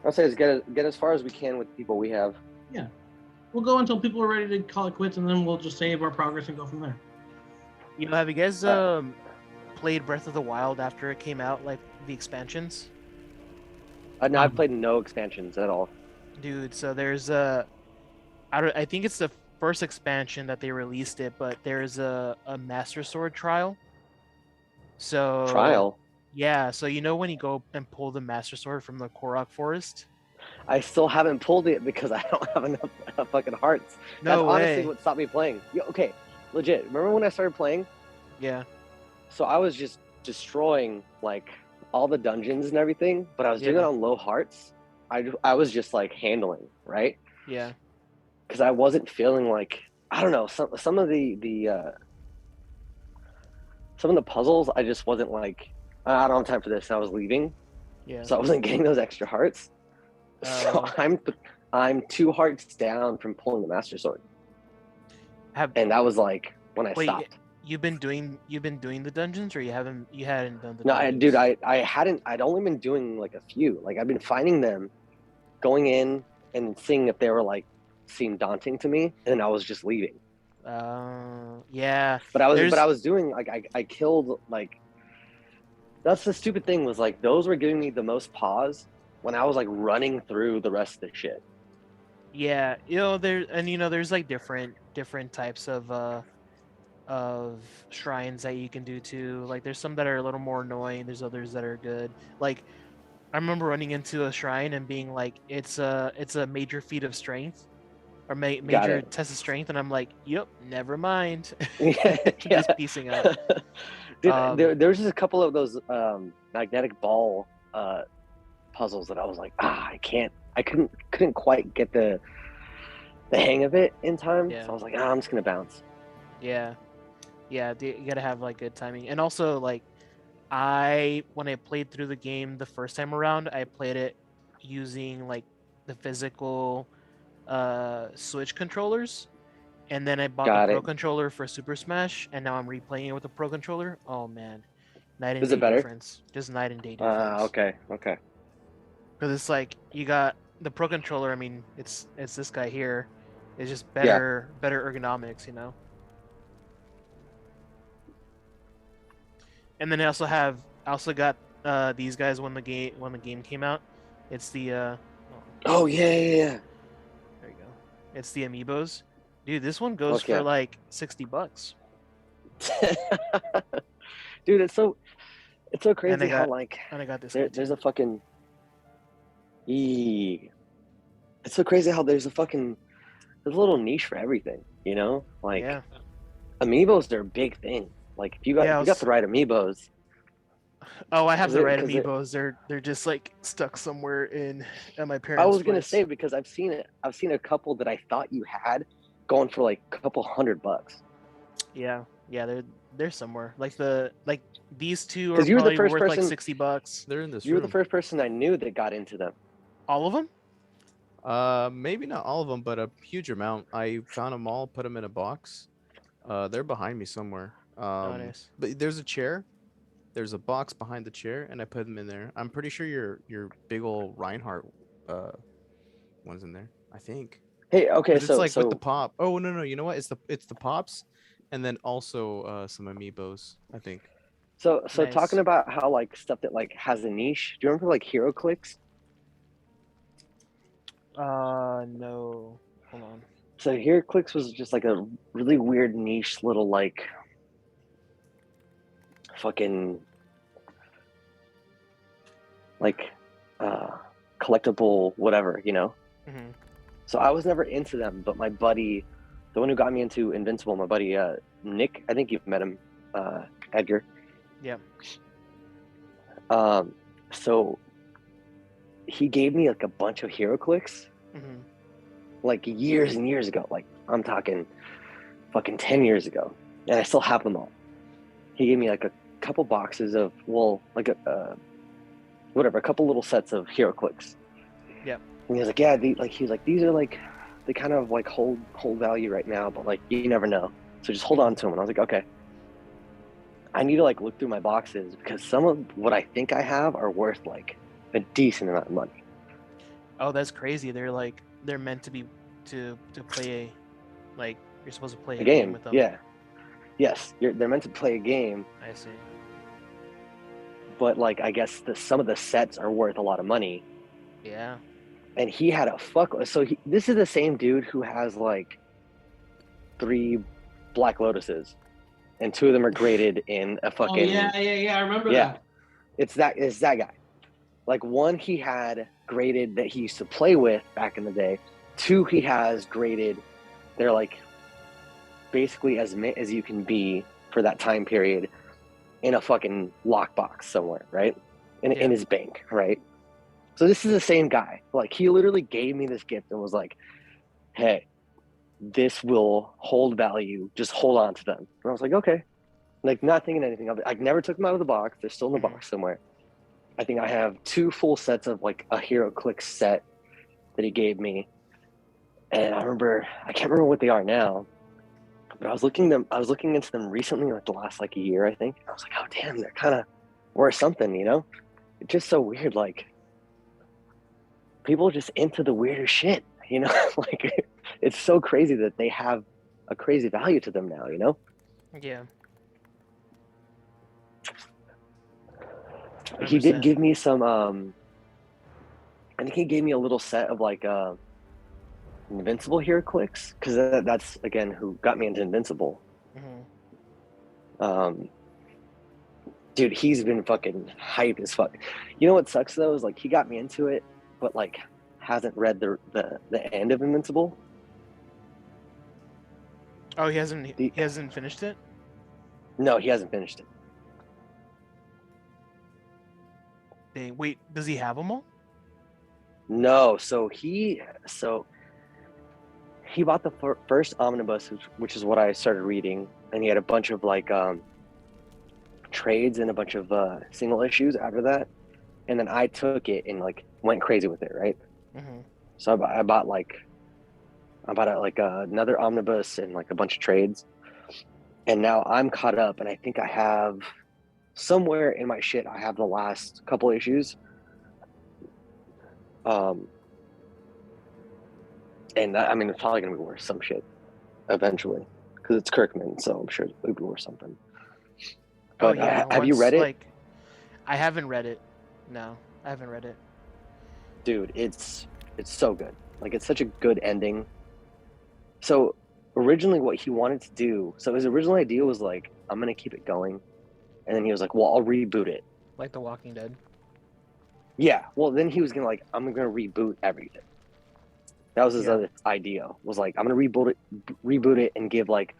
I'll say is get as far as we can with the people we have. Yeah. We'll go until people are ready to call it quits, and then we'll just save our progress and go from there. You know, have you guys played Breath of the Wild after it came out, like the expansions? No, I've played no expansions at all. Dude, so there's I think it's the first expansion that they released it, but there's a Master Sword trial. So Trial? Yeah, so you know when you go and pull the Master Sword from the Korok Forest? I still haven't pulled it because I don't have enough fucking hearts. No That's way. honestly what stopped me playing. Okay, legit. Remember when I started playing? Yeah. So I was just destroying like all the dungeons and everything, but I was doing it Yeah. on low hearts. I was just like handling, right? Yeah. Because I wasn't feeling like, I don't know, some of the some of the puzzles I just wasn't like, I don't have time for this, and I was leaving. Yeah. So I wasn't getting those extra hearts. So Oh. I'm 2 hearts down from pulling the Master Sword. Have And that was like when I Wait, stopped. you've been doing the dungeons, or you hadn't done the No, dungeons? dude, I'd only been doing like a few. Like I've been finding them, going in and seeing if they were like seemed daunting to me, and I was just leaving. Yeah. But I was doing like I killed like, that's the stupid thing, was like those were giving me the most pause when I was like running through the rest of the shit. Yeah, there's like different types of shrines that you can do too. Like there's some that are a little more annoying, there's others that are good. Like I remember running into a shrine and being like, it's a major feat of strength, or major it. test of strength, and I'm like, yep, never mind. Yeah. Just piecing out. Dude, there was just a couple of those magnetic ball puzzles that I was like, I couldn't quite get the hang of it in time. Yeah. So I was like, I'm just gonna bounce. Yeah, you gotta have like good timing, and also like when I played through the game the first time around, I played it using like the physical Switch controllers, and then I bought Got the Pro it. controller for Super Smash, and now I'm replaying it with the Pro controller. Oh man, night and Is it day better? difference. Just night and day difference. Okay. Because it's like you got the Pro controller. I mean, it's this guy here. It's just better ergonomics, you know. And then I also got these guys when the game came out. It's the Oh yeah. there you go. It's the amiibos. Dude, this one goes Okay. for like $60. Dude, it's so crazy how got- like And I got this. there's a fucking it's so crazy how there's a little niche for everything, you know? Like Yeah. amiibos are a big thing. Like if you got the right amiibos. Oh, I have the right 'cause it- amiibos. They're just like stuck somewhere at my parents' I was gonna place. say, because I've seen a couple that I thought you had going for like a couple $100. Yeah, they're somewhere. Like these two are 'Cause you were the probably first worth like person- $60. They're in this You were room. the first person I knew that got into them. All of them? Maybe not all of them, but a huge amount. I found them all, put them in a box. They're behind me somewhere. Nice. But there's a chair. There's a box behind the chair, and I put them in there. I'm pretty sure your big old Reinhardt one's in there. I think. Hey, okay, 'Cause so it's like with the pop. Oh no, you know what? It's the pops, and then also some amiibos. I think. so Nice. talking about how like stuff that like has a niche. Do you remember like Hero Clicks? No. Hold on. So Hero Clicks was just like a really weird niche little like fucking like collectible whatever, you know? Mm-hmm. So I was never into them, but my buddy, the one who got me into Invincible, my buddy Nick, I think you've met him, Edgar. Yep. So he gave me like a bunch of Hero Clicks, Mm-hmm. like years and years ago. Like I'm talking fucking 10 years ago, and I still have them all. He gave me like a couple boxes of, well, like whatever, a couple little sets of hero clicks. Yep. And he was like, yeah, he's like, these are like, they kind of like hold value right now, but like you never know. So just hold on to them. And I was like, okay. I need to like look through my boxes because some of what I think I have are worth like a decent amount of money. Oh, that's crazy. They're meant to be to play like you're supposed to play a game with them. Yeah. Yes, they're meant to play a game. I see. But like I guess some of the sets are worth a lot of money. Yeah. And he had a so this is the same dude who has like 3 Black Lotuses, and 2 of them are graded in a fucking. Oh yeah, I remember that. It's that guy. Like 1 he had graded that he used to play with back in the day. 2 he has graded. They're like basically as mint as you can be for that time period in a fucking lockbox somewhere, right? In his bank, right? So this is the same guy. Like he literally gave me this gift and was like, hey, this will hold value. Just hold on to them. And I was like, okay. Like not thinking anything of it. I never took them out of the box. They're still in the box somewhere. I think I have 2 full sets of like a Hero Click set that he gave me. And I can't remember what they are now, but I was looking into them recently, like the last like a year, I think. I was like, oh damn, they're kind of worth something, you know? It's just so weird. Like people are just into the weirdest shit, you know? Like it's so crazy that they have a crazy value to them now, you know? Yeah. He did give me some I think he gave me a little set of like Invincible Hero Clicks, because that's again who got me into Invincible. Dude, he's been fucking hype as fuck. You know what sucks though is like he got me into it, but like hasn't read the end of Invincible. Oh, he hasn't finished it? No, he hasn't finished it. Wait, does he have them all? No, so he bought the first omnibus, which is what I started reading, and he had a bunch of like trades and a bunch of single issues after that, and then I took it and like went crazy with it, right? So I bought another omnibus and like a bunch of trades, and now I'm caught up, and I think I have somewhere in my shit I have the last couple issues. And that, I mean, it's probably gonna be worth some shit eventually because it's Kirkman, so I'm sure it'll be worth something. But have you read it? Like, I haven't read it. No, I haven't read it. Dude, it's so good. Like, it's such a good ending. So originally, what he wanted to do, so his original idea was like, I'm gonna keep it going, and then he was like, well, I'll reboot it. Like The Walking Dead. Yeah. Well, then he was gonna like, I'm gonna reboot everything. That was his other idea. Was like, I'm gonna reboot it, and give like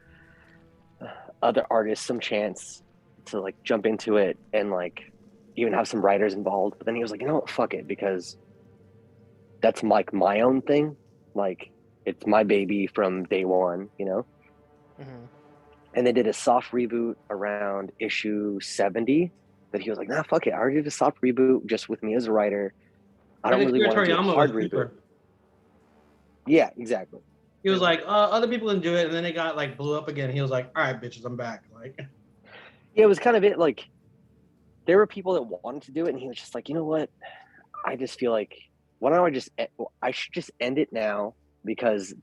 other artists some chance to like jump into it, and like even have some writers involved. But then he was like, you know what, fuck it, because that's like my own thing. Like it's my baby from day one, you know. And they did a soft reboot around issue 70. That he was like, nah, fuck it. I already did a soft reboot just with me as a writer. I don't really want to do a hard reboot. Yeah, exactly. He was like, other people didn't do it, and then it got like blew up again. He was like, all right, bitches, I'm back. Like, yeah, it was kind of it. Like, there were people that wanted to do it, and he was just like, you know what? I just feel like, why don't I should just end it now, because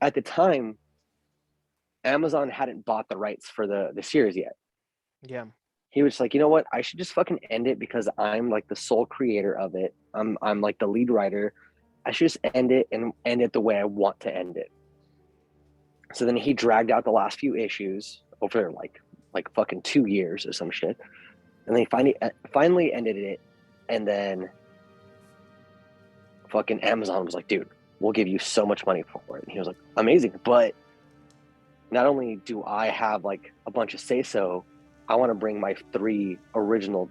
at the time, Amazon hadn't bought the rights for the series yet. Yeah. He was like, you know what? I should just fucking end it because I'm like the sole creator of it. I'm like the lead writer. I should just end it and end it the way I want to end it. So then he dragged out the last few issues over like fucking 2 years or some shit. And then he finally ended it. And then fucking Amazon was like, dude, we'll give you so much money for it. And he was like, amazing. But not only do I have like a bunch of say-so, I want to bring my 3 original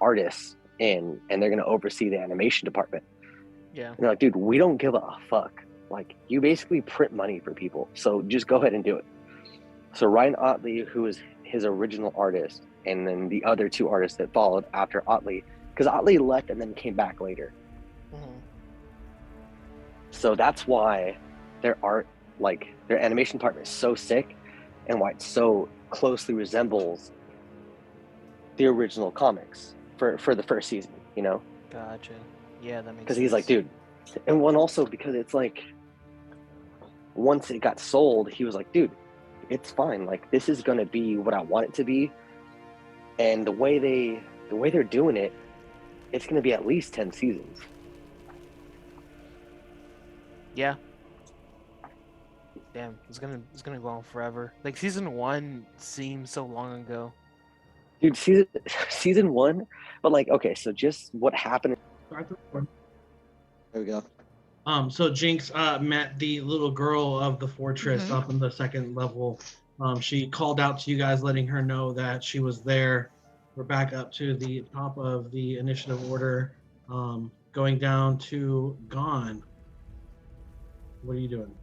artists in, and they're going to oversee the animation department. Yeah. And they're like, dude, we don't give a fuck. Like, you basically print money for people, so just go ahead and do it. So Ryan Otley, who is his original artist, and then the other 2 artists that followed after Otley, because Otley left and then came back later. Mhm. So that's why their art, like their animation partner, is so sick, and why it so closely resembles the original comics for the first season. You know, Gotcha. Yeah, that makes because sense. he's like, dude, and one also because it's like once it got sold, he was like, dude, it's fine. Like this is gonna be what I want it to be, and the way they're doing it, it's gonna be at least 10 seasons. Yeah. Damn, it's gonna go on forever. Like season 1 seems so long ago. Dude, season 1, but like, okay, so just what happened. There we go. So Jinx met the little girl of the fortress Mhm. up in the second level. She called out to you guys, letting her know that she was there. We're back up to the top of the initiative order, going down to Gone. What are you doing?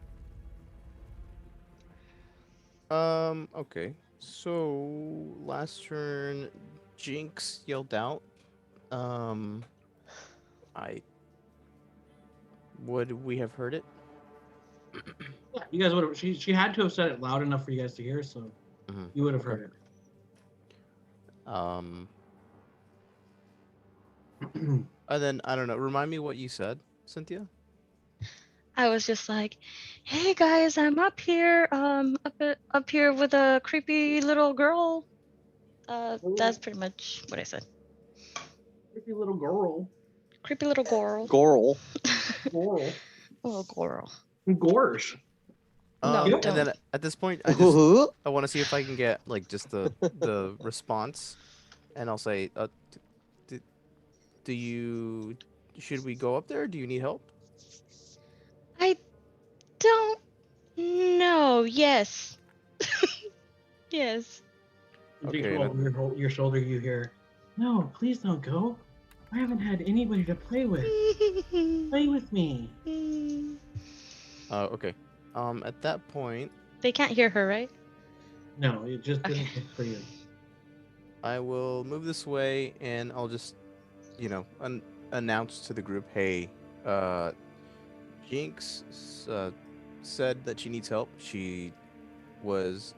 Okay. So last turn, Jinx yelled out. I would we have heard it? Yeah, you guys would have. She had to have said it loud enough for you guys to hear, so Mhm. you would have Okay. heard it. And then I don't know. Remind me what you said, Cynthia. I was just like, "Hey guys, I'm up here, up here with a creepy little girl." That's pretty much what I said. Creepy little girl. Creepy little girl. Goral. Girl. Little girl. Gorge. No, Yep. don't. And then at this point, I want to see if I can get like just the response, and I'll say, do you should we go up there? Do you need help? I don't know. Yes. Yes. Jinx Okay, roll over your shoulder. You hear, "No, please don't go. I haven't had anybody to play with. Play with me." Okay. At that point, They can't hear her, right? No, it just Okay. isn't just for you. I will move this way, and I'll just, announce to the group, hey, Jinx said that she needs help. She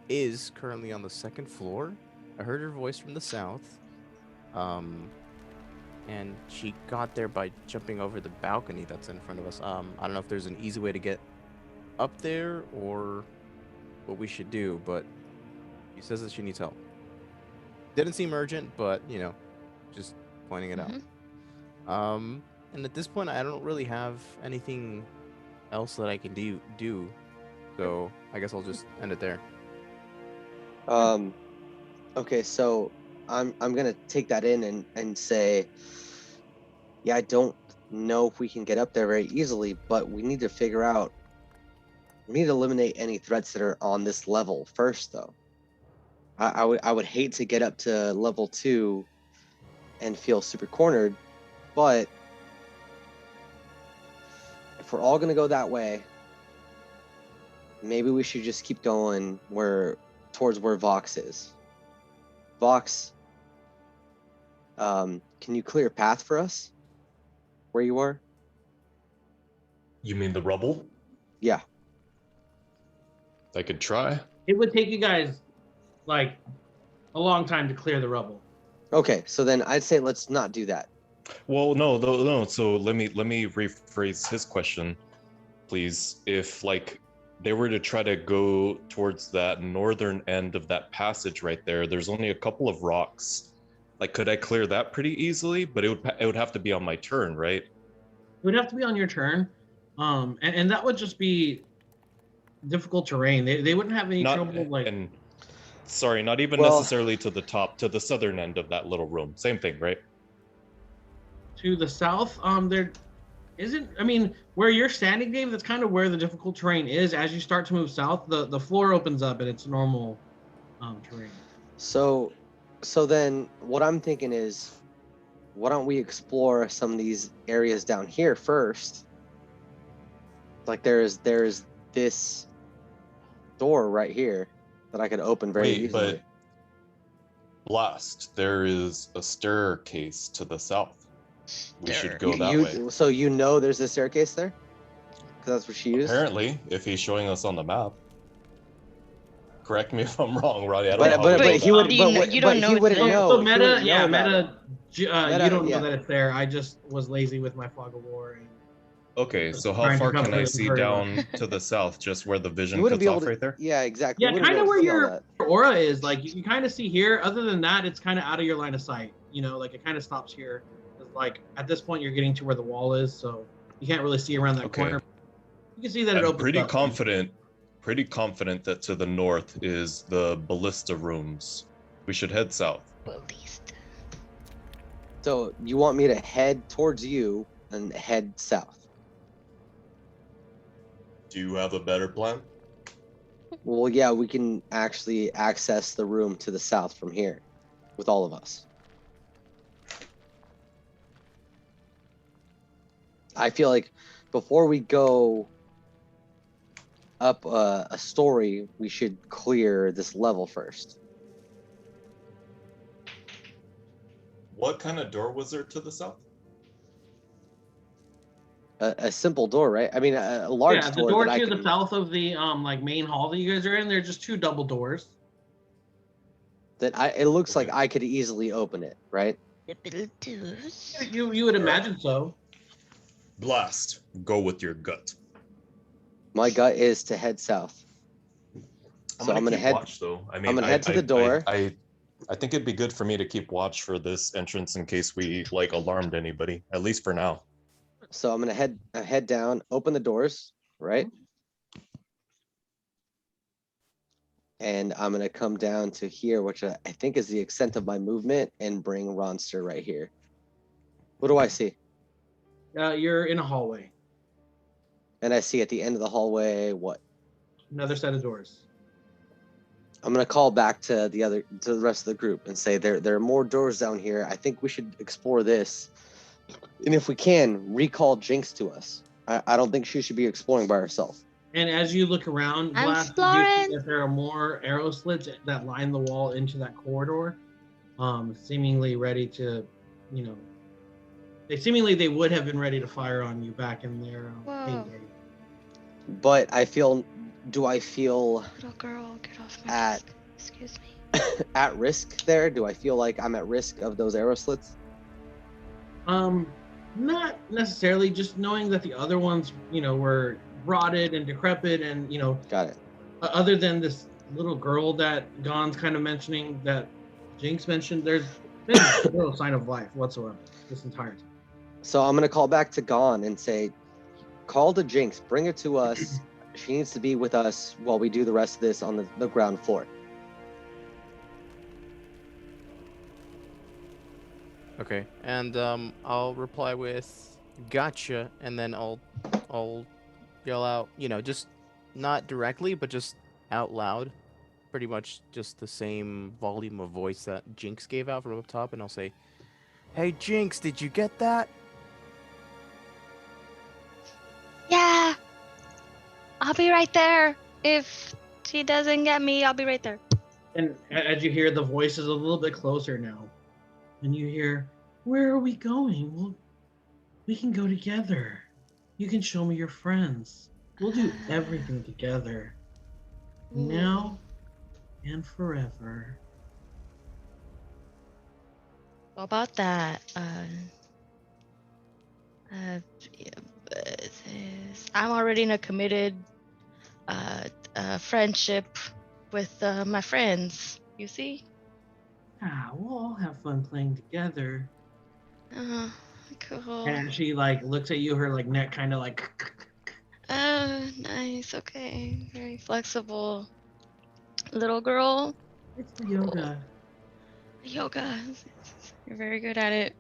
is currently on the second floor. I heard her voice from the south. And she got there by jumping over the balcony that's in front of us. I don't know if there's an easy way to get up there or what we should do, but she says that she needs help. Didn't seem urgent, but just pointing it out. And at this point, I don't really have anything else that I can do. So I guess I'll just end it there. Okay, so I'm gonna take that in and say, yeah, I don't know if we can get up there very easily, but we need to figure out. We need to eliminate any threats that are on this level first, though. I would hate to get up to level 2 and feel super cornered, but if we're all gonna go that way, maybe we should just keep going towards where Vox is. Vox, can you clear a path for us? Where you are? You mean the rubble? Yeah. I could try. It would take you guys like a long time to clear the rubble. Okay, so then I'd say let's not do that. Well, no. So let me rephrase his question, please. If they were to try to go towards that northern end of that passage right there, there's only a couple of rocks. Like, could I clear that pretty easily? But it would have to be on my turn, right? It would have to be on your turn, and that would just be difficult terrain. They wouldn't have any trouble not even necessarily to the top, to the southern end of that little room. Same thing, right? To the south. There isn't. I mean, where you're standing, Dave, that's kind of where the difficult terrain is. As you start to move south, the floor opens up and it's normal terrain. So then what I'm thinking is, why don't we explore some of these areas down here first? Like there's this door right here that I could open very easily. But Blast, there is a staircase to the south. We should There. go that you way. so you know there's a staircase there? Because that's what she used. Apparently, if he's showing us on the map. Correct me if I'm wrong, Roddy. I don't know how But we know he that. would You but, know- what- you but don't know he it's wouldn't there. know. So He meta, wouldn't yeah, know that, meta. Meta, You don't know yeah. that it's there. I just was lazy with my fog of war. And Okay, so how trying to far can I completely see hurry down to the south? Just where the You vision wouldn't cuts be able off to. right there? Yeah, exactly. yeah, You wouldn't be kind of able to where see all your that. aura is. Like you can kind of see here. Other than that, it's kind of out of your line of sight. You know, like it kind of stops here. 'Cause, like at this point, you're getting to where the wall is, so you can't really see around that Okay. corner. You can see that it I'm opens pretty up. confident that to the north is the ballista rooms. We should head south. Ballista. So you want me to head towards you and head south? Do you have a better plan? Well, yeah, we can actually access the room to the south from here, with all of us. I feel like before we go up a story, we should clear this level first. What kind of door was there to the south? A simple door, right? I mean, a large Yeah, the door door that I to can. the south of the like main hall that you guys are in. They're just two double doors. It looks like Okay. I could easily open it, right? The Beetlejuice. You would imagine so. Blast. Go with your gut. My gut is to head south. So I'm gonna keep head. watch though. I mean, I'm gonna head to the door. I think it'd be good for me to keep watch for this entrance in case we like alarmed anybody. At least for now. So I'm gonna head down, open the doors, right? And I'm gonna come down to here, which I think is the extent of my movement, and bring Ronster right here. What do I see? You're in a hallway. And I see at the end of the hallway what? Another set of doors. I'm gonna call back to the rest of the group and say there are more doors down here. I think we should explore this, and if we can, recall Jinx to us. I don't think she should be exploring by herself. And as you look around, I'm Blast, you do see exploring. that there are more arrow slits that line the wall into that corridor, seemingly ready to, you know, they would have been ready to fire on you back in their Whoa. heyday. But do I feel Little girl, get off my At- desk. Excuse me. at risk there? Do I feel like I'm at risk of those arrow slits? Not necessarily. Just knowing that the other ones, you know, were rotted and decrepit, and you know, Got it. other than this little girl that Gon's kind of mentioning, that Jinx mentioned, there's no sign of life whatsoever this entire time. So I'm gonna call back to Gon and say, call to Jinx, bring her to us. She needs to be with us while we do the rest of this on the ground floor. Okay, and I'll reply with "gotcha," and then I'll yell out, you know, just not directly, but just out loud, pretty much just the same volume of voice that Jinx gave out from up top, and I'll say, "Hey Jinx, did you get that?" Yeah. I'll be right there. If she doesn't get me, I'll be right there. And as you hear, the voice is a little bit closer now, and you hear, "Where are we going? Well, we can go together. You can show me your friends. We'll do everything together, now and forever." What about that? I'm already in a committed friendship with my friends. You see? We'll all have fun playing together. Cool. And she like looks at you, her like neck kind of like. Nice. Okay. Very flexible. Little girl. It's the yoga. Yoga. You're very good at it.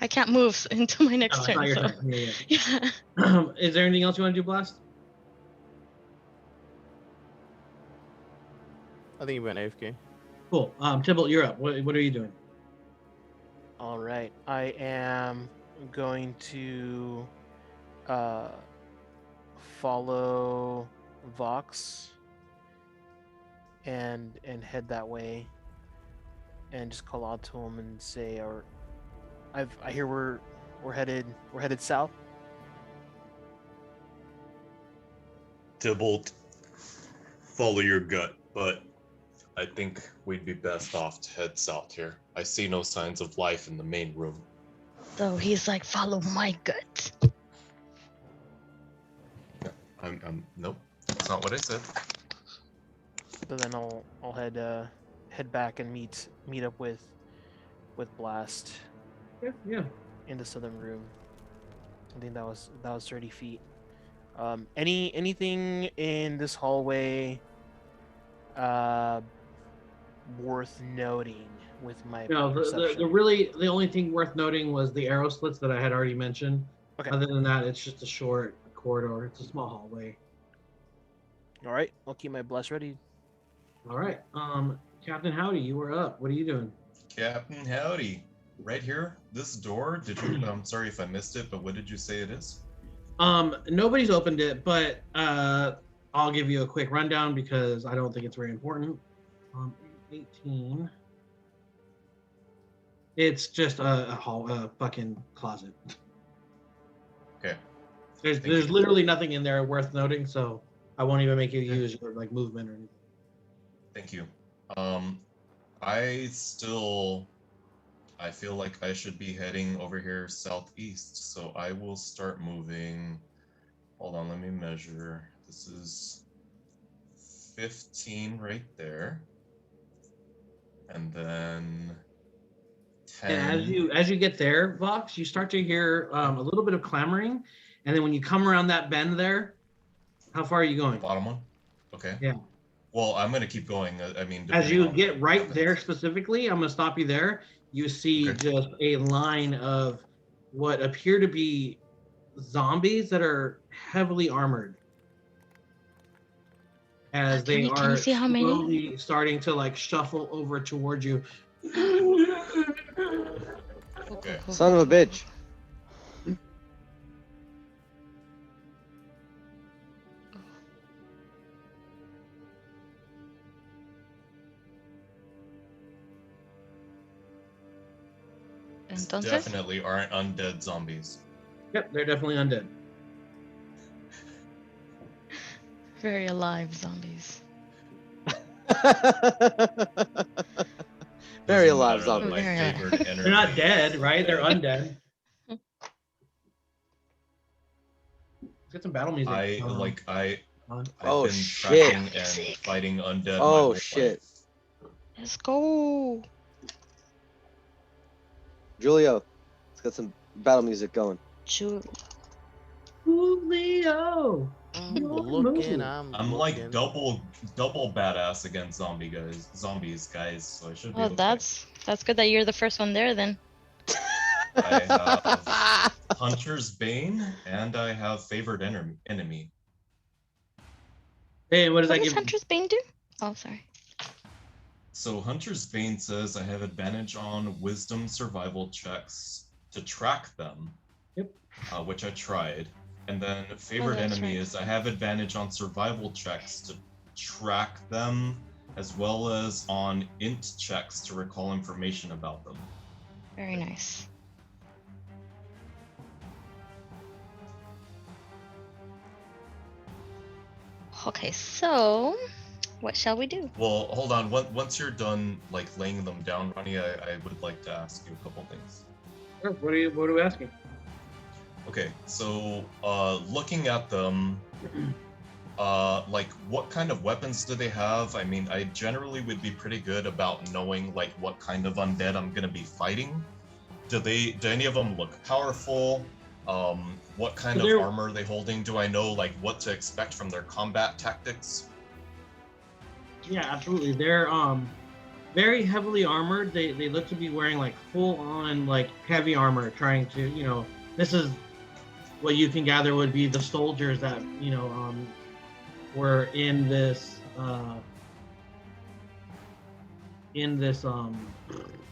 I can't move until my next Oh, it's turn. not your So. turn. Yeah. Is there anything else you want to do, Blast? I think you went AFK. Cool. Tybalt, you're up. What are you doing? All right, I am going to follow Vox and head that way. and just call out to him and say, I hear we're headed south. Tybalt, follow your gut, but I think we'd be best off to head south here. I see no signs of life in the main room. So he's like, follow my gut. Nope, that's not what I said. So then I'll head back and meet up with Blast Yeah. in the southern room. I think that was 30 feet. Anything in this hallway worth noting with my No, perception? the only thing worth noting was the arrow slits that I had already mentioned. Okay. Other than that, it's just a short corridor. It's a small hallway. All right, I'll keep my bless ready. All right. Captain Howdy, you were up. What are you doing? Captain Howdy, right here, this door, I'm sorry if I missed it, but what did you say it is? Nobody's opened it, but I'll give you a quick rundown because I don't think it's very important. 18. It's just a fucking closet. Okay. There's literally nothing in there worth noting, so I won't even make you use your like movement or anything. Thank you. I feel like I should be heading over here southeast, so I will start moving. Hold on, let me measure. This is 15 right there. And then 10. And as you get there, Vox, you start to hear a little bit of clamoring, and then when you come around that bend there, how far are you going? Bottom one? Okay. Yeah. Well, I'm going to keep going. I mean, As depending you on get what right happens. there specifically, I'm going to stop you there. You see just a line of what appear to be zombies that are heavily armored. As Can they you are see how many? slowly starting to like shuffle over towards you. Okay. Son of a bitch. Entonces, Definitely aren't undead zombies. Yep, they're definitely undead. very alive zombies. Very Doesn't alive matter that zombie. My Very alive. favorite enemy. They're not dead, is right? They're dead. undead. Let's get some battle music. I've been shit. tracking and fighting undead my Oh whole shit. life. Let's go. Julio, let's get some battle music going. Shoot. Julio. I'm Your looking. move. I'm like double badass against zombies guys, so I should be Oh, okay. that's good that you're the first one there then. I have Hunter's Bane and I have favored enemy. Hey, what does What that does give you? Hunter's Bane do? Oh, sorry. So Hunter's Bane says I have advantage on wisdom survival checks to track them. Yep. Which I tried. And then favored that's enemy right. is I have advantage on survival checks to track them, as well as on int checks to recall information about them. Very nice. Okay, so what shall we do? Well, hold on. Once you're done, like laying them down, Ronnie, I would like to ask you a couple things. Sure. What are we asking? Okay, so looking at them, like what kind of weapons do they have? I mean, I generally would be pretty good about knowing like what kind of undead I'm gonna be fighting. Do any of them look powerful? What kind of armor are they holding? Do I know like what to expect from their combat tactics? Yeah, absolutely. They're very heavily armored. They look to be wearing like full on like heavy armor, trying to, this is what you can gather would be the soldiers that, were in this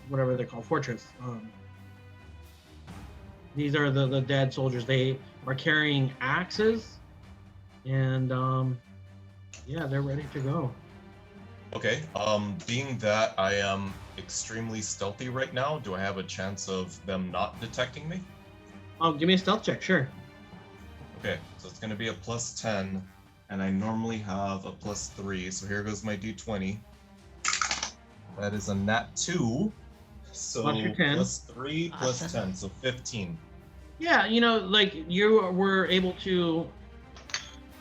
whatever they're called, fortress. These are the dead soldiers. They are carrying axes, and yeah, they're ready to go. Okay. Being that I am extremely stealthy right now. Do I have a chance of them not detecting me? Give me a stealth check, sure. Okay, so it's gonna be a +10, and I normally have a +3. So here goes my d20. That is a nat 2. So Plus your 10. +3 Awesome. +10, so 15. Yeah, you know, like you were able to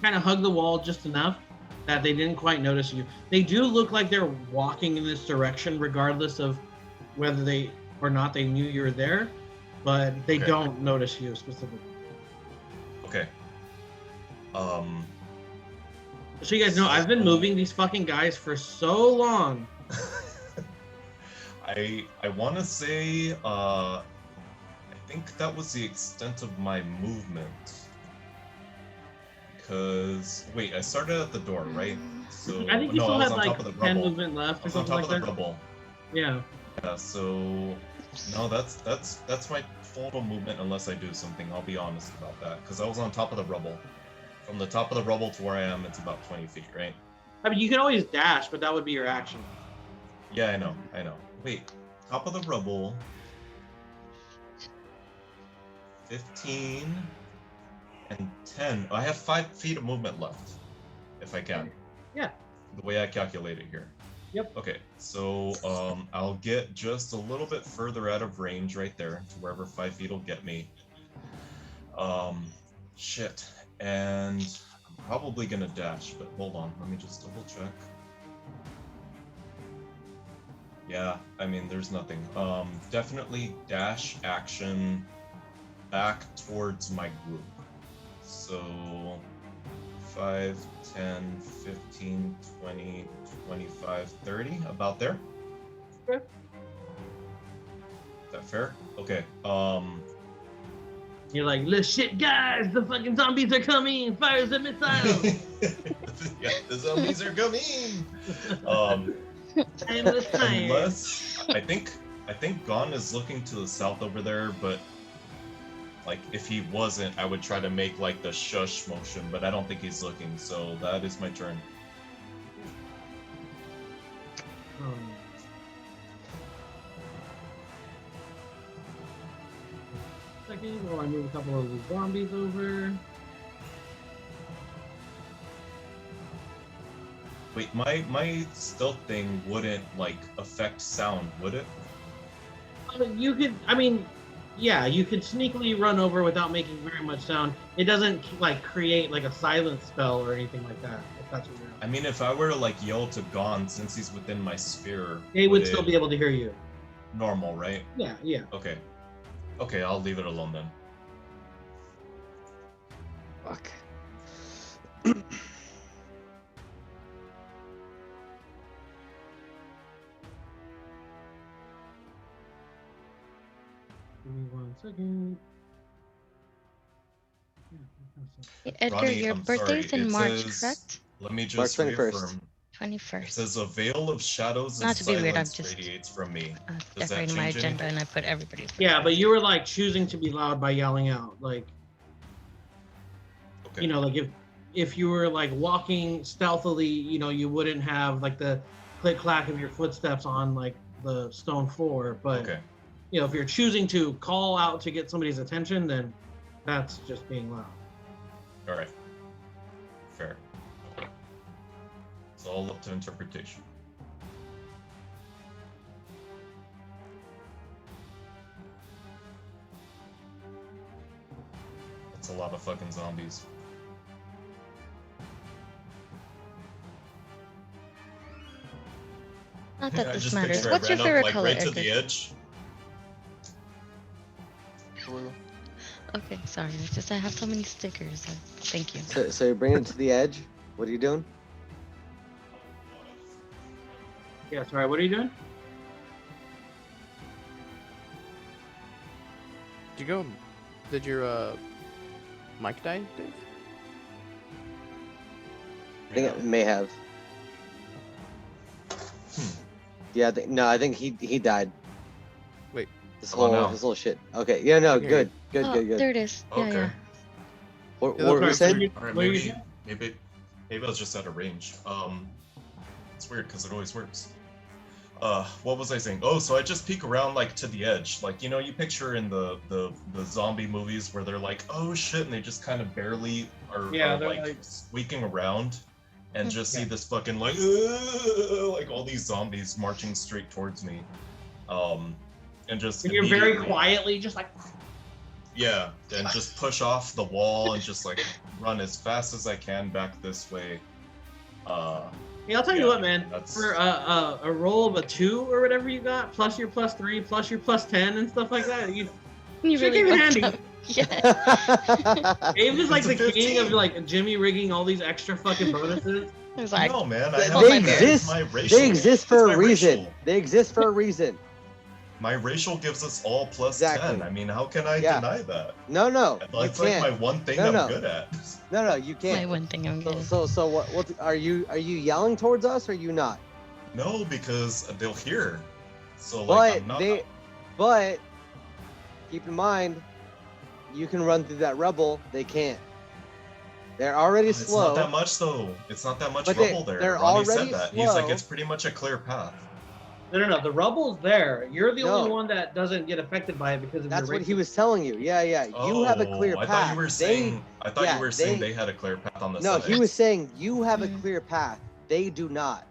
kind of hug the wall just enough that they didn't quite notice you. They do look like they're walking in this direction, regardless of whether they or not they knew you were there, but they Okay. don't notice you specifically. Okay. So you guys know, I've been moving these fucking guys for so long. I want to say I think that was the extent of my movement. Because wait, I started at the door, right? So I think you no, still I was have on like top of the 10 rubble. movement I left or was on something top like of the that. rubble. Yeah. Yeah, so no, that's my total movement unless I do something. I'll be honest about that because I was on top of the rubble. From the top of the rubble to where I am, it's about 20 feet, right? I mean, you can always dash, but that would be your action. Yeah, I know. Wait, top of the rubble. 15 and 10. I have 5 feet of movement left, if I can. Yeah. The way I calculate it here. Yep. Okay, so I'll get just a little bit further out of range right there to wherever 5 feet will get me. Shit. And I'm probably gonna dash, but hold on, let me just double check. Yeah, I mean, there's nothing. Definitely dash action back towards my group. So 5, 10, 15, 20, 25, 30, about there. Okay. Is that fair? Okay. You're like, let's shit, guys! The fucking zombies are coming! Fire the missiles! Yeah, the zombies are coming. Timeless time. Unless I think Gon is looking to the south over there, but like if he wasn't, I would try to make like the shush motion, but I don't think he's looking. So that is my turn. Second, while I move a couple of the zombies over. Wait, my stealth thing wouldn't like affect sound, would it? You could, I mean, yeah, you could sneakily run over without making very much sound. It doesn't like create like a silence spell or anything like that. If that's what you're. I mean, if I were to like yell to Gon, since he's within my sphere, They would still be able to hear you. Normal, right? Yeah, yeah. Okay. Okay, I'll leave it alone then. Fuck. Give me 1 second. Hey, Edgar, Ronnie, your I'm birthday's sorry, in it March, says- correct? Let me March just 21st. reaffirm. It 21st. says a veil of shadows and Not to be weird, I'm silence just radiates from me. Does that decorating my change agenda anything? and I put everybody's. Yeah, but birthdays. you were like choosing to be loud by yelling out. Like, Okay. you know, like if you were like walking stealthily, you know, you wouldn't have like the click clack of your footsteps on like the stone floor. But Okay. you know, if you're choosing to call out to get somebody's attention, then that's just being loud. All right. Fair. It's all up to interpretation. That's a lot of fucking zombies. Not I that this just matters. picture I What's your ran up, favorite like, color, right to Edgar? the edge. Okay, sorry. It's just I have so many stickers. Thank you. So you're bringing it to the edge. What are you doing? Yeah, sorry, what are you doing? Did your mic die, Dave? I think it may have. Yeah, I think he died. Wait. This How about whole shit. Okay. Yeah. No. Okay. Good. Oh, Good. there it is. Yeah, Okay. yeah. What Yeah, were we that's saying? right. All right, What are you maybe I was just out of range. It's weird because it always works. what was I saying? Oh, so I just peek around like to the edge, like you know, you picture in the zombie movies where they're like, oh shit, and they just kind of barely are like squeaking around, and just see this fucking like all these zombies marching straight towards me, and just And you're very quietly just like. Yeah, and just push off the wall and just like run as fast as I can back this way. Hey, I'll tell you what, man. For a roll of a 2 or whatever you got, plus your +3, plus your +10 and stuff like that, you really came in handy. Yeah. Abe is like It's a the king of 15. like Jimmy rigging all these extra fucking bonuses. It's like, No, man, They exist. My racial. They exist for It's a my reason. racial. They exist for a reason. My racial gives us all +10. Exactly. I mean, how can I Yeah. deny that? No, That's you like can't. my one thing No, I'm no. good at. No, you my can't. one thing I'm good. So what are you yelling towards us or are you not? No, because they'll hear. So like, I'm not. But keep in mind, you can run through that rubble. They can't. They're already It's slow. not that much though. It's not that much But rubble there. they're Ronnie said already that. He's like, slow. it's pretty much a clear path. No. The rubble's there. You're the only No. one that doesn't get affected by it because of That's your what he was telling you. Yeah. You have a clear I path. thought you were saying. I thought yeah, you were saying they- they had a clear path on the No, side. he was saying you have a Mm. clear path. They do not.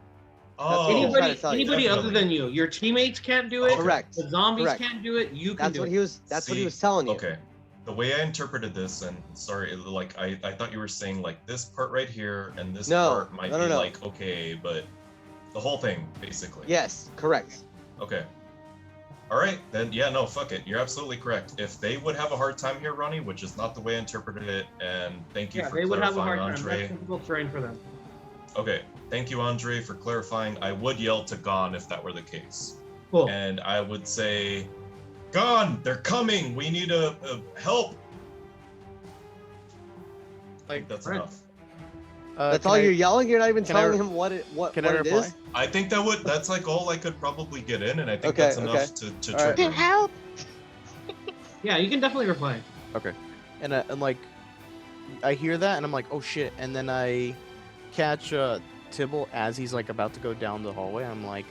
Oh, what he was trying to tell you. Anybody other Definitely. than you. Your teammates can't do it. Okay. Correct. The zombies Correct. can't do it. You can That's do what it. he was. That's what he See, was telling you. Okay. The way I interpreted this, and sorry, like I thought you were saying like this part right here and this No, part might no, be no. like okay, but the whole thing basically. Yes. Correct. Okay. All right, then yeah, no, fuck it. You're absolutely correct. If they would have a hard time here, Ronnie, which is not the way I interpreted it, and thank you Yeah, for they would have a clarifying, hard time. Andre. That's difficult terrain for them. Okay, thank you, Andre, for clarifying. I would yell to Gon if that were the case. Cool. And I would say, Gon, they're coming. We need a help. Like that's Right. enough. That's can all I- you're yelling. You're not even can I telling re- him what it Can I reply? is. I think that's like all I could probably get in, and I think Okay, that's enough okay. to All right. trigger. Help! Yeah, you can definitely reply. Okay. And like, I hear that and I'm like, oh shit. And then I catch Tibble as he's like about to go down the hallway. I'm like,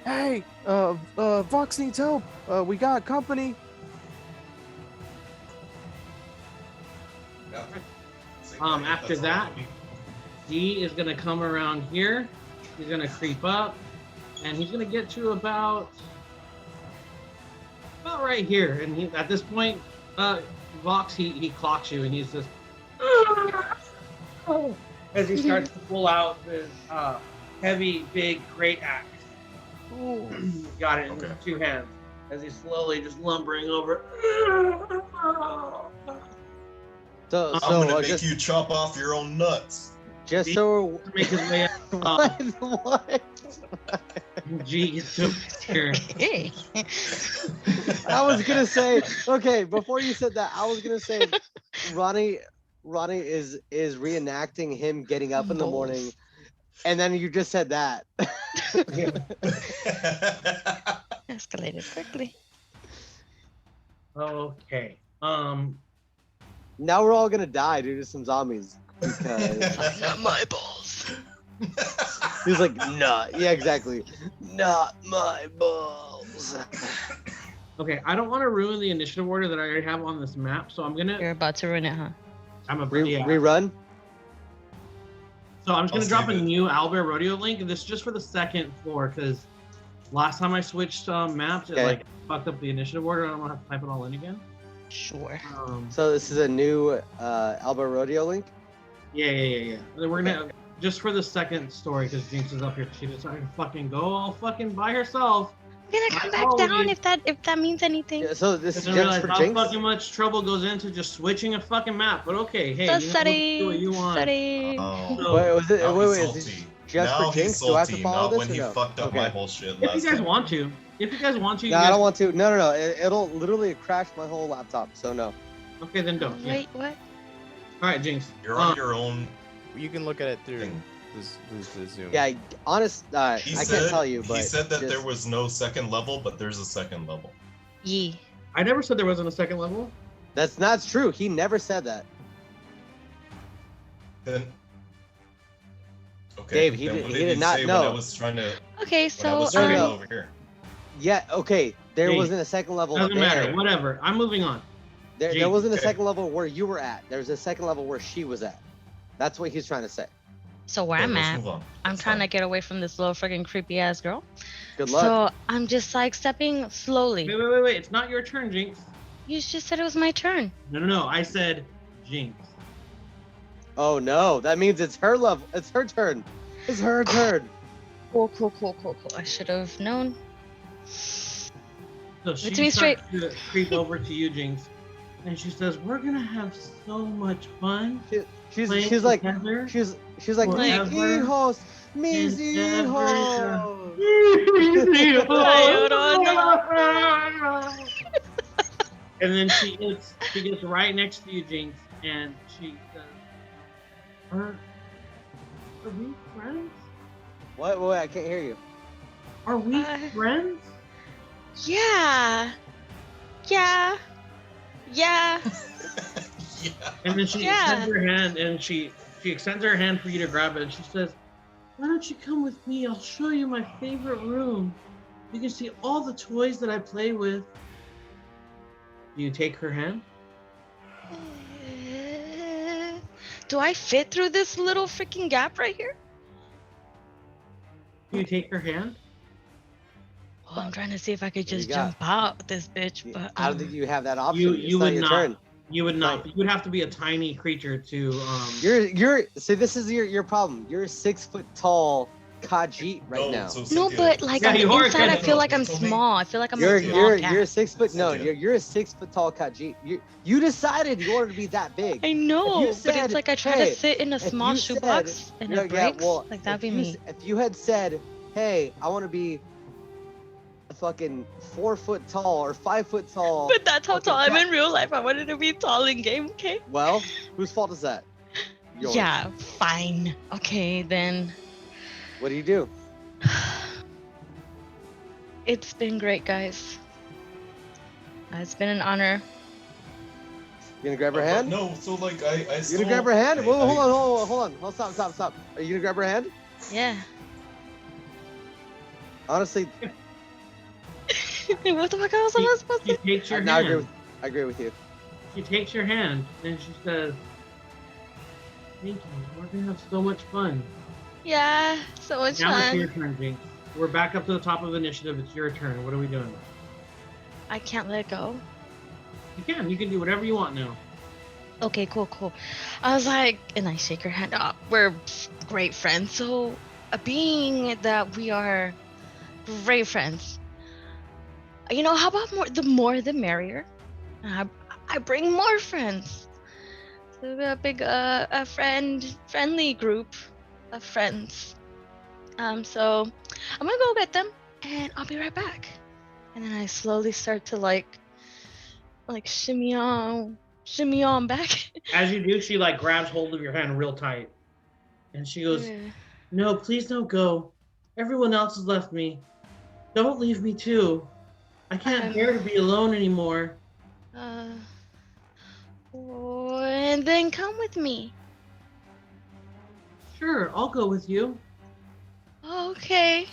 hey, Vox needs help. We got company. After that, D is gonna come around here. He's gonna creep up, and he's gonna get to about right here. And he, at this point, Vox he clocks you, and he's just as he starts to pull out this heavy, big, great axe. Got it in Okay. 2 hands as he's slowly just lumbering over. So I'm gonna make just you chop off your own nuts. just so to make his way out. what? G gets to here. Hey. I was gonna say okay before you said that. I was gonna say Ronnie is reenacting him getting up in the morning, and then you just said that. Escalated quickly. Okay. Now we're all gonna die due to some zombies because Not my balls. he's like, nah, yeah, exactly, not my balls. Okay, I don't want to ruin the initiative order that I already have on this map, so I'm You're gonna. about to ruin it, huh? I'm a Rerun. So I'm just gonna I'll drop a save it. new Albert Rodeo link. This is just for the 2nd floor because last time I switched maps, it Okay. like fucked up the initiative order. I don't want to have to type it all in again. Sure. So this is a new Albert Rodeo link. Yeah. We're gonna just for the 2nd story because Jinx is up here. She decided to fucking go all fucking by herself. I'm gonna come back apologies. down if that means anything. Yeah, so this is Doesn't just realize for how Jinx. fucking much trouble goes into just switching a fucking map. But okay, hey, So you know, do sorry. what you want. Sorry. Oh, So, Wait, was it? now Wait, he's is this salty. just Now for Jinx? he's Do I have to salty, follow not this when or he no? fucked up Okay. my whole shit if you last guys time. want to, you No, I guys, don't want to. No. It'll literally crash my whole laptop. So no. okay, then don't. Yeah. Wait, what? All right, Jinx. You're on your own You can look at it through thing. the Zoom. Yeah, honest. I He can't said, tell you, but he said that just- there was no second level, but there's a second level. Yee. I never said there wasn't a 2nd level. That's not true. He never said that. Then, Dave, he then did- what he did did he not say know. when I was trying to Okay, when I so was trying to No, go no. over here? Yeah, okay. There Hey, wasn't a second level Doesn't there. matter. Whatever. I'm moving on. There Gee, wasn't a okay. second level where you were at. There's a second level where she was at. That's what he's trying to say. so where Okay, I'm let's at, move on. I'm That's trying fine. to get away from this little freaking creepy ass girl. Good luck. So I'm just like stepping slowly. Wait. It's not your turn, Jinx. You just said it was my turn. No. I said Jinx. Oh no, that means it's her level. It's her turn. It's her turn. Cool. I should have known. So she It's me straight. starts to creep over to you, Jinx, and she says, "We're gonna have so much fun She's playing like together." she's like mis Forever hijos, mis and ever. hijos. And then she gets right next to you, Jinx, and she says, "Are we friends? What? Wait, I can't hear you. Are we friends?" Yeah. And then she Yeah. extends her hand, and she extends her hand for you to grab it. And she says, "Why don't you come with me? I'll show you my favorite room. You can see all the toys that I play with." Do you take her hand? Do I fit through this little freaking gap right here? Do you take her hand? Oh, I'm trying to see if I could What do you just got? jump out this bitch, but I don't think you have that option. You It's not would your not. turn. You would not. Right. You would have to be a tiny creature to. You're see, this is your problem. You're a 6 foot tall Khajiit right now. So no, Cynthia, but like Yeah, on you the are inside, I good. feel like No, I'm you told me. small. I feel like I'm You're a small cat. you're 6 foot. No, Cynthia. you're a 6 foot tall Khajiit. You decided you wanted to be that big. I know, but said, it's like I try "Hey, to sit in a if small you shoebox said- and yeah, it yeah, breaks. well, like that'd be if me. If you had said, "Hey, I want to be a fucking 4 foot tall or 5 foot tall," But that's how fucking tall I'm cat- in real life. I wanted to be tall in game, okay? Well, whose fault is that? Yours. Yeah, fine. Okay, then. What do you do? It's been great, guys. It's been an honor. You gonna grab her But hand? No, so like I You still. gonna grab her hand? I- Whoa, I- hold on. Stop. Are you gonna grab her hand? Yeah. Honestly, What the fuck else am I supposed She to? takes your I hand. agree with you. She takes your hand and she says, "Thank you. We're gonna have so much fun." Yeah, so much Now it's your fun. turn, Jinx. We're back up to the top of initiative. It's your turn. What are we doing? I can't let go. You can. You can do whatever you want now. Okay, cool. I was like, and I shake her hand. Oh, we're great friends. So, being that we are great friends, how about more the merrier? I bring more friends. So we're a big friendly group of friends. So I'm gonna go get them, and I'll be right back. And then I slowly start to like shimmy on back. As you do, she like grabs hold of your hand real tight, and she goes, "No, please don't go. Everyone else has left me. Don't leave me too. I can't bear to be alone anymore." And then come with me. Sure, I'll go with you. Okay.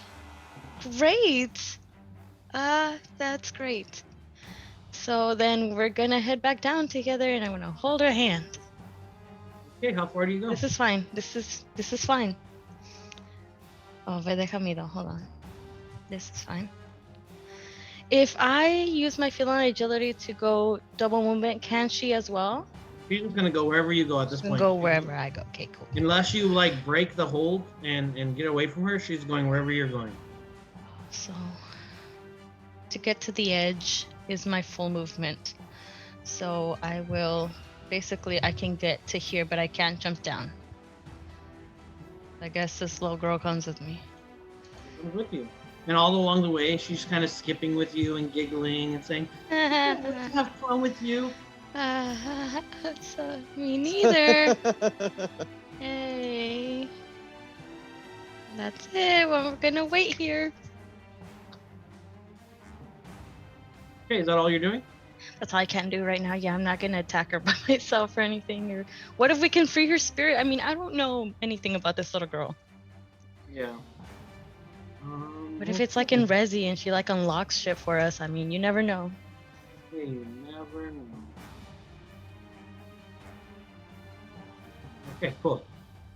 Great. That's great. So then we're gonna head back down together, and I'm gonna hold her hand. Okay, how far do you go? This is fine. This is fine. Oh, ve déjame though. Hold on. This is fine. If I use my feline agility to go double movement, can she as well? She's just gonna go wherever you go at this Can point. go wherever I go. Okay, cool. Unless you like break the hold and get away from her, she's going wherever you're going. So to get to the edge is my full movement. So I will basically I can get to here, but I can't jump down. I guess this little girl comes with me. Comes with you. And all along the way, she's kind of skipping with you and giggling and saying, "Let's have fun with you." So, me neither. Hey. That's it. Well, we're gonna wait here. Okay, is that all you're doing? That's all I can do right now. Yeah, I'm not gonna attack her by myself or anything. Or what if we can free her spirit? I mean, I don't know anything about this little girl. Yeah. What if it's like in Resi and she like unlocks shit for us? I mean, you never know. Hey, you never know. Okay, cool.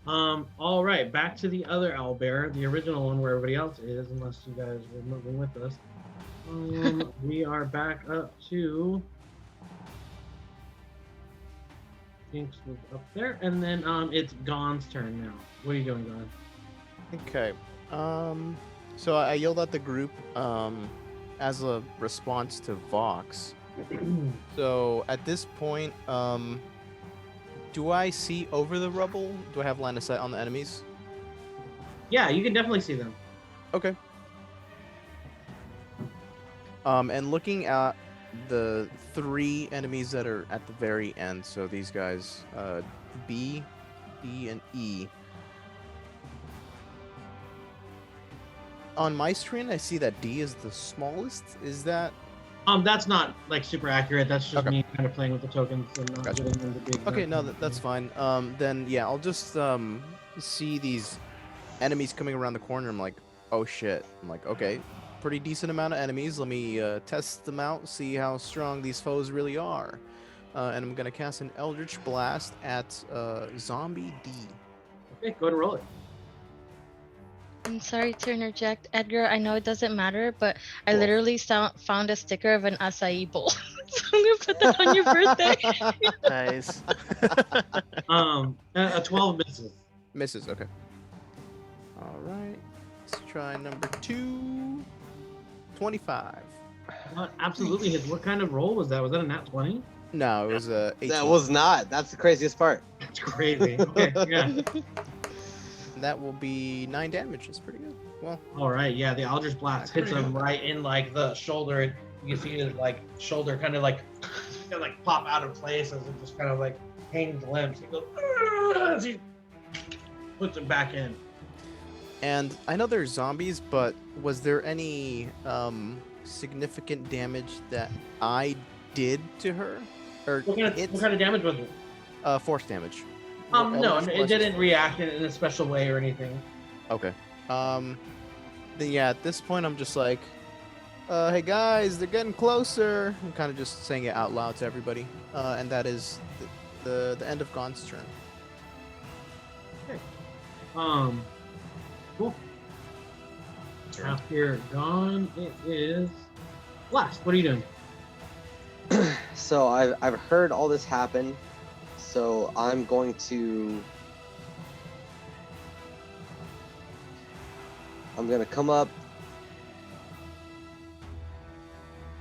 All right, back to the other owlbear, the original one where everybody else is, unless you guys were moving with us. We are back up to Jinx was up there, and then it's Gon's turn now. What are you doing, Gon? Okay. So I yelled at the group as a response to Vox. So at this point, do I see over the rubble? Do I have line of sight on the enemies? Yeah, you can definitely see them. Okay. And looking at the 3 enemies that are at the very end, so these guys, B, D, and E. On my screen, I see that D is the smallest. Is that? That's not like super accurate. That's just Okay. me kind of playing with the tokens and not Gotcha. getting into big. Okay, no, that's fine. Then yeah, I'll just see these enemies coming around the corner. I'm like, oh shit. I'm like, okay, pretty decent amount of enemies. Let me test them out, see how strong these foes really are. And I'm gonna cast an Eldritch Blast at Zombie D. Okay, go ahead and roll it. I'm sorry to interject, Edgar. I know it doesn't matter, but I Cool. literally found a sticker of an acai bowl. So I'm gonna put that on your birthday. Nice. A 12 misses. Misses. Okay. All right. Let's try number 2. 25. Absolutely hits. What kind of roll was that? Was that a nat 20? No, it was 18. That was not. That's the craziest part. That's crazy. Okay, yeah. That will be 9 damage. That's pretty good. Well, All right, yeah. The Eldritch Blast hits Pretty him good. right in like the shoulder, and you can see his like shoulder kind of like pop out of place as it just kind of like hangs limp. He goes as he puts it back in. and I know there's zombies, but was there any significant damage that I did to her? Or What kind of damage was it? force damage. No, Eldritch it Blast- didn't react in a special way or anything. Okay. Then yeah, at this point I'm just like, hey guys, they're getting closer. I'm kind of just saying it out loud to everybody. And that is the end of Gon's turn. Cool. Turn. After Gone, it is Blast. What are you doing? So I've heard all this happen. So I'm going to come up.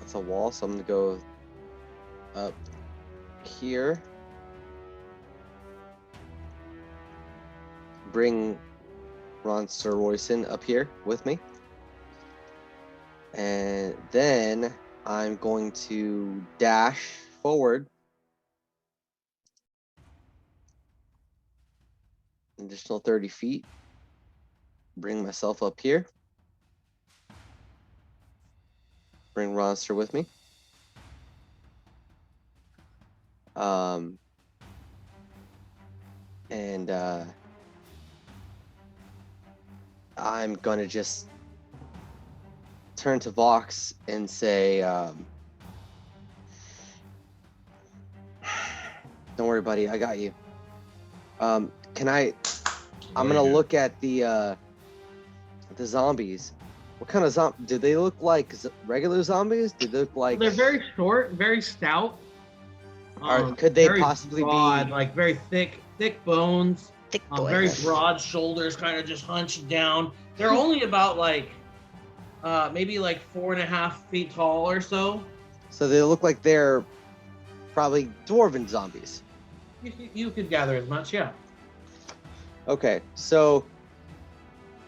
That's a wall, so I'm gonna go up here. Bring Ron Sir Royson up here with me. And then I'm going to dash forward. Additional 30 feet. Bring myself up here. Bring Ronster with me. And I'm gonna just turn to Vox and say, don't worry, buddy, I got you. Can I? I'm gonna look at the zombies. What kind of zombie? Do they look like regular zombies? Do they look like? They're very short, very stout. Could they very possibly broad, be like very thick bones? Thick Very boys. broad shoulders, kind of just hunched down. They're only about like, maybe like 4.5 feet tall or so. So they look like they're probably dwarven zombies. You could gather as much, yeah. Okay, so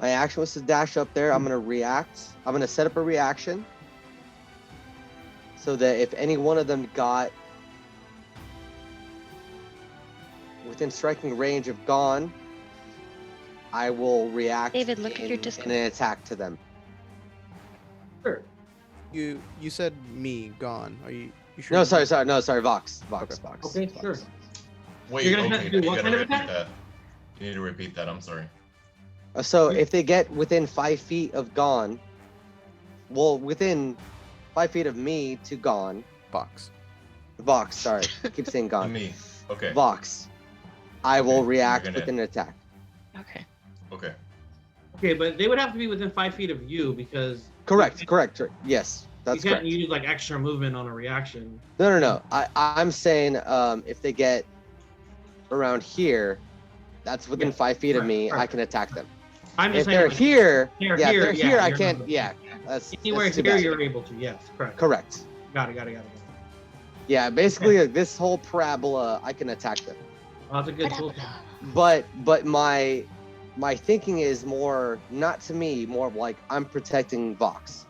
my action was to dash up there. I'm gonna react. I'm gonna set up a reaction so that if any one of them got within striking range of Gone, I will react David, look at your in Discord. an attack to them. Sure. You said me, Gone. Are you sure? No, you- sorry, Vox. Okay. Okay, Vox. sure. Wait, You're gonna okay, have to do you what gotta kind of repeat attack? that. You need to repeat that. I'm sorry. So if they get within 5 feet of Gone, well, within 5 feet of me to Gone, Box. Vox, sorry, I keep saying To Gone. me. Okay. Vox, I will Okay, react you're with gonna- an attack. Okay. Okay. Okay, but they would have to be within 5 feet of you because Correct. Yes, you that's can't correct. use like extra movement on a reaction. No. I'm saying if they get around here, that's within Yeah, 5 feet of correct, me. I correct. can attack them. I'm just If saying they're like, here, they're yeah, if they're here, I you're can't. not- Yeah, that's Anywhere too here, bad. you're able to. Yes, correct. Correct. Got it. Yeah, basically this whole parabola, I can attack them. Oh, that's a good tool. But my thinking is more not to me, more of like I'm protecting Vox.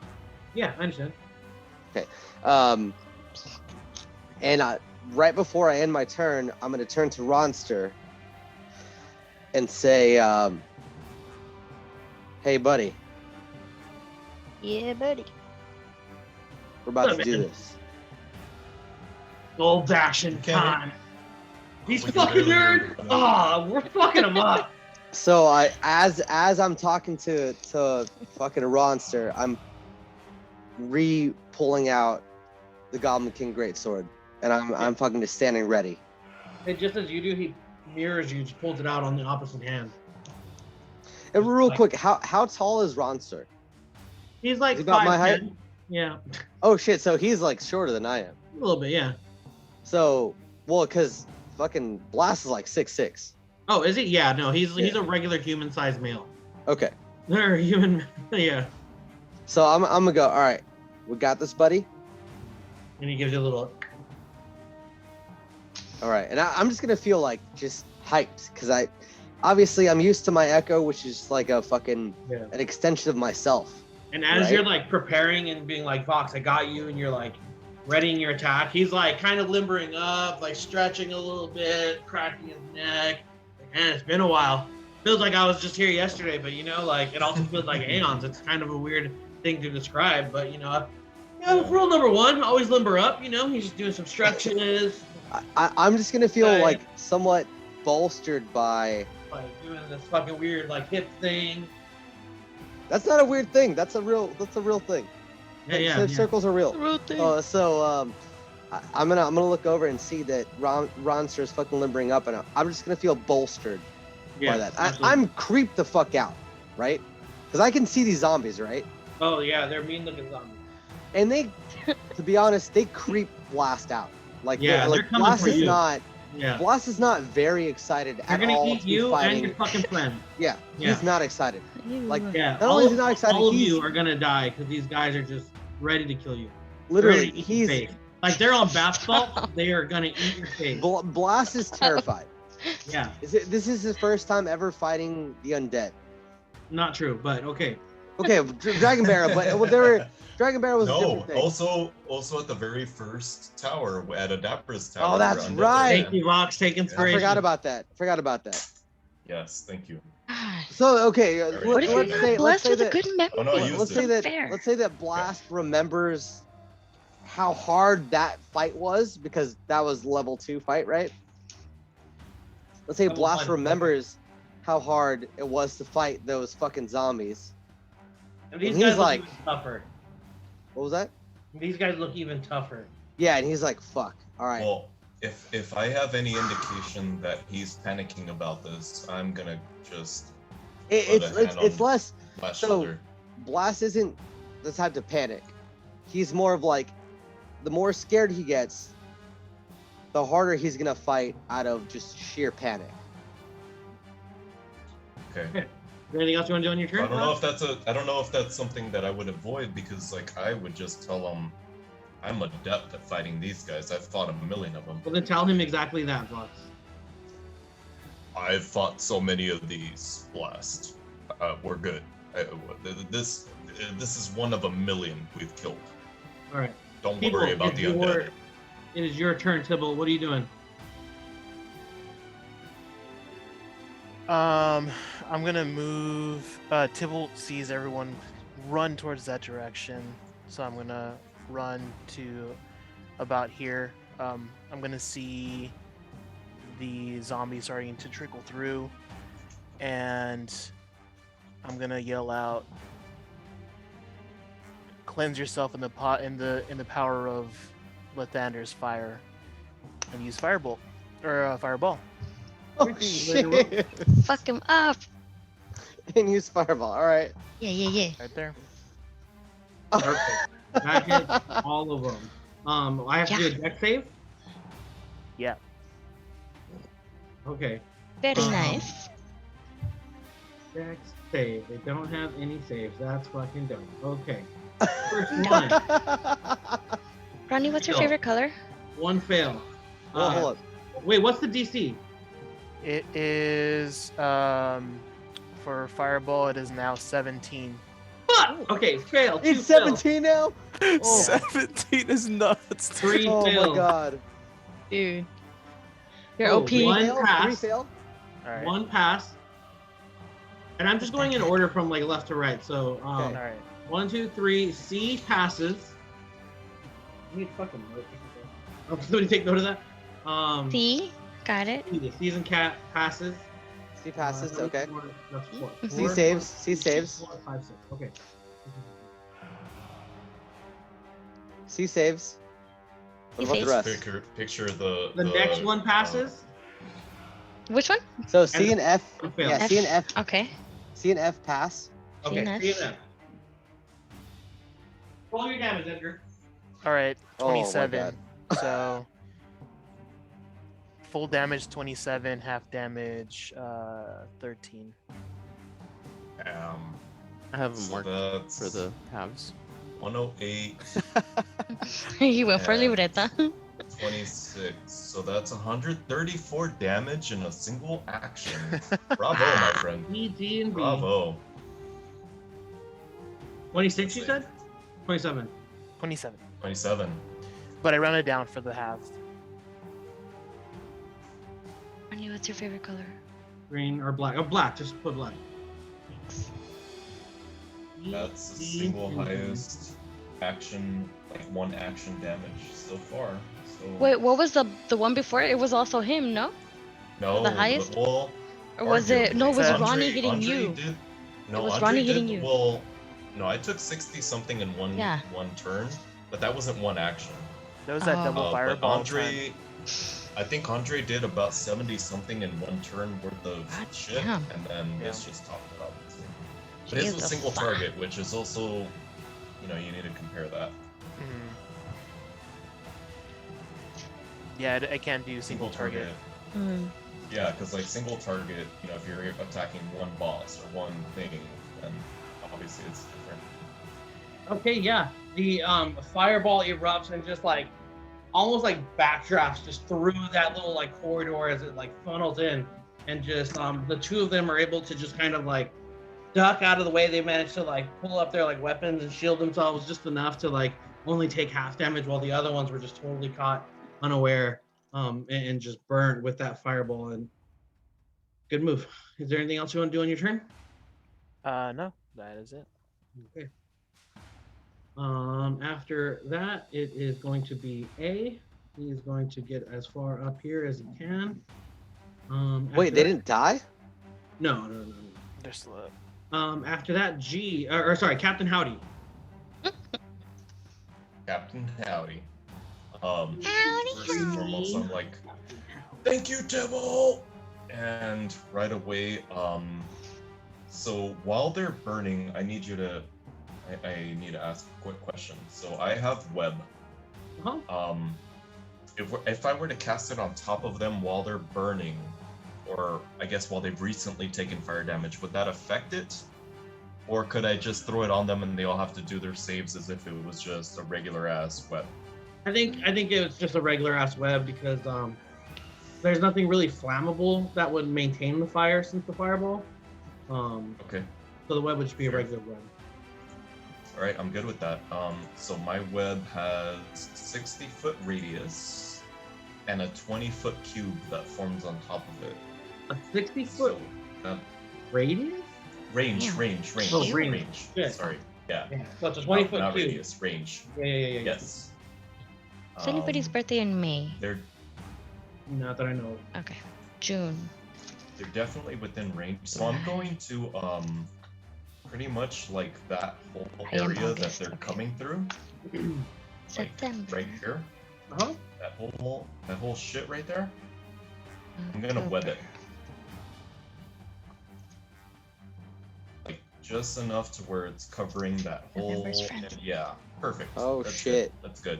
Yeah, I understand. And right before I end my turn, I'm gonna turn to Ronster and say, "Hey, buddy, Yeah, buddy. we're about What to up, do man? this." Gold bashing Okay. time. These We can fucking barely nerds. hear you. Ah, we're fucking them up. So as I'm talking to fucking Ronster, I'm pulling out the Goblin King Greatsword, and I'm fucking just standing ready. And just as you do, he mirrors you, just pulls it out on the opposite hand. And real quick, how tall is Ronster? He's like Is he about my height? 5'10". Yeah, Oh shit, so he's like shorter than I am. a little bit. Yeah. So, well, because fucking Blast is like 6'6". Oh, is he? Yeah. No, he's Yeah. a regular human-sized male. Okay, They're human. Yeah. so I'm gonna go. All right, we got this, buddy. And he gives you a little. All right, and I'm just gonna feel like just hyped because obviously I'm used to my Echo, which is like a fucking Yeah. an extension of myself. And as Right. you're like preparing and being like, Fox, I got you, and you're like readying your attack, he's like kind of limbering up, like stretching a little bit, cracking his neck. Like, man, it's been a while. Feels like I was just here yesterday, but like it also feels like aeons. It's kind of a weird thing to describe, but rule number one, always limber up. He's just doing some stretches, I'm just gonna feel Right. like somewhat bolstered by. like doing this fucking weird like hip thing. That's not a weird thing. That's a real thing. Yeah. Circles are real. Real thing. I'm gonna look over and see that Ronster is fucking limbering up, and I'm just gonna feel bolstered by that. I'm creeped the fuck out, right? Because I can see these zombies, right? Oh yeah, they're mean looking zombies. And they, to be honest, they creep Blast out. Like Yeah, they're coming Blast for is you. not. Yeah. Blast is not very excited They're at gonna all eat to be you and fighting. your fucking friend. Yeah, Yeah. he's not excited. Like, Yeah. Not only is he not excited, all of he's- you are gonna die because these guys are just ready to kill you. Literally, Ready to eat your he's face. Like they're on bath salts. They are gonna eat your face. Blast is terrified. Yeah. This is his first time ever fighting the undead. Not true, but okay. Okay, Dragon Barrel, but Dragon Barrel was a No, different thing. also at the very first tower at Adapra's tower. Oh, that's where undead right. ran. Thank you, Rocks. Take I inspiration. forgot about that. Yes, thank you. So okay, Alright. What if let's you're say not blessed with a that good memory? Oh, no, I used let's it. say that Fair. let's say that Blast remembers how hard that fight was because that was level 2 fight, right? Let's say Level Blast 1, remembers how hard it was to fight those fucking zombies. And these And he's guys look like- even tougher. What was that? These guys look even tougher. Yeah, and he's like, "Fuck, all right." Well, if I have any indication that he's panicking about this, I'm gonna just It's put a hand it's on less. my So- shoulder. Blast isn't the type to panic. He's more of like, the more scared he gets, the harder he's gonna fight out of just sheer panic. Okay. Anything else you want to do on your turn? I don't know if that's something that I would avoid because like I would just tell him I'm adept at fighting these guys. I've fought a million of them. Well, then tell him exactly that, Rocks. I've fought so many of these. Blast. We're good. This is one of a million we've killed. All right. Don't Tibble, worry about the undead. It is your turn, Tibble. What are you doing? I'm gonna move. Tibble sees everyone run towards that direction, so I'm gonna run to about here. I'm gonna see the zombies starting to trickle through, and I'm gonna yell out, "Cleanse yourself in the pot in the power of Lathander's fire, and use firebolt or fireball." Oh Ricky, ready to roll? shit! Fuck him up. And use fireball. All right. Yeah. Right there. Perfect. That hits all of them. I have to do a deck save. Yeah. Okay. Very Um, nice. Deck save. They don't have any saves. That's fucking dumb. Okay. First one. Ronnie, what's your fail. favorite color? One fail. Well, hold up. Wait, what's the DC? It is for fireball. It is now 17. Fuck! Okay, fail. Two It's fails. 17 now. Oh. 17 is nuts. 3 Oh fails. my god. Dude. You're Oh, OP. one Fail? Three pass. fail. All right. One pass. And I'm just going in order from like left to right. So All Okay. right. 1, 2, 3. C passes. I need fucking note. Oh, somebody take note of that. C. Got it. The season cat passes. C passes. That's Okay. four, that's four. C Four, saves, five, C six, saves. 4, 5, 6. Okay. C saves. What He about the saves. rest? Picture the The next one passes. Which one? So C And and F. one fails. Yeah, C and F. Okay. C and F pass. Okay. CNF. CNF. Roll your damage, Edgar. All right. Oh my 27. So full damage 27, half damage 13. I have them So marked that's for the halves. 108, He went for Yeah. libreta. 26. So that's 134 damage in a single action. Bravo, my friend. D and B. Bravo. 26, you said? 27. 27. 27. But I rounded down for the halves. Ronnie, what's your favorite color? Green or black? Oh, black. Just put black. Thanks. That's the D single and B. highest action, like one action damage so far. So Wait, what was the one before? It was also him, no? no, the highest? Well, Or was it? No, it was Andre- Ronnie hitting Andre you. Did, no, It was Andre Ronnie did, hitting you. Well, no, I took 60 something in one Yeah. turn, but that wasn't one action. There was that Oh. double But fireball. Andre, I think Andre did about 70 something in one turn worth of God shit, damn. and then Yeah. this just topped it up. But it's a Jesus. single target, which is also, you know, you need to compare that. Mhm. Yeah, I can't do single target. Mm. Yeah, because like single target, you know, if you're attacking one boss or one thing, then obviously it's different. Okay, yeah. The fireball erupts and just like almost like backdrafts just through that little like corridor as it like funnels in, and just the two of them are able to just kind of like duck out of the way. They manage to like pull up their like weapons and shield themselves just enough to like only take half damage, while the other ones were just totally caught unaware and just burnt with that fireball. And good move. Is there anything else you want to do on your turn? No, that is it. Okay. After that, it is going to be A. He is going to get as far up here as he can. Wait, after they that- didn't die? No. They're slow. After that, G. Or sorry, Captain Howdy. Captain Howdy. Howdy, First and foremost, I'm like, thank you, Devil! And right away, so while they're burning, I need to ask a quick question. So I have web. Uh-huh. If I were to cast it on top of them while they're burning, or I guess while they've recently taken fire damage, would that affect it? Or could I just throw it on them and they all have to do their saves as if it was just a regular ass web? I think it was just a regular ass web because there's nothing really flammable that would maintain the fire since the fireball. Okay. So the web would just be a Sure. regular web. All right, I'm good with that. So my web has 60-foot radius and a 20-foot cube that forms on top of it. A 60-foot So, radius? range. Damn. Oh, range. Yeah. Sorry. Yeah. Yeah. So it's a Not 20-foot cube. radius, range. Yeah. Yes. It's anybody's birthday in May. They're Not that I know of. Okay. June. definitely within range. So I'm going to pretty much like that whole I am area that August, they're okay. coming through. Like September. right here. Uh-huh. That whole shit right there. I'm gonna web it. Like just enough to where it's covering that whole. November's friend. Yeah, perfect. Oh, That's shit. Good. That's good.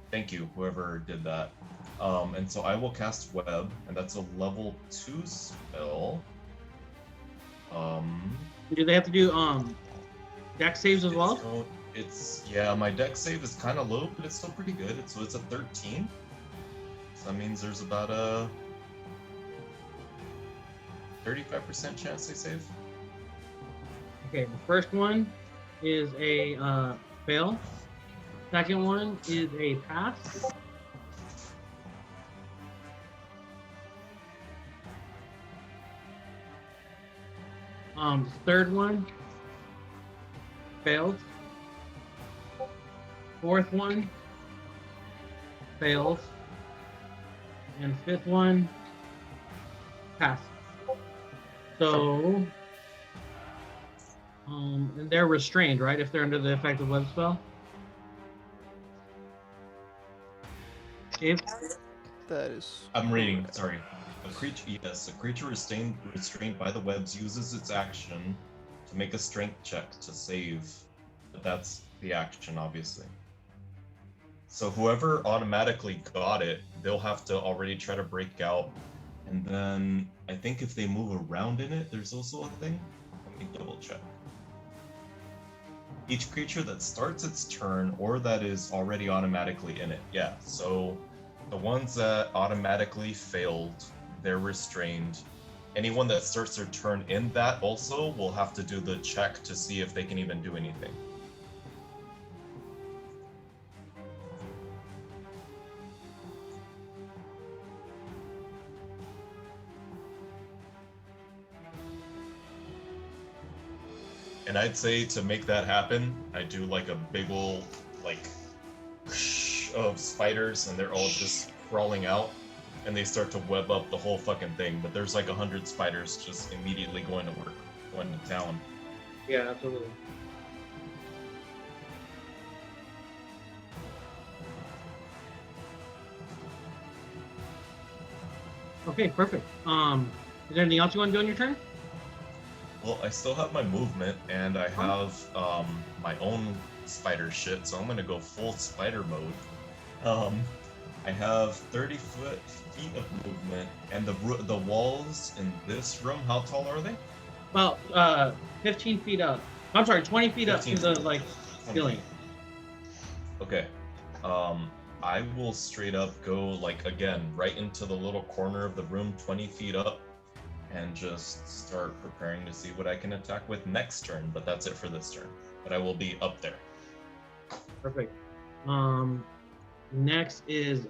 Thank you, whoever did that. And so I will cast web, and that's a level 2 spell. Do they have to do deck saves as well? My deck save is kind of low, but it's still pretty good. So it's a 13. So that means there's about a 35% chance they save. Okay, the first one is a fail. Second one is a pass. Third one failed. Fourth one fails. And fifth one passes. So, and they're restrained, right? If they're under the effect of web spell. Dave? That is. I'm reading. Sorry. A creature restrained by the webs uses its action to make a strength check to save. But that's the action, obviously. So whoever automatically got it, they'll have to already try to break out. And then I think if they move around in it, there's also a thing. Let me double check. Each creature that starts its turn or that is already automatically in it. Yeah, so the ones that automatically failed, they're restrained. Anyone that starts their turn in that also will have to do the check to see if they can even do anything. And I'd say to make that happen, I do like a big ol' like of spiders, and they're all just crawling out, and they start to web up the whole fucking thing. But there's like 100 spiders just immediately going to work, going to town. Yeah, absolutely. Okay, perfect. Is there anything else you want to do on your turn? Well, I still have my movement, and I have my own spider shit, so I'm gonna go full spider mode. I have 30 feet of movement, and the walls in this room, how tall are they? About 15 feet up. I'm sorry, 20 feet up to the like ceiling. Okay. I will straight up go like again right into the little corner of the room, 20 feet up, and just start preparing to see what I can attack with next turn. But that's it for this turn. But I will be up there. Perfect. Next is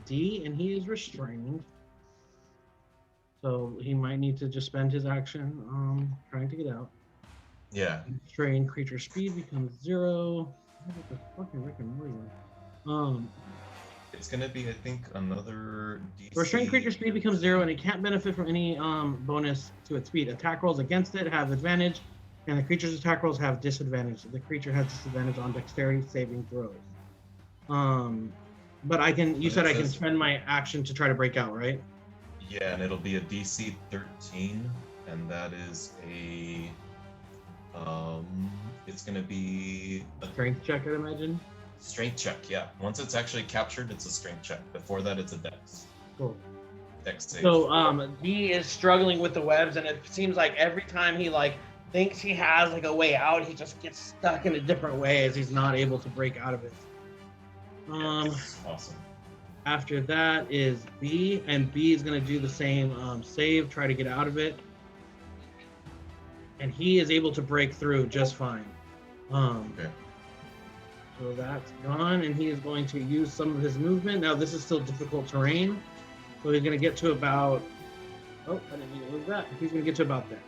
D, and he is restrained. So he might need to just spend his action trying to get out. Yeah. Restrained creature speed becomes 0. What the fucking Rick and Morty? It's gonna be, I think, another DC. Restrained creature speed becomes 0, and it can't benefit from any bonus to its speed. Attack rolls against it have advantage, and the creature's attack rolls have disadvantage. The creature has disadvantage on dexterity saving throws. But I can. You said I can spend my action to try to break out, right? Yeah, and it'll be a DC 13, and that is a. It's gonna be a Strength check, I'd imagine. Strength check, yeah. Once it's actually captured, it's a strength check. Before that, it's a dex. Cool. Dex save. So D is struggling with the webs, and it seems like every time he like thinks he has like a way out, he just gets stuck in a different way as he's not able to break out of it. Awesome. After that is B, and B is going to do the same save, try to get out of it. And he is able to break through just fine. Okay. So that's gone, and he is going to use some of his movement. Now this is still difficult terrain, so he's going to get to about. Oh, I didn't mean to move that. He's going to get to about there.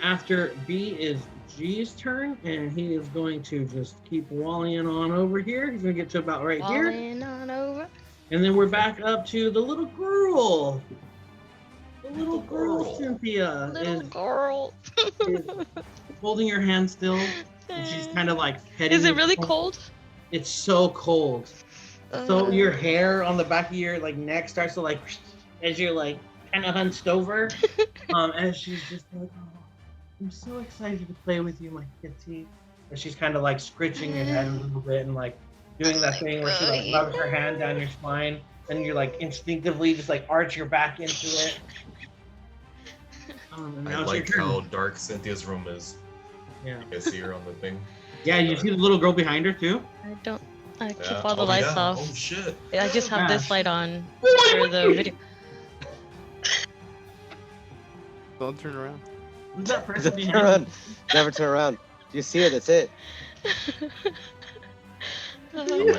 After B is G's turn, and he is going to just keep wallying on over here. He's going to get to about right here. Walling on over. And then we're back up to the little girl. The The little girl, Cynthia, Little girl. is holding your hand still, and she's kind of like petting Is it you. really cold? It's so cold. So Uh. your hair on the back of your like neck starts to like, as you're like kind of hunched over, and she's just like, oh, I'm so excited to play with you, my kitty. And she's kind of like scritching your head a little bit and like doing that thing where she like rubs her hand down your spine, and you're like instinctively just like arch your back into it. And I now it's like your turn. how dark Cynthia's room is. Yeah. You guys see her on the thing? Yeah, you see the little girl behind her too? I don't. I keep Yeah. all the Oh, lights yeah. off. Oh shit. I just have Yeah. this light on for the video. Don't turn around. Who's that person Never turn behind around. Never turn around. You see it, that's it. you?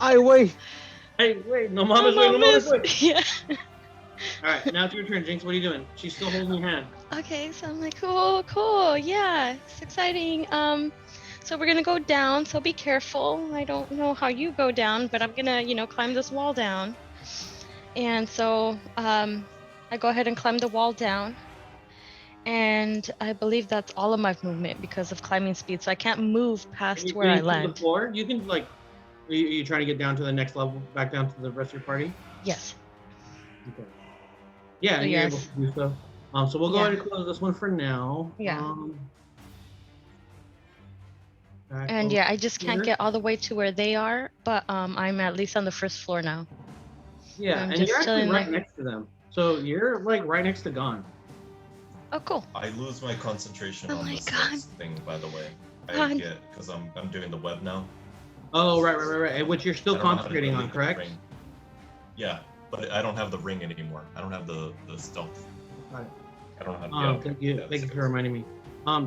I wait. Hey, wait, no mama's way, no mama's way. Yeah. Alright, now it's your turn, Jinx. What are you doing? She's still holding your hand. Okay, so I'm like, cool, yeah, it's exciting. So we're gonna go down, so be careful. I don't know how you go down, but I'm gonna, climb this wall down. And so, I go ahead and climb the wall down. And I believe that's all of my movement because of climbing speed, so I can't move past where I To the land. floor? You can, like, are you trying to get down to the next level, back down to the rest of your party? Yes. Okay. Yeah, and you're able Yes. to do so. So we'll go Yeah. ahead and close this one for now. Yeah. Back And over yeah, I just can't here. get all the way to where they are, but I'm at least on the first floor now. Yeah, I'm and just you're actually chilling right there. next to them. So you're, like, right next to Gon. Oh, cool. I lose my concentration Oh on my this God. next thing, by the way. I God. get because I'm doing the web now. Oh, right. Which you're still I don't know how to concentrating on, delete the correct? ring. Yeah, but I don't have the ring anymore. I don't have the stealth. Got it. I don't have. Thank you for reminding me.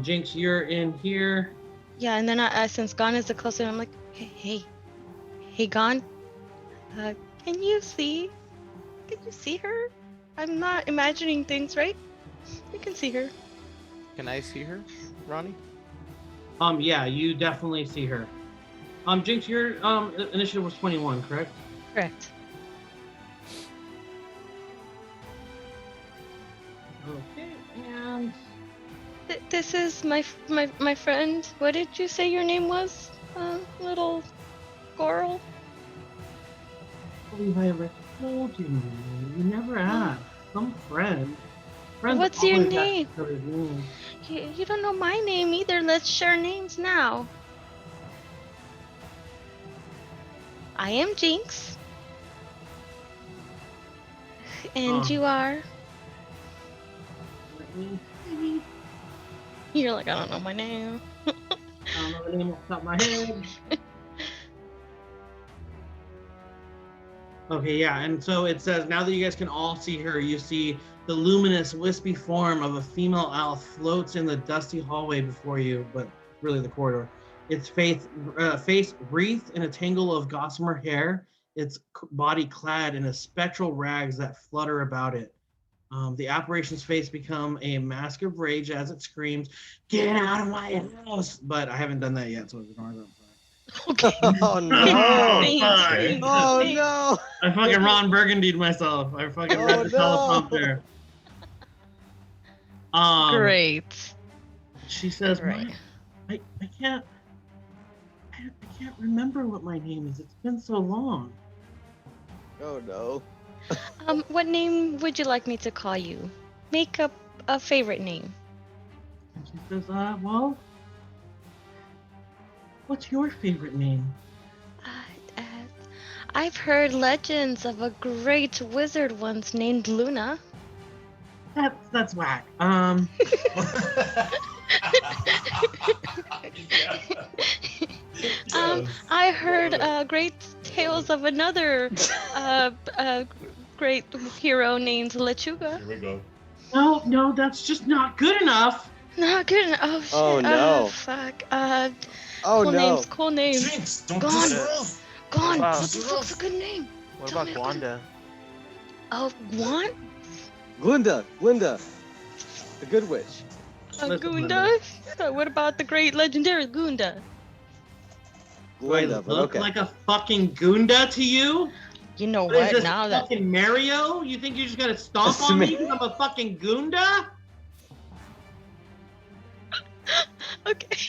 Jinx, you're in here. Yeah, and then since Gon is the closest, I'm like, hey, Gon, can you see her? I'm not imagining things, right? You can see her. Can I see her, Ronnie? Yeah, you definitely see her. Jinx, your initiative was 21, correct? Correct. Okay, and This is my friend. What did you say your name was? Little girl. I believe I ever told you. You never asked. Some friend. Friends What's your always ask name? each other's names. You don't know my name either. Let's share names now. I am Jinx. And you are? Let me see. You're like, I don't know my name. I don't know the name off the top of my head. Okay, yeah, and so it says, now that you guys can all see her, you see the luminous, wispy form of a female elf floats in the dusty hallway before you, but really the corridor. Its face wreathed in a tangle of gossamer hair, its body clad in a spectral rags that flutter about it. The apparition's face become a mask of rage as it screams, "Get out of my house!" But I haven't done that yet, so ignore that. Okay. Oh no! Thanks, Okay. thanks, Oh thanks. no! I fucking Ron Burgundy'd myself. I fucking Oh, read the no. teleprompter. Great. She says, Right. I can't remember what my name is. It's been so long. Oh no! What name would you like me to call you? Make up a favorite name. And she says, well, what's your favorite name? I've heard legends of a great wizard once named Luna. That's whack. I heard great tales of another great hero named Lechuga. Here we go. No, that's just not good enough. Not good enough. Oh shit. Oh, no. Fuck. Oh Cool no! names. Cool names. Jinx, don't Gone. piss her off. Gone. Wow. What the fuck's a good name? What Tell about me a good- Gwanda? Oh, Gwan? Glinda, the good witch. Listen, Gunda? What about the great legendary Gunda? Do I Glinda, but look okay. like a fucking Gunda to you? You know What is what? this, Now that fucking Mario? You think you're just gonna stomp on me because I'm a fucking Goonda? okay.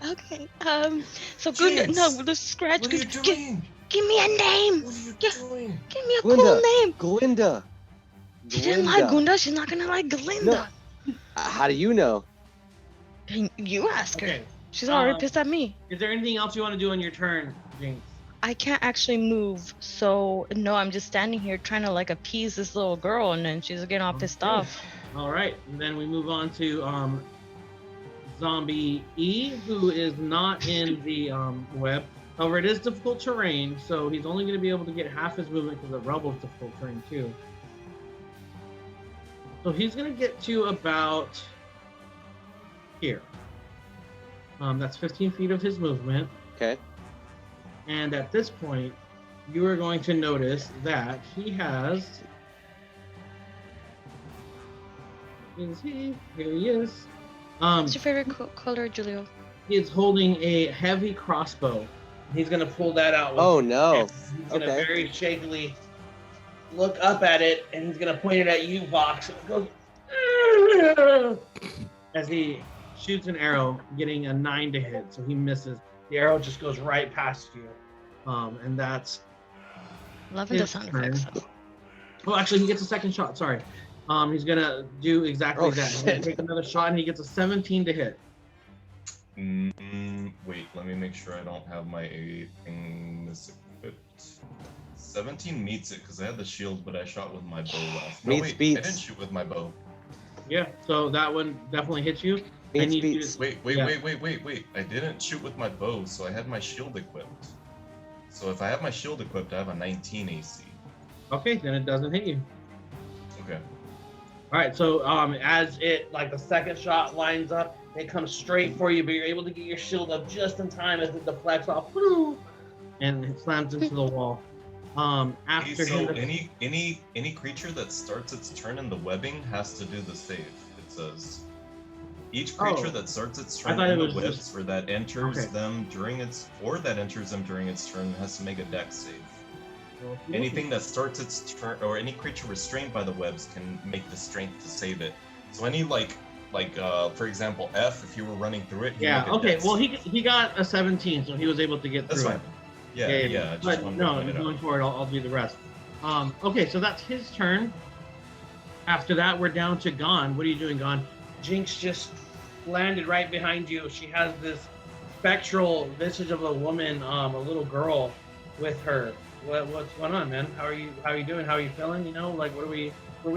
Okay. So Gunda, no, Jinx! the scratch. What are you doing? Give me a name. What are you Yeah. doing? Give me a Glinda. cool name. Glinda. She didn't like Gunda. She's not gonna like Glinda. How do you know? You ask her. Okay. She's already pissed at me. Is there anything else you want to do on your turn, Jinx? I can't actually move, so no, I'm just standing here trying to like appease this little girl, and then she's getting all pissed Okay. off. All right, and then we move on to Zombie E, who is not in the web. However, it is difficult terrain, so he's only going to be able to get half his movement because the rubble is difficult terrain too. So he's going to get to about here. That's 15 feet of his movement. Okay. And at this point, you are going to notice that he has. Is he? Here he is. What's your favorite color, Julio? He is holding a heavy crossbow. He's gonna pull that out. Oh no. He's gonna very shakily look up at it, and he's gonna point it at you, Vox. And it goes as he shoots an arrow, getting a 9 to hit, so he misses. The arrow just goes right past you, and that's. Loving the sound effects. Oh, actually, he gets a second shot. Sorry. He's gonna do exactly that. He's gonna take another shot, and he gets a 17 to hit. Wait, let me make sure I don't have my thing misequipped. 17 meets it because I had the shield, but I shot with my bow last. No, wait, I didn't shoot with my bow. Yeah, so that one definitely hits you. Beats. Wait. I didn't shoot with my bow, so I had my shield equipped. So if I have my shield equipped, I have a 19 AC. Okay, then it doesn't hit you. Okay. All right, so as it, like the second shot lines up, it comes straight for you, but you're able to get your shield up just in time as it deflects off, and it slams into the wall. After so him, any creature that starts its turn in the webbing has to do the save. It says each creature that starts its turn in the webs or that enters them during its turn has to make a dex save. Anything that starts its turn, or any creature restrained by the webs, can make the strength to save it. So any for example, F, if you were running through it. Well, he got a 17, so he was able to get through. That's fine. it. Yeah. But no, going forward, I'll do the rest. Okay, so that's his turn. After that, we're down to Gon. What are you doing, Gon? Jinx just landed right behind you. She has this spectral visage of a woman, a little girl, with her. What's going on, man? How are you doing? How are you feeling? You know, like where are we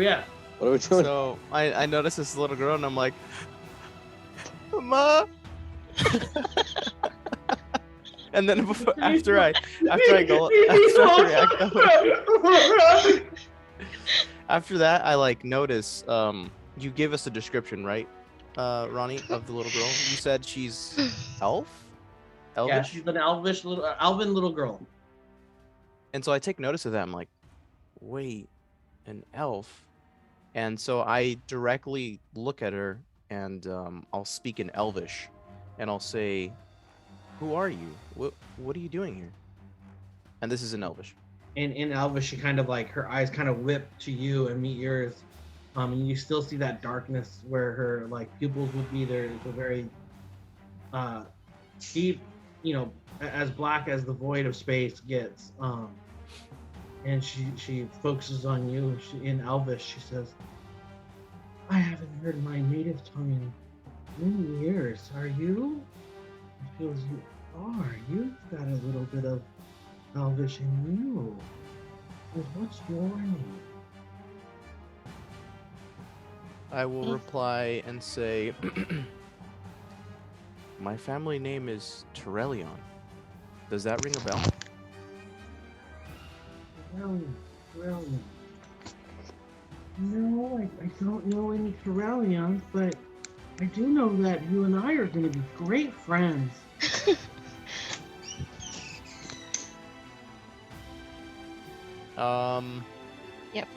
at? What are we doing? So I noticed this little girl and I'm like, Ma. And then after I that I like notice you gave us a description, right, Ronnie, of the little girl. You said she's elvish? Yeah, she's an elven little girl. And so I take notice of that. I'm like, wait, an elf? And so I directly look at her and I'll speak in Elvish and I'll say, who are you? What are you doing here? And this is in Elvish. In Elvish, she kind of like, her eyes kind of whip to you and meet yours. And you still see that darkness where her like pupils would be there. It's a very deep, as black as the void of space gets. And she focuses on you. In Elvish, she says, I haven't heard my native tongue in many years. Are you? It feels you are. You've got a little bit of Elvish in you. What's your name? I will reply and say, my family name is Terrellion. Does that ring a bell? Terrellion. No, I don't know any Terrellions, but I do know that you and I are going to be great friends. Yep.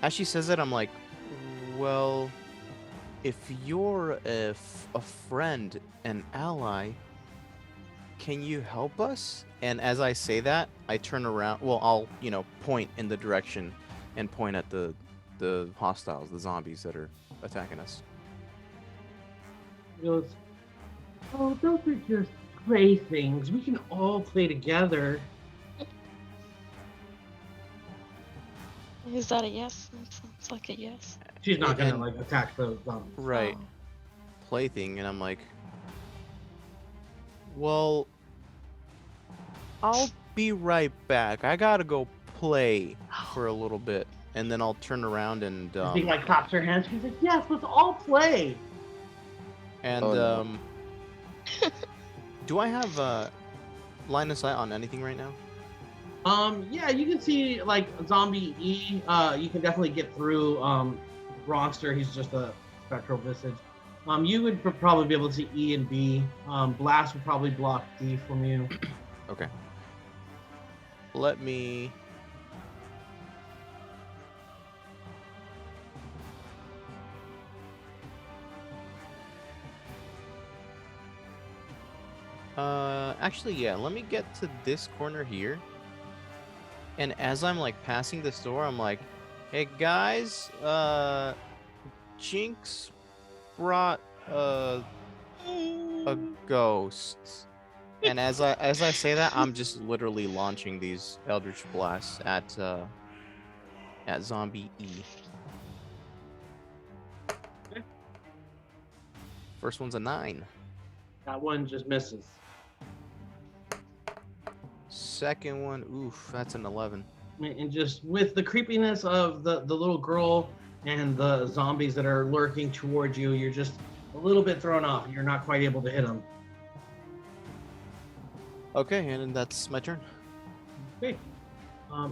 As she says that, I'm like, well, if you're a friend, an ally, can you help us? And as I say that, I turn around. Well, I'll, point in the direction and point at the hostiles, the zombies that are attacking us. He goes, "Oh, those are just playthings. We can all play together." Is that a yes? That sounds like a yes. She's not gonna And- like attack the zombies. Right. Oh. Plaything, and I'm like, well, I'll be right back. I gotta go play for a little bit, and then I'll turn around and She like claps her hands. She's like, "Yes, let's all play." and Oh, no. do I have line of sight on anything right now? Yeah, you can see like zombie E. You can definitely get through. Bronster, he's just a spectral visage. You would probably be able to see E and B. Blast would probably block D from you. Okay. Let me. Actually, yeah. Let me get to this corner here. And as I'm like passing this door, I'm like, "Hey guys, Jinx brought a ghost." And as I say that, I'm just literally launching these Eldritch Blasts at Zombie E. Okay. First one's a 9. That one just misses. Second one, oof, that's an 11. And just with the creepiness of the little girl and the zombies that are lurking towards you, you're just a little bit thrown off. You're not quite able to hit them. Okay, and then that's my turn. Okay.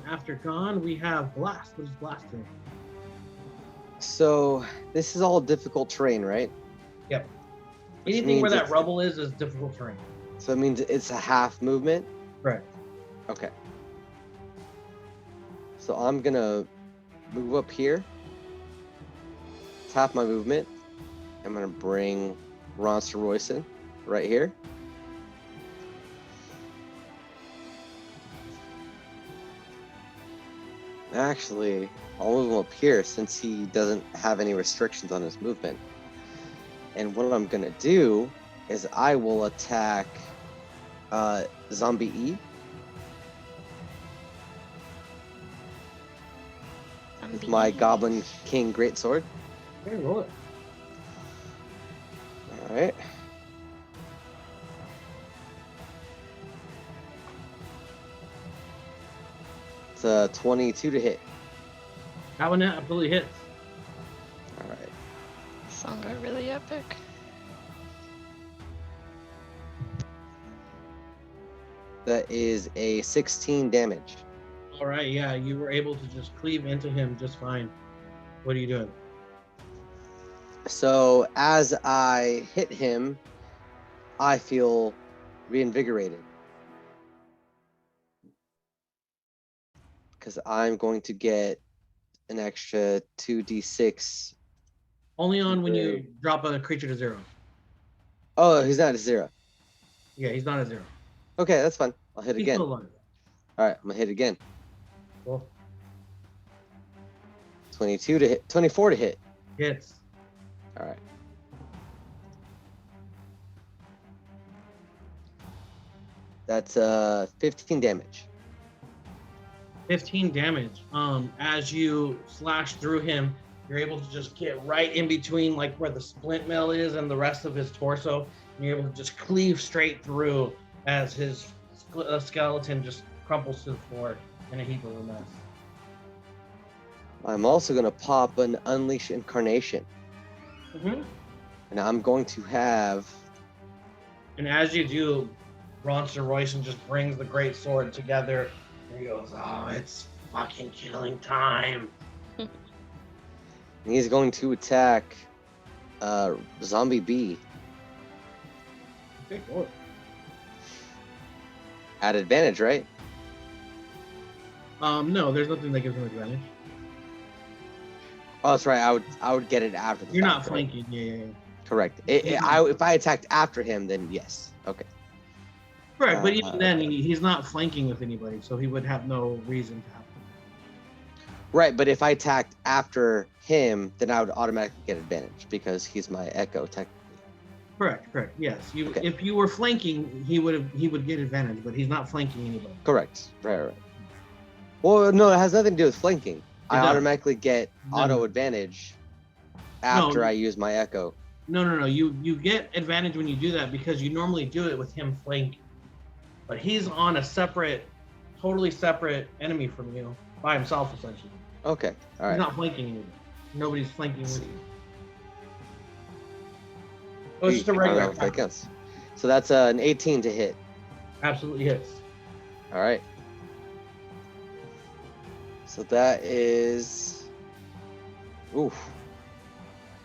After Gon, we have Blast. What is Blast doing? So this is all difficult terrain, right? Yep. Which Anything where means that rubble is difficult terrain. So it means it's a half movement. Correct. Okay. So I'm gonna move up here. It's half my movement. I'm gonna bring Ronster Royson right here. Actually, I'll move him up here since he doesn't have any restrictions on his movement. And what I'm gonna do is I will attack Zombie E. With my Goblin King Greatsword. Okay, roll it. Alright. It's a 22 to hit. That one absolutely hits. Alright. Song got really epic. That is a 16 damage. All right, yeah, you were able to just cleave into him just fine. What are you doing? So as I hit him, I feel reinvigorated. Because I'm going to get an extra 2d6. Only on when you drop a creature to 0. Oh, he's not a 0. Yeah, he's not a 0. Okay, that's fine. I'll hit He's again. still alive. Alright, I'm gonna hit again. Cool. 22 to hit. 24 to hit. Hits. Alright. That's 15 damage. 15 damage. As you slash through him, you're able to just get right in between like where the splint mail is and the rest of his torso. And you're able to just cleave straight through as his skeleton just crumples to the floor in a heap of a mess. I'm also gonna pop an Unleash Incarnation. Mm-hmm. And I'm going to have And as you do, Ronster Royson just brings the great sword together and he goes, "Oh, it's fucking killing time." he's going to attack Zombie B Okay, cool. at advantage, right? No, there's nothing that gives him advantage. Oh, that's right. I would get it after the You're not fact, right? flanking. Yeah. Correct. If I attacked after him, then yes. Okay. Correct, but even then, he's not flanking with anybody, so he would have no reason to have. Right, but if I attacked after him, then I would automatically get advantage because he's my echo technically. Correct. Yes, Okay. if you were flanking, he would get advantage, but he's not flanking anybody. Correct. Right. Well, no, it has nothing to do with flanking. I does. automatically get No. auto advantage after I use my echo. No. You get advantage when you do that because you normally do it with him flanking, but he's on a totally separate enemy from you by himself essentially. Okay. All right. He's not flanking anybody. Nobody's flanking with you. Oh, it's just a regular attack. So that's an 18 to hit. Absolutely hits. All right. So that is,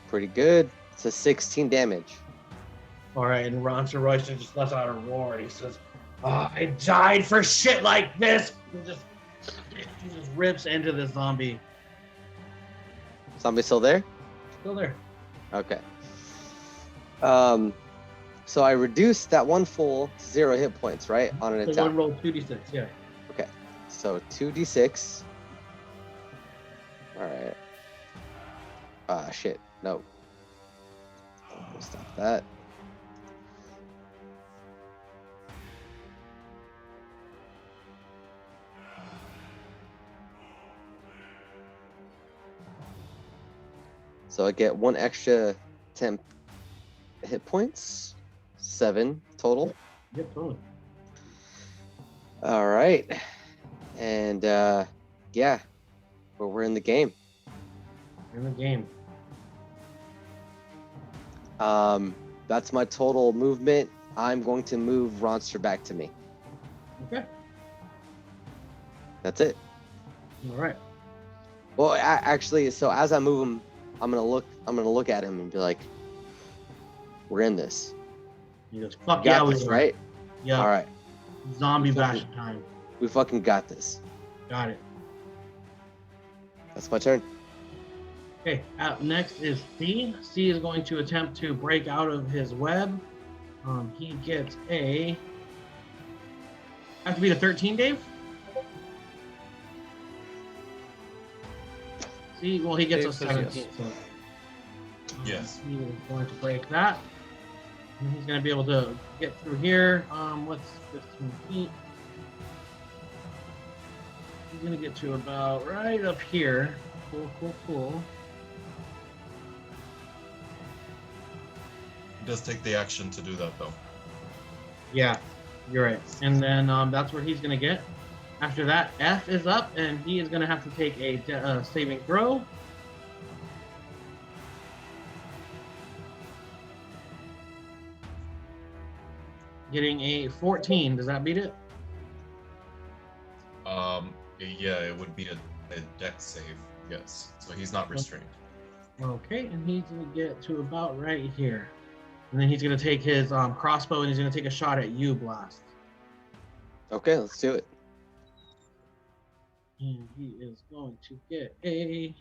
pretty good. It's a 16 damage. All right, and Ronster Royster just lets out a roar. He says, "Oh, I died for shit like this." He just rips into the zombie. Zombie still there? Still there. Okay. So I reduced that one full to 0 hit points, right? On an So attack. one roll 2d6, yeah. Okay. So 2d6. All right. Shit. No. Stop that. So I get 1 extra 10 hit points. 7 total. Yep, totally. All right. And yeah, we're in the game. In the game. That's my total movement. I'm going to move Ronster back to me. Okay. That's it. All right. Well, actually, so as I move him, I'm gonna look at him and be like, "We're in this. He goes, "Fuck You yeah, got we this, are." right? Yeah. All right. Zombie bash time. We fucking got this." Got it. That's my turn. Okay, up next is C. C is going to attempt to break out of his web. He gets a... Have to beat a 13, Dave? C, well, he gets Dave a says 17. yes. So, Yes. He is going to break that. And he's going to be able to get through here. What's 15 feet? He's going to get to about right up here. Cool. It does take the action to do that, though. Yeah, you're right. And then that's where he's going to get. After that, F is up, and he is going to have to take a saving throw. Getting a 14. Does that beat it? Yeah, it would be a dex save. Yes. So he's not restrained. Okay, and he's going to get to about right here. And then he's going to take his crossbow, and he's going to take a shot at you, Blast. Okay, let's do it. And he is going to get a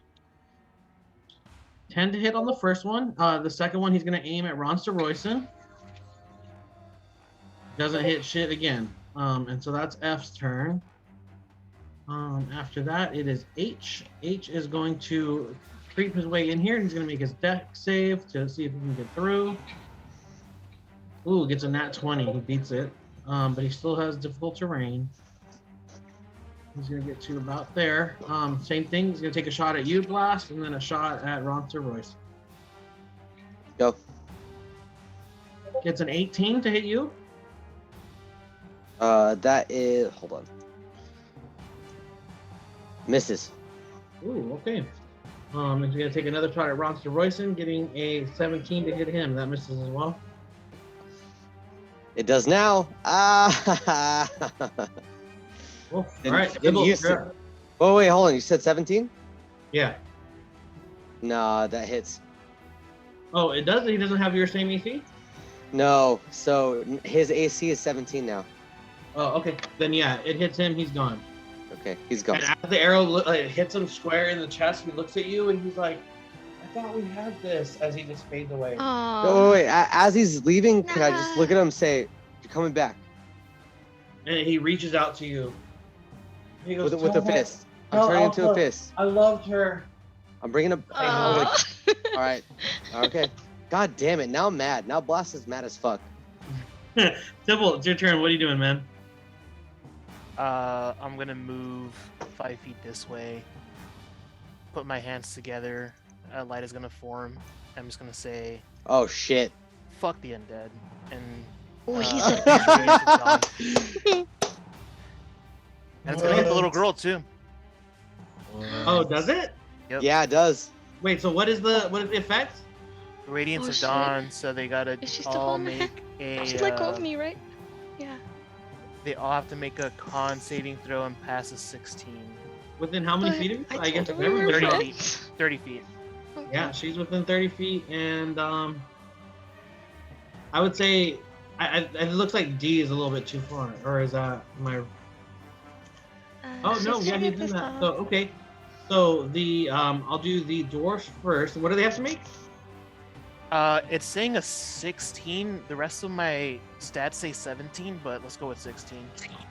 10 to hit on the first one. The second one, he's going to aim at Ronster Royson. Doesn't hit shit again. And so that's F's turn. After that, it is H. H is going to creep his way in here, and he's going to make his dex save to see if he can get through. Ooh, gets a nat 20. He beats it. But he still has difficult terrain. He's going to get to about there. Same thing. He's going to take a shot at you, Blast, and then a shot at Ronster Royce. Go. Gets an 18 to hit you. That is, hold on. Misses. Ooh, okay. He's going to take another shot at Ronster Royson, getting a 17 to hit him. That misses as well. It does now. Ah. Cool. Didn't- All right. didn't Dibble, use you're it. up. Oh wait, hold on. You said 17? Yeah. Nah, that hits. Oh, it does? He doesn't have your same AC? No. So his AC is 17 now. Oh, okay. Then yeah, it hits him. He's gone. Okay, he's gone. And as the arrow hits him square in the chest, he looks at you and he's like, "I thought we had this." As he just fades away. No, wait. As he's leaving, can I just look at him and say, "You're coming back"? and he reaches out to you. He goes, With a "Tell her- fist. I'm tell turning into a Alpha fist. I loved her." I'm bringing a. Aw. All right. Okay. God damn it! Now I'm mad. Now Blast is mad as fuck. Sybil, it's your turn. What are you doing, man? I'm gonna move 5 feet this way. Put my hands together. A light is gonna form. I'm just gonna say, Oh shit. "Fuck the undead," and Oh, he uh, said Radiance of Dawn. that. And it's gonna hit the little girl too. Oh, does it? Yep. Yeah, it does. Wait, so what is the effect? Radiance Oh, of shit. Dawn. So they gotta Is she still all holding my hand? make a. She let go of me, right? Yeah. They all have to make a con saving throw and pass a 16. Within how many But feet of you? I I guess told if her we were everybody. 30 friends. feet. 30 feet. Okay. Yeah, she's within 30 feet, and I would say, it looks like D is a little bit too far, or is that my? Oh She's no, gonna yeah, get he's in pissed that. off. So okay, so the I'll do the dwarfs first. What do they have to make? It's saying a 16. The rest of my stats say 17, but let's go with 16.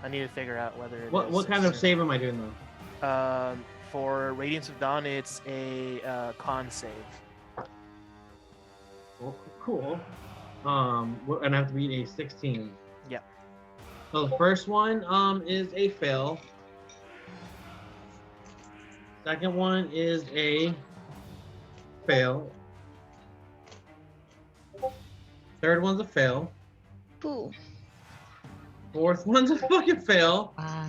I need to figure out whether it What is kind of 16. save am I doing though? For Radiance of Dawn, it's a con save. Cool. And I have to beat a 16. Yeah. So the first one is a fail. Second one is a fail. Third one's a fail. Ooh. Fourth one's a fucking fail. Wow.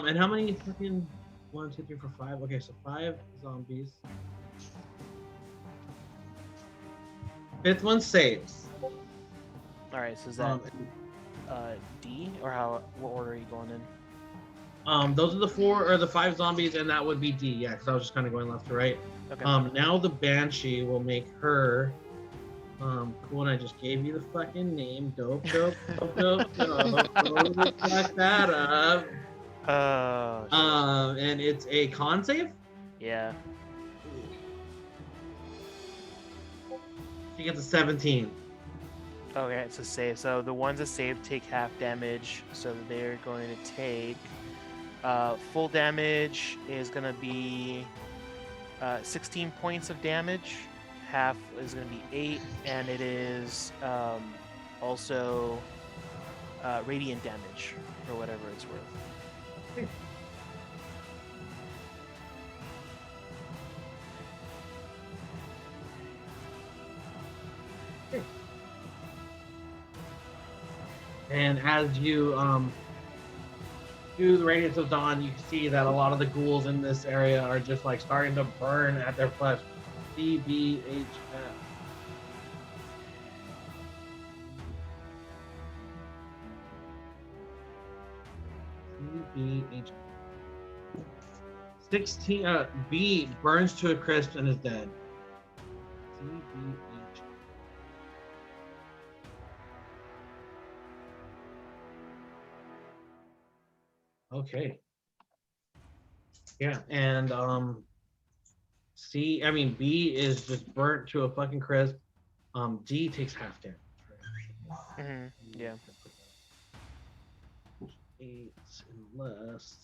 And how many fucking 1, 2, 3, 4, 5? Okay, so 5 zombies. Fifth one saves. All right, so is that D or what order are you going in? Those are the 4 or the 5 zombies, and that would be D. Yeah, because I was just kind of going left to right. Okay. Now the Banshee will make her. Cool. And I just gave you the fucking name. Dope. Fuck that up. And it's a con save. Yeah. She gets a 17. Okay, it's a save. So the ones that save take half damage, so they're going to take full damage is going to be 16 points of damage. Half is going to be 8, and it is also radiant damage or whatever it's worth. And as you do the Radiance of Dawn, you can see that a lot of the ghouls in this area are just like starting to burn at their flesh. CBHF. CBHF. 16. B burns to a crisp and is dead. CBHF. Okay. Yeah, and B is just burnt to a fucking crisp. D takes half damage. Yeah. 8 unless.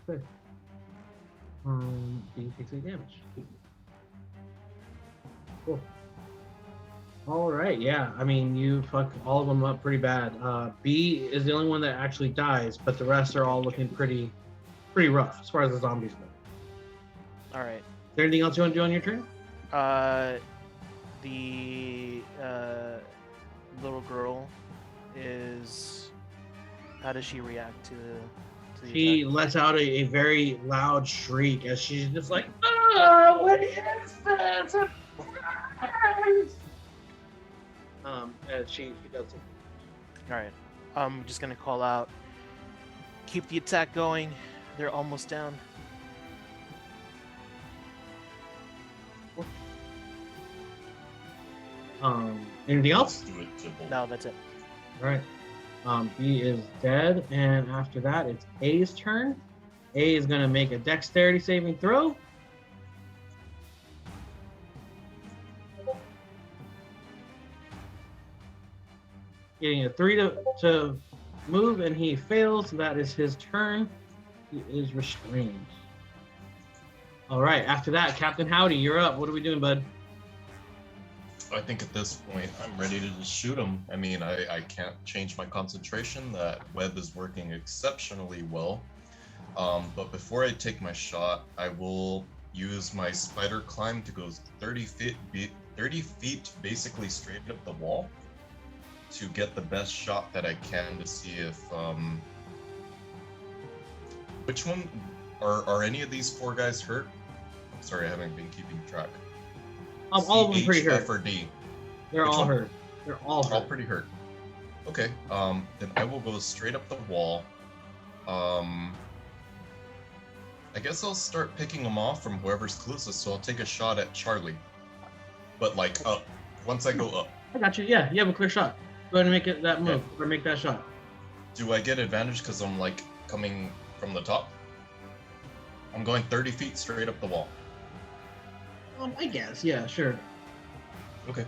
Okay. D takes 8 damage. Cool. All right, yeah. I mean, you fuck all of them up pretty bad. B is the only one that actually dies, but the rest are all looking pretty rough as far as the zombies go. All right. Is there anything else you want to do on your turn? The little girl is. How does she react to the She attack? lets out a very loud shriek as she's just like, "Oh, what is this?" And she does it. All right. I'm just gonna call out. Keep the attack going. They're almost down. Anything else? Do it, Sybil. No, that's it. All right. B is dead, and after that, it's A's turn. A is gonna make a dexterity saving throw. getting a 3 to move, and he fails. That is his turn. He is restrained. All right. After that, Captain Howdy, you're up. What are we doing, bud? I think at this point, I'm ready to just shoot him. I mean, I can't change my concentration. That web is working exceptionally well. But before I take my shot, I will use my spider climb to go 30 feet basically straight up the wall to get the best shot that I can to see if which one are any of these 4 guys hurt? I'm sorry, I haven't been keeping track. All of them pretty hurt. F or D? They're Which all one? hurt. They're all hurt. All pretty hurt. Okay, then I will go straight up the wall. I guess I'll start picking them off from whoever's closest, so I'll take a shot at Charlie. But like up. Once I go up. I got you. Yeah, you have a clear shot. Go ahead and make it that move, or make that shot. Do I get advantage because I'm like coming from the top? I'm going 30 feet straight up the wall. I guess. Yeah, sure. Okay.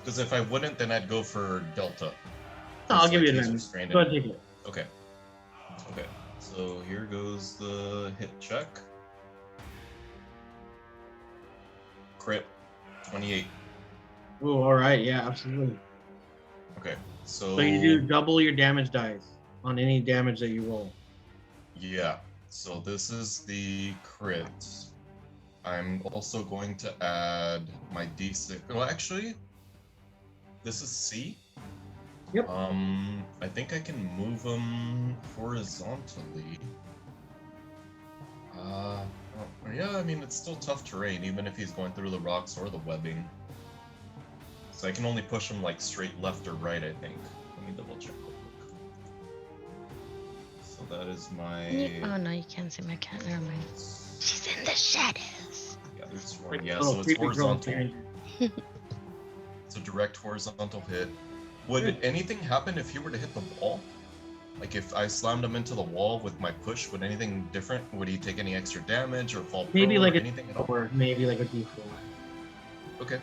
Because if I wouldn't, then I'd go for Delta. No, I'll give you he's advantage. restrained. Go ahead and take it. Okay. Okay. So here goes the hit check. Crit. 28. Oh, all right. Yeah, absolutely. Okay. So So you do double your damage dice on any damage that you roll. yeah. So this is the crit. I'm also going to add my D6. Well, actually, this is C. Yep. I think I can move him horizontally. Yeah, I mean, it's still tough terrain, even if he's going through the rocks or the webbing. So I can only push him like straight left or right, I think. Let me double check real quick. So that is my... Oh no, you can't see my cat. Never mind. She's in the shadows. Yeah, there's one. Like Yeah, little so it's creepy girl horizontal. behind It's a direct horizontal hit. Would anything happen if he were to hit the wall? Like if I slammed him into the wall with my push, would anything different? Would he take any extra damage or fall Maybe prone like or a anything at all? or maybe like a D4. Okay.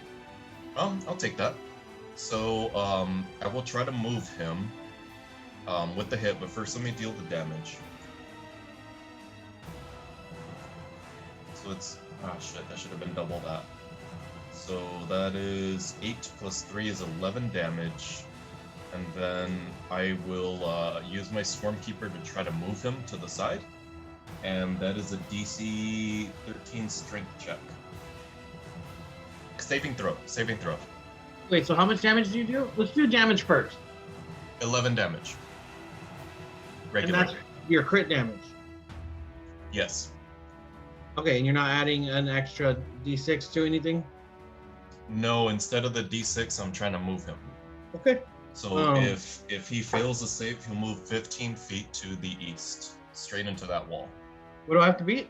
I'll take that. So, I will try to move him with the hit, but first let me deal the damage. So it's... Ah, shit, that should have been double that. So that is 8 plus 3 is 11 damage. And then I will use my Swarmkeeper to try to move him to the side. And that is a DC 13 strength check. Saving throw. Wait, so how much damage do you do? Let's do damage first. 11 damage. And Regular. that's your crit damage. Yes. Okay, and you're not adding an extra D6 to anything? No, instead of the D6, I'm trying to move him. Okay. So if he fails the save, he'll move 15 feet to the east, straight into that wall. What do I have to beat?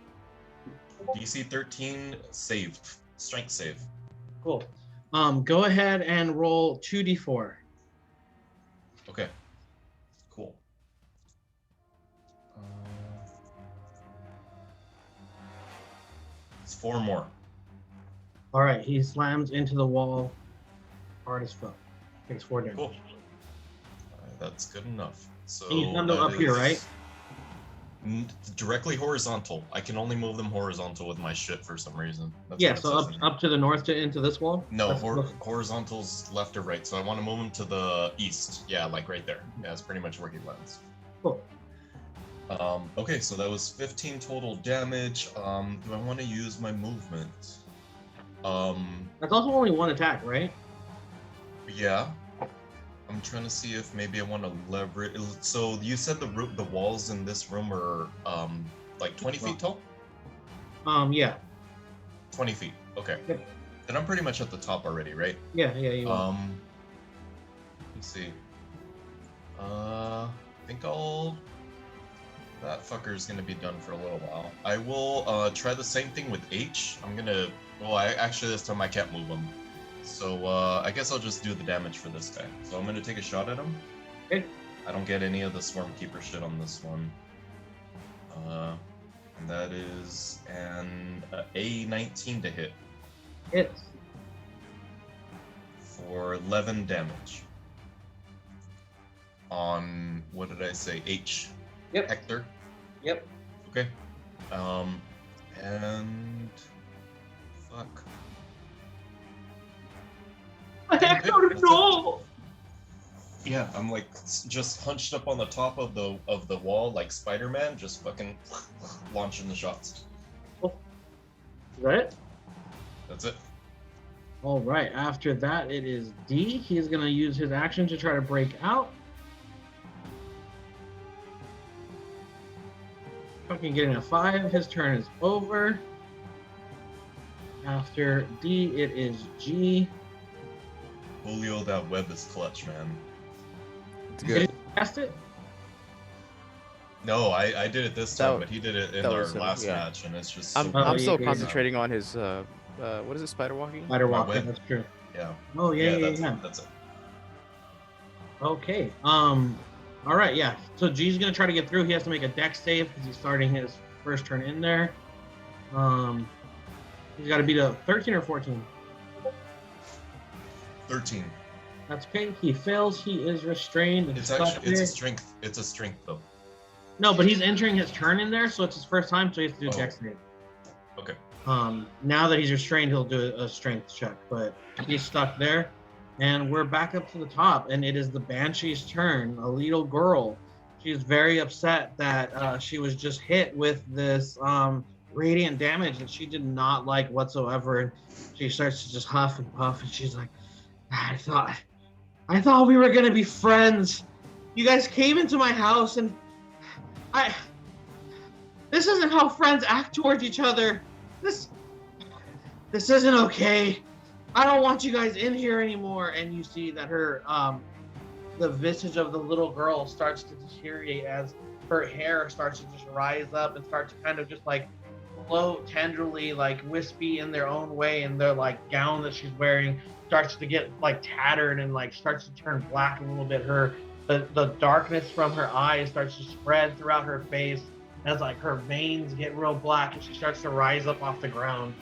DC 13 save, strength save. Cool. Go ahead and roll 2d4. Okay. Cool. It's 4 more. All right, he slams into the wall hard as fuck. Takes 4 damage. Cool. That's good enough. So And you send them that up here, is right? Directly horizontal. I can only move them horizontal with my shit for some reason. That's Yeah, what it so says in up to the north to into this wall? No, That's- horizontal's left or right, so I want to move him to the east. Yeah, like right there. Yeah, that's pretty much where he lands. Cool. Okay, so that was 15 total damage. Do I want to use my movement? That's also only one attack, right? Yeah. I'm trying to see if maybe I want to leverage. So you said the walls in this room are like 20 feet tall? Yeah. 20 feet. Okay. Yep. Then I'm pretty much at the top already, right? Yeah, you are. Let's see. I think that fucker's gonna be done for a little while. I will try the same thing with H. Well, actually this time I can't move him. So I guess I'll just do the damage for this guy. So I'm gonna take a shot at him. Okay. I don't get any of the Swarmkeeper shit on this one. And that is an A19 to hit. Hits. For 11 damage. on what did I say? H. Yep. Hector. Yep. Okay. And fuck. I don't know. Yeah, I'm like just hunched up on the top of the wall like Spider-Man, just fucking launching the shots. Is that it? That's it. All right. After that, it is D. He's gonna use his action to try to break out. Fucking getting a 5. His turn is over. After D, it is G. Julio, that web is clutch, man. It's Did good. you cast it? No, I did it this That time, but he did it in that our was him, last yeah. match, and it's just. I'm so Oh, I'm you still agree now. concentrating on his what is it, spider walking? Spider My walk. web? That's true. Yeah. Oh yeah, yeah, that's, yeah. That's it. Okay. All right. Yeah. So G's gonna try to get through. He has to make a dex save because he's starting his first turn in there. He's got to beat a 13 or 14. 13. That's okay. He fails. He is restrained. And It's stuck actually it's there. a strength. It's a strength though. No, but he's entering his turn in there, so it's his first time, so he has to do a Oh. dex save. Okay. Now that he's restrained, he'll do a strength check, but he's stuck there. And we're back up to the top, and it is the Banshee's turn. A little girl. She's very upset that she was just hit with this radiant damage that she did not like whatsoever. And she starts to just huff and puff, and she's like, I thought we were gonna be friends. You guys came into my house, and this isn't how friends act towards each other. This isn't okay. I don't want you guys in here anymore. And you see that her the visage of the little girl starts to deteriorate as her hair starts to just rise up and start to kind of just like float tenderly, like wispy in their own way, and their like gown that she's wearing starts to get like tattered and like starts to turn black a little bit. The darkness from her eyes starts to spread throughout her face as like her veins get real black, and she starts to rise up off the ground,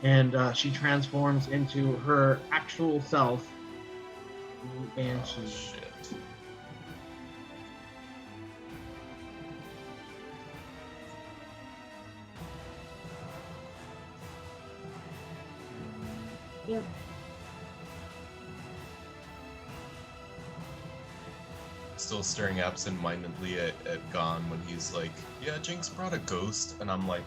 and she transforms into her actual self, Banshee. Oh, shit. Yeah. Still staring absent-mindedly at Gon when he's like, "Yeah, Jinx brought a ghost," and I'm like,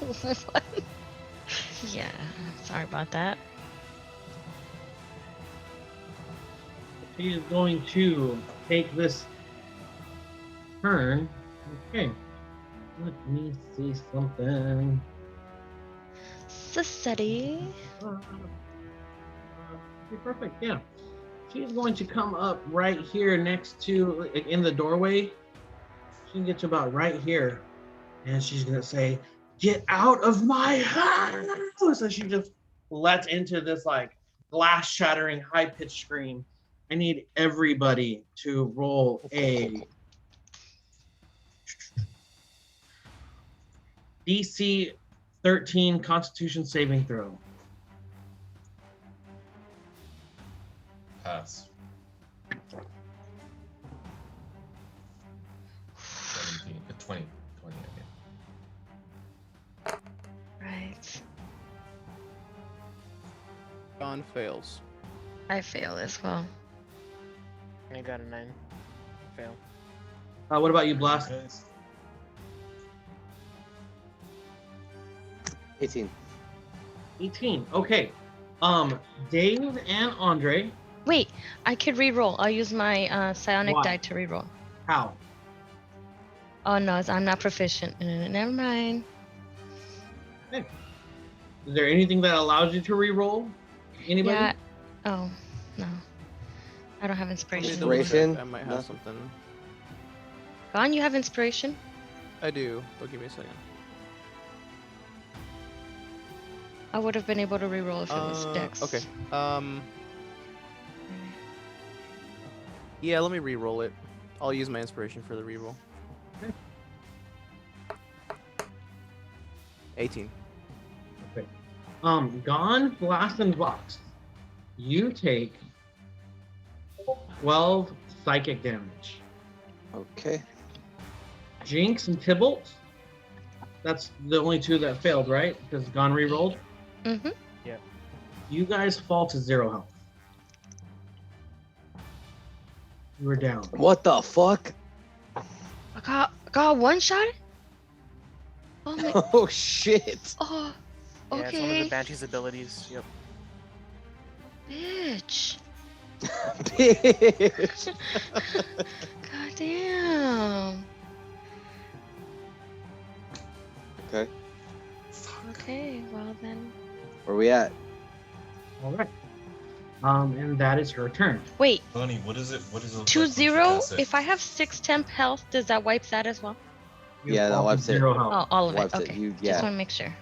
What? Yeah, sorry about that. She is going to take this turn. Okay. Let me see something. Sassetti. Okay, perfect. Yeah. She's going to come up right here next to, like, in the doorway. She can get to about right here. And she's going to say, "Get out of my house!" And she just lets into this, like, glass shattering, high pitched scream. I need everybody to roll a DC 13 Constitution saving throw. "Pass." 17, 20, okay. Right. Gon fails. I fail as well. I got a 9. Fail. What about you, Blast? Guys. 18. 18. Okay. Dave and Andre. Wait, I could reroll. I'll use my psionic Why? die to reroll. How? Oh no, I'm not proficient. Never mind. Is there anything that allows you to re-roll? Anybody? Yeah. Oh no, I don't have Let me inspiration. double check. Inspiration? I might have No. something. Gone. You have inspiration. I do, but give me a second. I would have been able to reroll if it was Dex. Okay. Yeah, let me re-roll it. I'll use my inspiration for the re-roll. Okay. 18. Gone, Blast, and Vox. You take 12 psychic damage. Okay. Jinx and Tybalt. That's the only two that failed, right? Because Gone re-rolled. Mm-hmm. You guys fall to 0 health. You were down. What the fuck? I got one shot. Oh my. Oh shit. Oh. Yeah, it's one of the Okay. Banshee's abilities. Yep. Bitch. Bitch. God damn. Okay. Okay. Well then. Where we at? All right. And that is her turn. Wait. Honey, what is it? What is it? 2-0. If I have 6 temp health, does that wipe that as well? You Yeah, that fall to wipes it. 0 health. Oh, all of it. Wipes it. Okay. You Just yeah. want to make sure.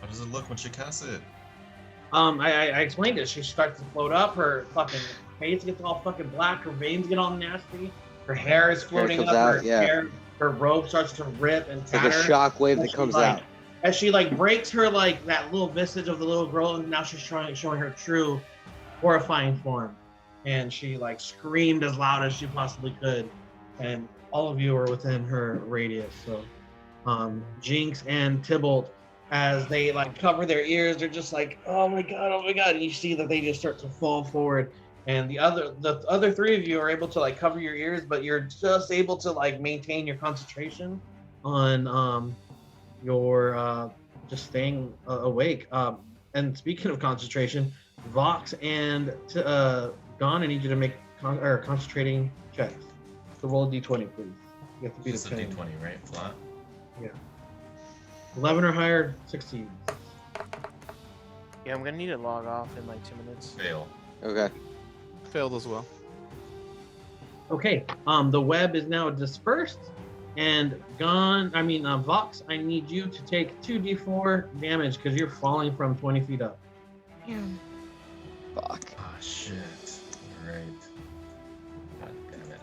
How does it look when she casts it? I explained it. She starts to float up. Her fucking face gets all fucking black. Her veins get all nasty. Her hair is floating comes up. out, Her yeah. hair, her robe starts to rip and It's like a tatter. shock wave As that she, comes like, out. As she like breaks her like that little visage of the little girl, and now she's showing her true, horrifying form. And she like screamed as loud as she possibly could, and all of you are within her radius. So, Jinx and Tybalt, as they like cover their ears, they're just like, oh my god, and you see that they just start to fall forward. And the other three of you are able to like cover your ears, but you're just able to like maintain your concentration on your just staying awake. And speaking of concentration, Vox and Gon, I need you to make concentrating checks. So roll a d20, please. You have to beat Just a a 10. D20, right? Flat. 11 or higher succeeds. Yeah, I'm gonna need to log off in like 2 minutes. Fail. Okay. Failed as well. Okay. The web is now dispersed, and Vox, I need you to take 2d4 damage because you're falling from 20 feet up. Damn. Fuck. Ah, shit. Alright. God damn it.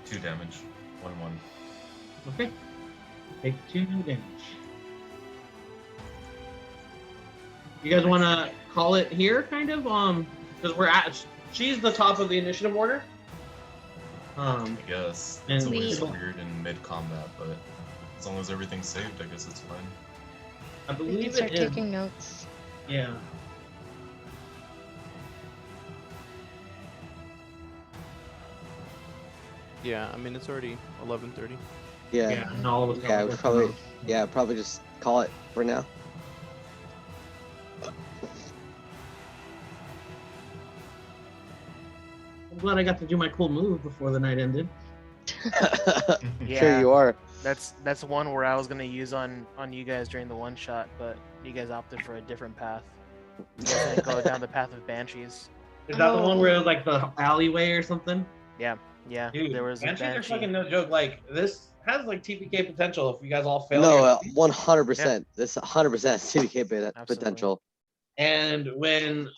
2 damage. 1-1. Okay. Take 2 damage. You guys want to call it here, kind of? Because she's the top of the initiative order. I guess. And It's always we- weird in mid-combat, but as long as everything's saved, I guess it's fine. I We can believe start it is. taking notes. Yeah. Yeah, I mean it's already 11:30. Yeah. Yeah. And all of us. Yeah, probably just call it for now. I'm glad I got to do my cool move before the night ended. Sure Yeah. you are. That's one where I was gonna use on you guys during the one shot, but you guys opted for a different path. You guys didn't go down the path of banshees. Is that the one where it was like the alleyway or something? Yeah, Dude, there was a Banshees are banshee. fucking no joke. Like, this has like TPK potential if you guys all fail. No, your- 100%. This 100% CDK Absolutely. potential. And when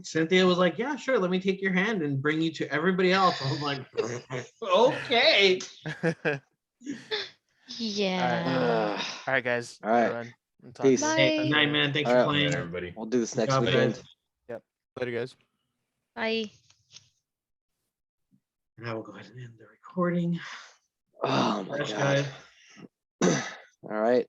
Cynthia was like, "Yeah, sure, let me take your hand and bring you to everybody else," I was like, "Okay." Yeah. All right, guys. All right. gotta run. I'm talking Peace. to- Hey, Bye. good night, man. Thanks All for right. playing. Everybody. We'll do this Good next job, weekend. guys. Later, guys. Bye. And I will go ahead and end the recording. Oh my Fresh god. guys. All right.